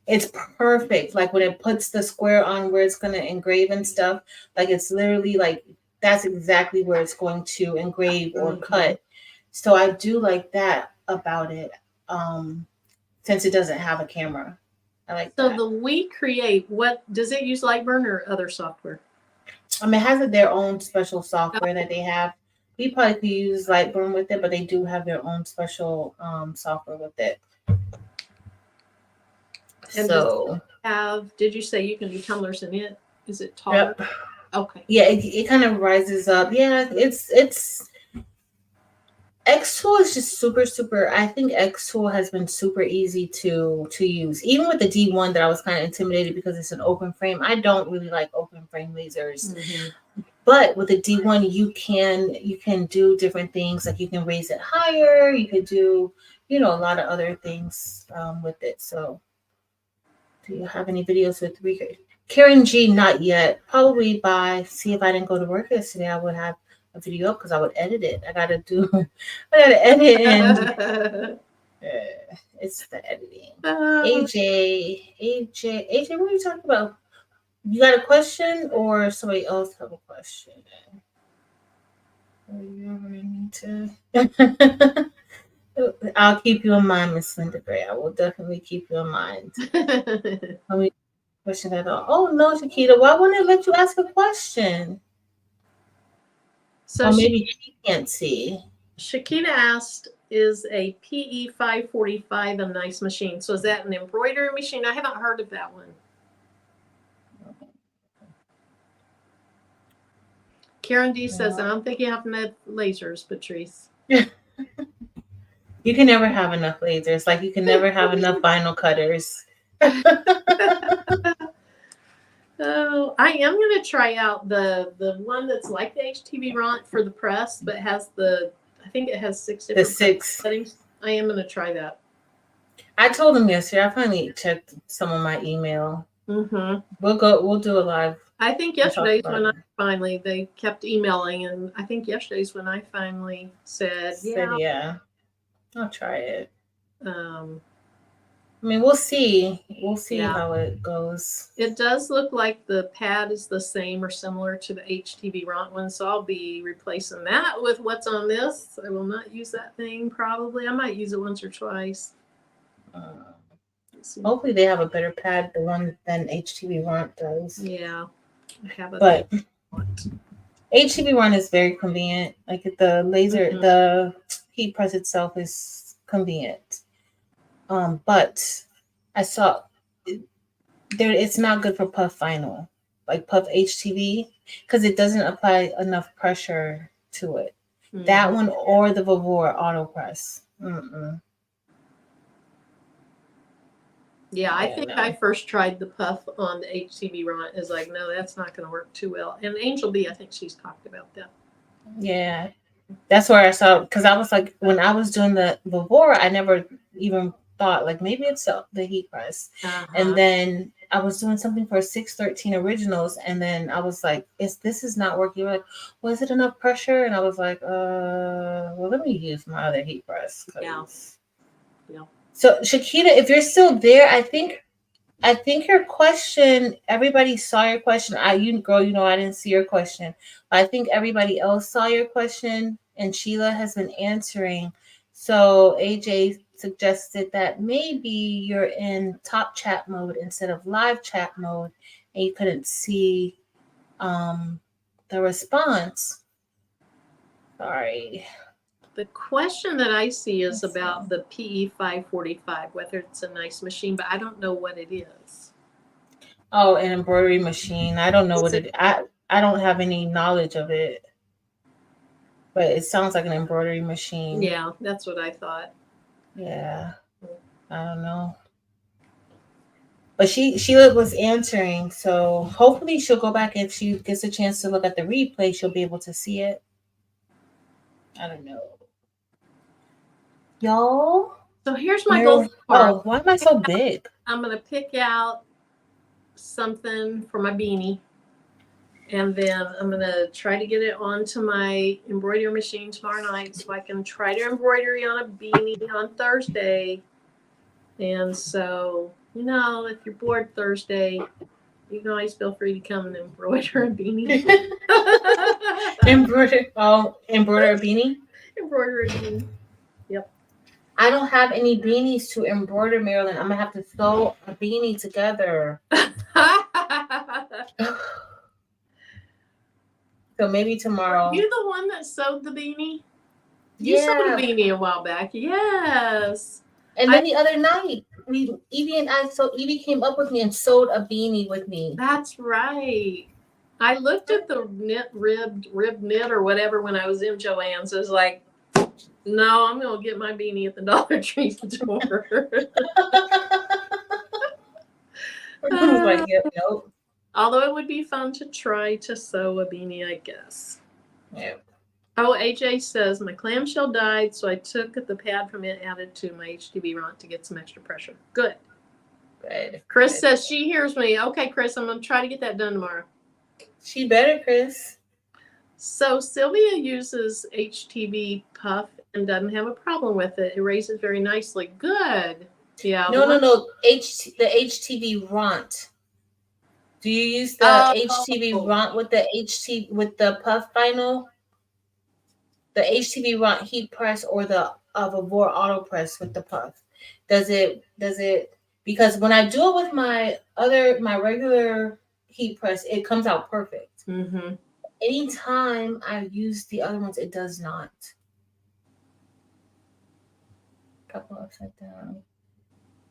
It's perfect. Like when it puts the square on where it's going to engrave and stuff, like it's literally like that's exactly where it's going to engrave or cut. So I do like that about it, since it doesn't have a camera. I like So that. the We Create, what does it use Lightburn or other software? It has their own special software that they have. We probably could use Lightroom with it, but they do have their own special software with it. And does So did you say you can do tumblers in it? Is it taller? yep. Okay. Yeah, it kind of rises up. Yeah, it's X-Tool is just super. I think X-Tool has been super easy to use. Even with the D1 that I was kind of intimidated because it's an open frame. I don't really like open frame lasers. Mm-hmm. But with the D1 you can do different things, like you can raise it higher, you could do, a lot of other things with it. So do you have any videos with Karen G? Not yet. Probably see if I didn't go to work yesterday, I would have a video up because I would edit it. I gotta edit and it's the editing. AJ, what are you talking about? You got a question or somebody else have a question? I'll keep you in mind, Miss Linda Gray. I will definitely keep you in mind. Question at all? Oh no, Shakita, why wouldn't it let you ask a question? So or maybe she can't see. Shakita asked, is a PE 545 a nice machine? So is that an embroidery machine? I haven't heard of that one. Karen D says, I don't think you have enough lasers, Patrice. You can never have enough lasers. Like you can never have enough vinyl cutters. Oh, I am going to try out the one that's like the HTV Ront for the press, but has I think it has 6 different settings. I am going to try that. I told him yesterday. I finally checked some of my email. Mm-hmm. We'll do a live. I think yesterday's when they kept emailing, and I think yesterday's when I finally said, yeah, I'll try it. I mean, we'll see. We'll see how it goes. It does look like the pad is the same or similar to the HTV Ront one, so I'll be replacing that with what's on this. I will not use that thing probably. I might use it once or twice. Hopefully they have a better pad, the one than HTV Ront does. Yeah. But HTV Ront is very convenient. Like the laser, the heat press itself is convenient. But I saw it's not good for puff vinyl, like puff HTV, because it doesn't apply enough pressure to it. That one or the Vavor auto press. Yeah, I think I first tried the puff on the HTV Ront. Is like, no, that's not going to work too well. And Angel B, I think she's talked about that. Yeah, that's where I saw, because I was like, when I was doing the Vavor, I never even thought like maybe it's the heat press. And then I was doing something for 613 originals, and then I was like, this is not working. Like, was it enough pressure? And I was like, well, let me use my other heat press. Yeah. So Shakita, if you're still there, I think your question, everybody saw your question. I didn't see your question. But I think everybody else saw your question, and Sheila has been answering. So AJ suggested that maybe you're in top chat mode instead of live chat mode, and you couldn't see the response. Sorry. The question that I see is about the PE 545, whether it's a nice machine, but I don't know what it is. Oh, an embroidery machine. I don't know what it. I don't have any knowledge of it, but it sounds like an embroidery machine. Yeah, that's what I thought. Yeah, I don't know. But Sheila was answering, so hopefully she'll go back. If she gets a chance to look at the replay, she'll be able to see it. I don't know. Y'all. So here's my goal. Oh, why am I so big? I'm going to pick out something for my beanie. And then I'm going to try to get it onto my embroidery machine tomorrow night so I can try to embroidery on a beanie on Thursday. And so, if you're bored Thursday, you can always feel free to come and embroider a beanie. Embroider a beanie? Embroider a beanie. Yep. I don't have any beanies to embroider, Marilyn. I'm gonna have to sew a beanie together. So maybe tomorrow. Are you the one that sewed the beanie? You Yeah. sewed a beanie a while back. Yes. And then the other night, Evie and I, so Evie came up with me and sewed a beanie with me. That's right. I looked at the rib knit or whatever when I was in Joann's. I was like, no, I'm gonna get my beanie at the Dollar Tree store. Like, yep, nope. Although it would be fun to try to sew a beanie, I guess. Yeah. Oh, AJ says my clamshell died, so I took the pad from it, added to my HTV ront to get some extra pressure. Good. Good. Chris Good. says she hears me. Okay, Chris, I'm gonna try to get that done tomorrow. She better, Chris. So Sylvia uses HTV puff and doesn't have a problem with it. It erases very nicely. Good. Yeah. No. The HTV ront. Do you use the HTV ront with the puff vinyl? The HTV ront heat press or the Avor auto press with the puff? Does it because when I do it with my regular heat press, it comes out perfect. Mm-hmm. Anytime I use the other ones, it does not. Couple upside down.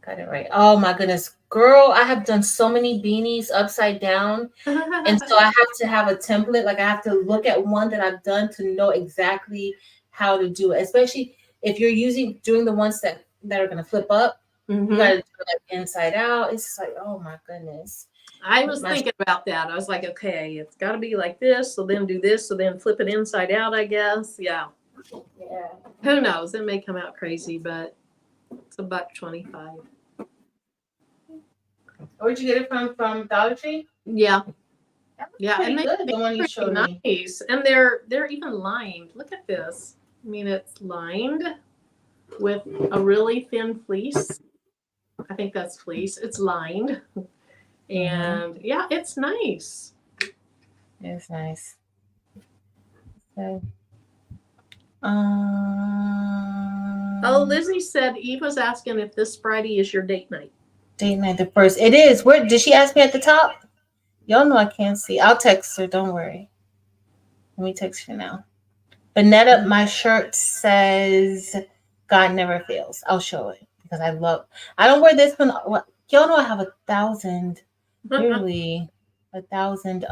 Got it right. Oh my goodness. Girl, I have done so many beanies upside down. And so I have to have a template. Like I have to look at one that I've done to know exactly how to do it. Especially if you're doing the ones that are gonna flip up. Mm-hmm. You gotta do it like inside out. It's like, oh my goodness. I was thinking about that. I was like, okay, it's got to be like this, so then do this, so then flip it inside out, I guess. Yeah. Yeah. Who knows? It may come out crazy, but it's $1.25. Where'd you get it from Dollar Tree? Yeah. Yeah, and good. The one you showed me. Nice, and they're even lined. Look at this. I mean, it's lined with a really thin fleece. I think that's fleece. It's lined. And yeah, it's nice. It's nice. So, oh, Lizzie said Eve was asking if this Friday is your date night. Date night, the first. It is. Where did she ask me at the top? Y'all know I can't see. I'll text her. Don't worry. Let me text her now. Bonetta, my shirt says God never fails. I'll show it because I don't wear this one. Y'all know I have 1,000. Literally 1,000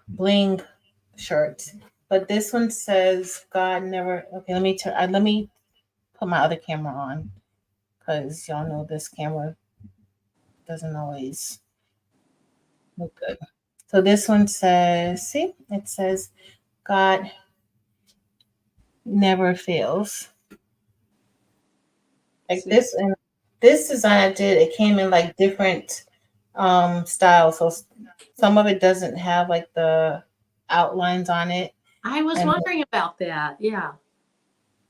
bling shirts, but this one says God never. Okay, let me put my other camera on because y'all know this camera doesn't always look good. So this one says, see, it says God never fails. Like this, and this design I did, it came in like different styles. So some of it doesn't have like the outlines on it. I was wondering about that. Yeah.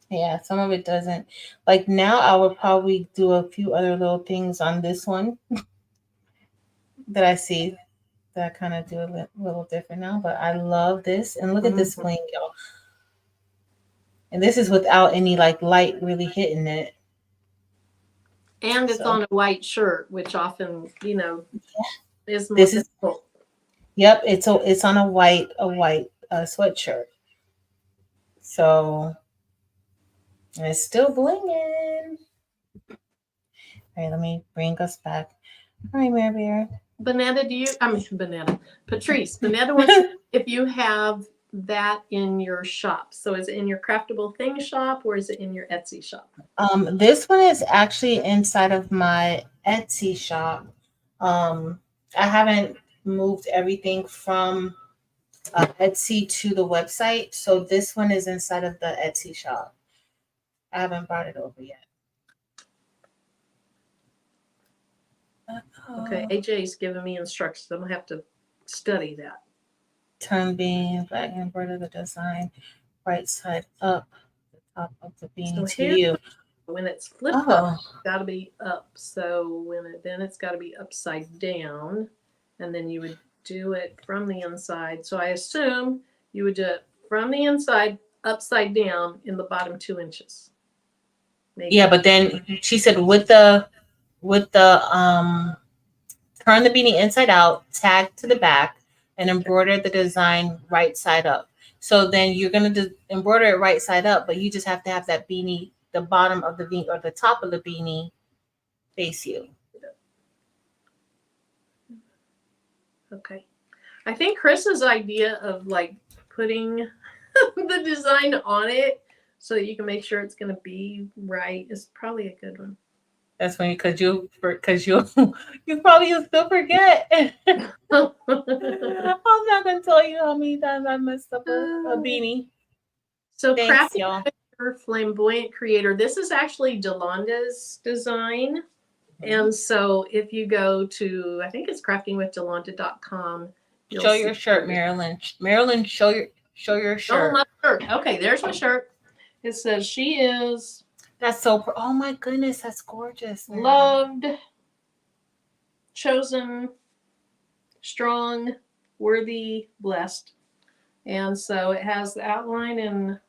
Yeah, some of it doesn't. Like now I would probably do a few other little things on this one that I see that I kind of do a little different now. But I love this. And look at this bling, y'all. And this is without any like light really hitting it. And it's on a white shirt, which often, is more difficult. Yep, it's on a white sweatshirt. So it's still blinging. All right, let me bring us back. All right, Mary Bear. Patrice, Bonetta wants if you have that in your shop. So is it in your Craftable Things shop or is it in your Etsy shop? This one is actually inside of my Etsy shop. I haven't moved everything from Etsy to the website, so this one is inside of the Etsy shop. I haven't brought it over yet. Okay, AJ's giving me instructions. I'm gonna have to study that. Turn bean, black embroider the design, right side up, the top of the bean to you. When it's flipped up, it's got to be up. So then it's got to be upside down, and then you would do it from the inside. So I assume you would do it from the inside upside down in the bottom 2 inches. Maybe. Yeah, but then she said with the turn the beanie inside out, tag to the back, and embroider the design right side up. So then you're gonna embroider it right side up, but you just have to have that beanie, the bottom of the beanie or the top of the beanie, face you. Okay. I think Chris's idea of like putting the design on it so that you can make sure it's going to be right is probably a good one. That's funny because you you probably will still forget. I'm not gonna tell you how many times I messed up a beanie. So Thanks, crafting y'all. flamboyant creator. This is actually Jolanda's design. And so if you go to, I think it's craftingwithyolanda.com. Show your shirt, Marilyn. Marilyn, show your shirt. Oh, my shirt. Okay, there's my shirt. It says she is. That's so. Oh my goodness, that's gorgeous. Loved, chosen, strong, worthy, blessed. And so it has the outline in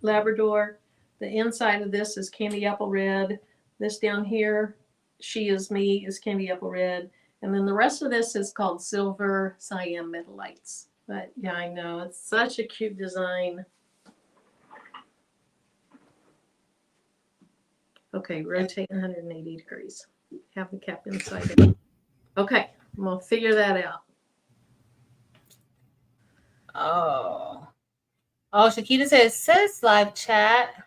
Labrador. The inside of this is candy apple red. This down here, she is me, is candy apple red. And then the rest of this is called silver cyan metalites. But yeah, I know. It's such a cute design. Okay, rotate 180 degrees. Have the cap inside out. Okay, I'm going to figure that out. Oh. Oh, Shakita says live chat.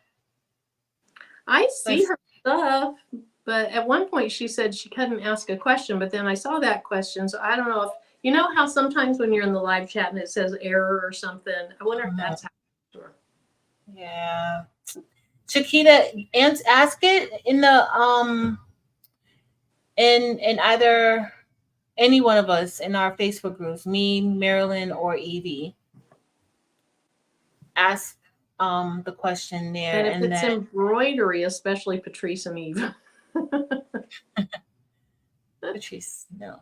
I see her stuff, but at one point she said she couldn't ask a question, but then I saw that question. So I don't know if, you know how sometimes when you're in the live chat and it says error or something, I wonder if that's how. Yeah. Shakita, ask it in the in either any one of us in our Facebook groups, me, Marilyn, or Evie. Ask the question there, and if it's embroidery, especially Patrice and Eve. Patrice, no.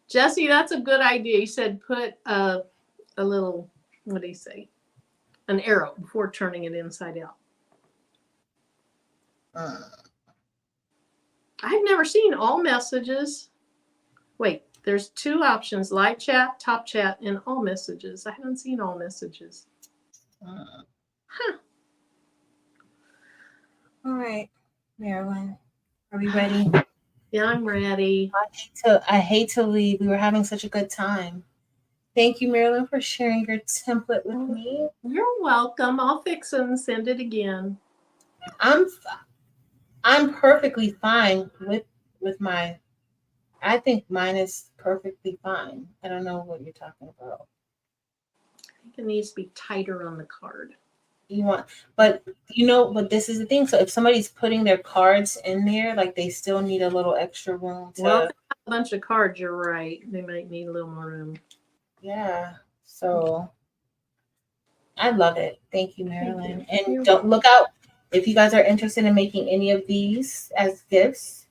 Jesse, that's a good idea. You said put a little, what do you say? An arrow before turning it inside out. I've never seen all messages. Wait, there's 2 options: live chat, top chat, and all messages. I haven't seen all messages. Huh. All right, Marilyn, are we ready? Yeah, I'm ready. I hate to leave. We were having such a good time. Thank you, Marilyn, for sharing your template with me. You're welcome. I'll fix it and send it again. I'm perfectly fine with my. I think mine is perfectly fine. I don't know what you're talking about. I think it needs to be tighter on the card. But this is the thing. So if somebody's putting their cards in there, like they still need a little extra room to. Well, if they have a bunch of cards, you're right. They might need a little more room. Yeah. So I love it. Thank you, Marilyn. And don't look out if you guys are interested in making any of these as gifts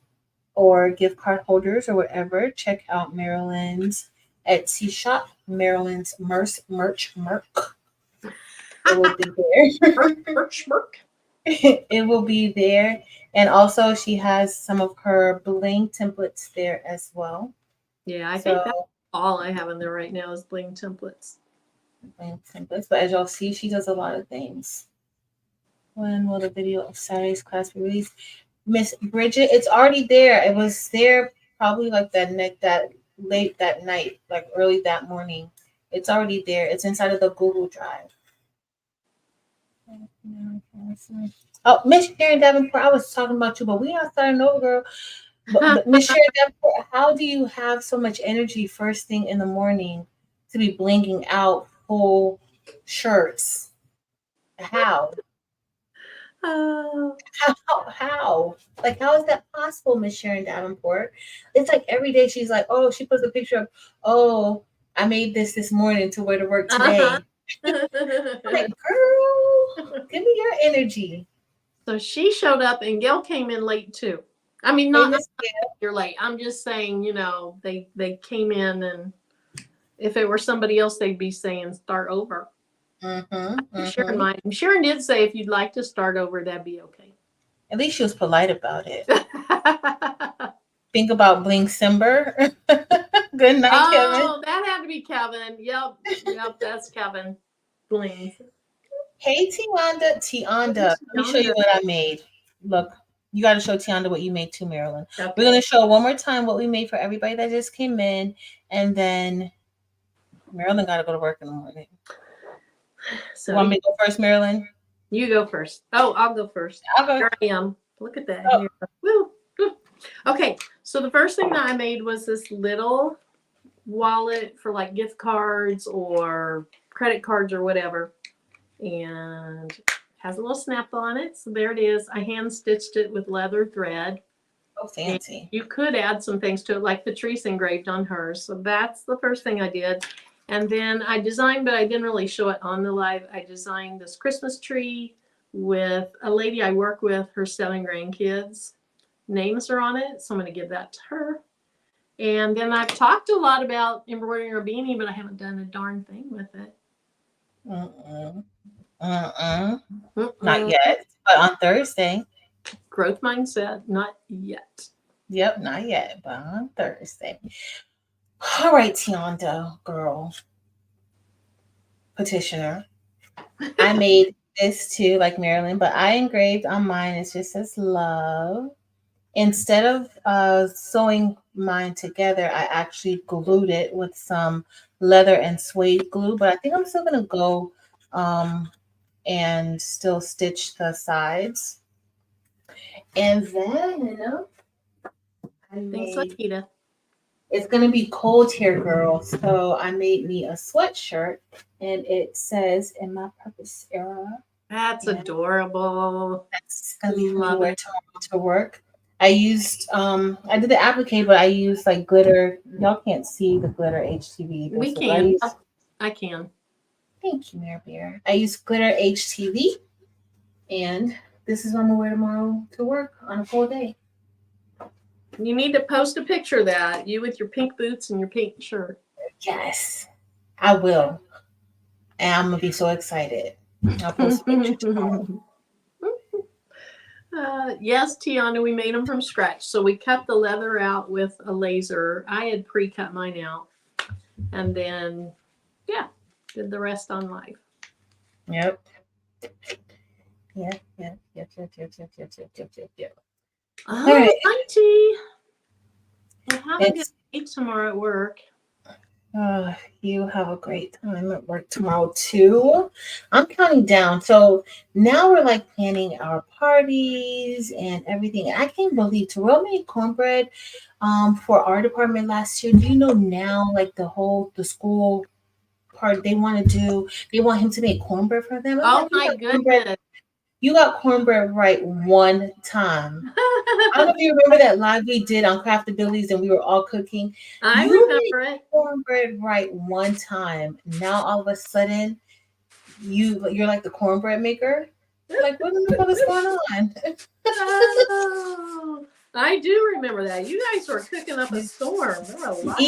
or gift card holders or whatever. Check out Marilyn's Etsy shop, Marilyn's merch. It will be there. It will be there. And also she has some of her bling templates there as well. Yeah, I think that's all I have in there right now is bling templates. But as y'all see, she does a lot of things. When will the video of Saturday's class be released? Miss Bridget, it's already there. It was there probably like that late that night, like early that morning. It's already there. It's inside of the Google Drive. Oh, Miss Sharon Davenport, I was talking about you, but we are starting over, girl. But Miss Sharon Davenport, how do you have so much energy first thing in the morning to be blinging out full shirts? How? How? Like, how is that possible, Miss Sharon Davenport? It's like every day she's like, oh, she puts a picture of, oh, I made this morning to wear to work today. Like, girl, give me your energy. So she showed up and Gail came in late too. I mean, not you're late. I'm just saying, they came in, and if it were somebody else, they'd be saying start over. Sharon might. Sharon did say if you'd like to start over, that'd be okay. At least she was polite about it. Think about Bling Simber. Good night, Kevin. Oh, that had to be Kevin. Yep, that's Kevin. Bling. Hey, Tianda. Let me show you what I made. Look, you got to show Tianda what you made too, Marilyn. Okay. We're going to show one more time what we made for everybody that just came in. And then Marilyn got to go to work in the morning. So you want me to go first, Marilyn? You go first. Oh, I'll go first. I'll go. Here I am. Look at that. Oh. Woo. Woo. Okay, so the first thing that I made was this little wallet for like gift cards or credit cards or whatever. And has a little snap on it. So there it is. I hand stitched it with leather thread. Oh, fancy. And you could add some things to it, like Patrice engraved on hers. So that's the first thing I did. And then I designed, but I didn't really show it on the live. I designed this Christmas tree with a lady I work with, her 7 grandkids. Names are on it, so I'm going to give that to her. And then I've talked a lot about embroidering a beanie, but I haven't done a darn thing with it. Not yet, but on Thursday. Growth mindset, not yet. Yep, not yet, but on Thursday. All right, Tianda, girl, petitioner. I made this too, like Marilyn, but I engraved on mine. It just says love. Instead of sewing mine together, I actually glued it with some leather and suede glue. But I think I'm still gonna go and still stitch the sides. And then Thanks, Lakita. It's gonna be cold here, girl. So I made me a sweatshirt, and it says "In My Purpose Era." That's adorable. That's gonna be for me to wear tomorrow to work. I used I did the applique, but I used like glitter. Y'all can't see the glitter HTV. We can. I can. Thank you, Mary Bear. I used glitter HTV, and this is what I'm gonna wear tomorrow to work on a cold day. You need to post a picture of that. You with your pink boots and your pink shirt. Yes, I will. And I'm gonna be so excited. I'll post a picture tomorrow. Yes, Tiana, we made them from scratch. So we cut the leather out with a laser. I had pre-cut mine out. And then, yeah, did the rest on live. Yep. All right. Auntie. Well, have a good day tomorrow at work. You have a great time at work tomorrow too. I'm counting down. So now we're like planning our parties and everything. I can't believe Terrell made cornbread for our department last year. Do you know now like the school part they want him to make cornbread for them? Oh my goodness. You got cornbread right one time. I don't know if you remember that live we did on Craftabilities and we were all cooking. I remember it. Cornbread right one time. Now all of a sudden, you're like the cornbread maker. Like what is going on? Oh, I do remember that. You guys were cooking up a storm. There were a lot.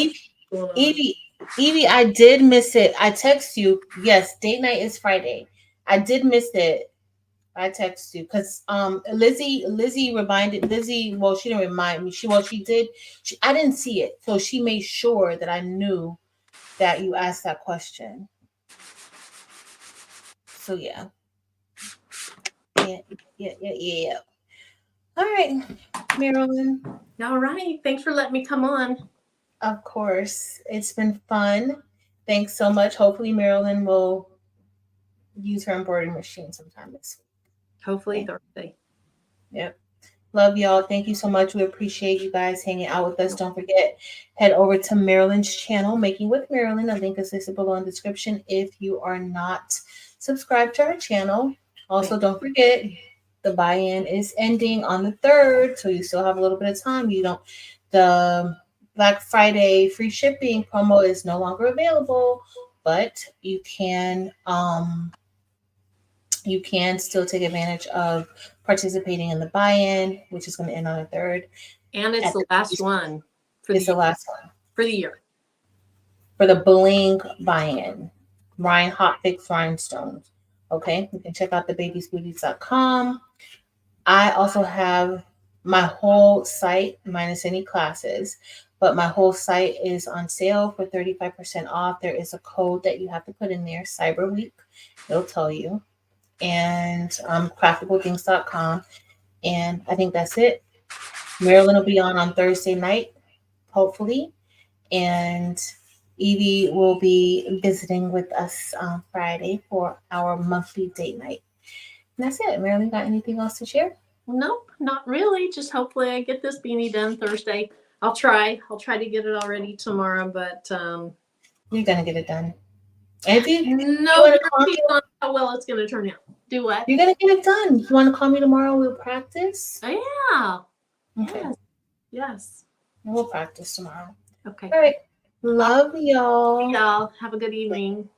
Evie, I did miss it. I text you. Yes, date night is Friday. I did miss it. I text you because Lizzie reminded Lizzie. Well, she didn't remind me. She did. I didn't see it, so she made sure that I knew that you asked that question. So yeah. All right, Marilyn. All right. Thanks for letting me come on. Of course, it's been fun. Thanks so much. Hopefully, Marilyn will use her embroidery machine sometime this week. Hopefully Thursday. Yep. Love y'all. Thank you so much. We appreciate you guys hanging out with us. Don't forget, head over to Marilyn's channel, Making with Marilyn. A link is listed below in the description if you are not subscribed to our channel. Also, don't forget, the buy-in is ending on the 3rd, so you still have a little bit of time. The Black Friday free shipping promo is no longer available, but you can still take advantage of participating in the buy-in, which is going to end on the 3rd. And it's the last one. It's the last one. For the year. For the bling buy-in. hot fix rhinestones. Okay, you can check out the babiesbooties.com. I also have my whole site minus any classes, but my whole site is on sale for 35% off. There is a code that you have to put in there, Cyber Week. It'll tell you. And craftable things.com. And I think that's it. Marilyn will be on Thursday night, hopefully. And Evie will be visiting with us on Friday for our monthly date night. And that's it. Marilyn, got anything else to share? Nope, not really. Just hopefully I get this beanie done Thursday. I'll try. I'll try to get it already tomorrow, but You're gonna get it done. And if you no want to call me, guarantees on how well it's gonna turn out. Do what? you're gonna get it done. You want to call me tomorrow? We'll practice. Yeah. Okay. Yes. Yes. We'll practice tomorrow. Okay. All right. Love y'all. Y'all have a good evening.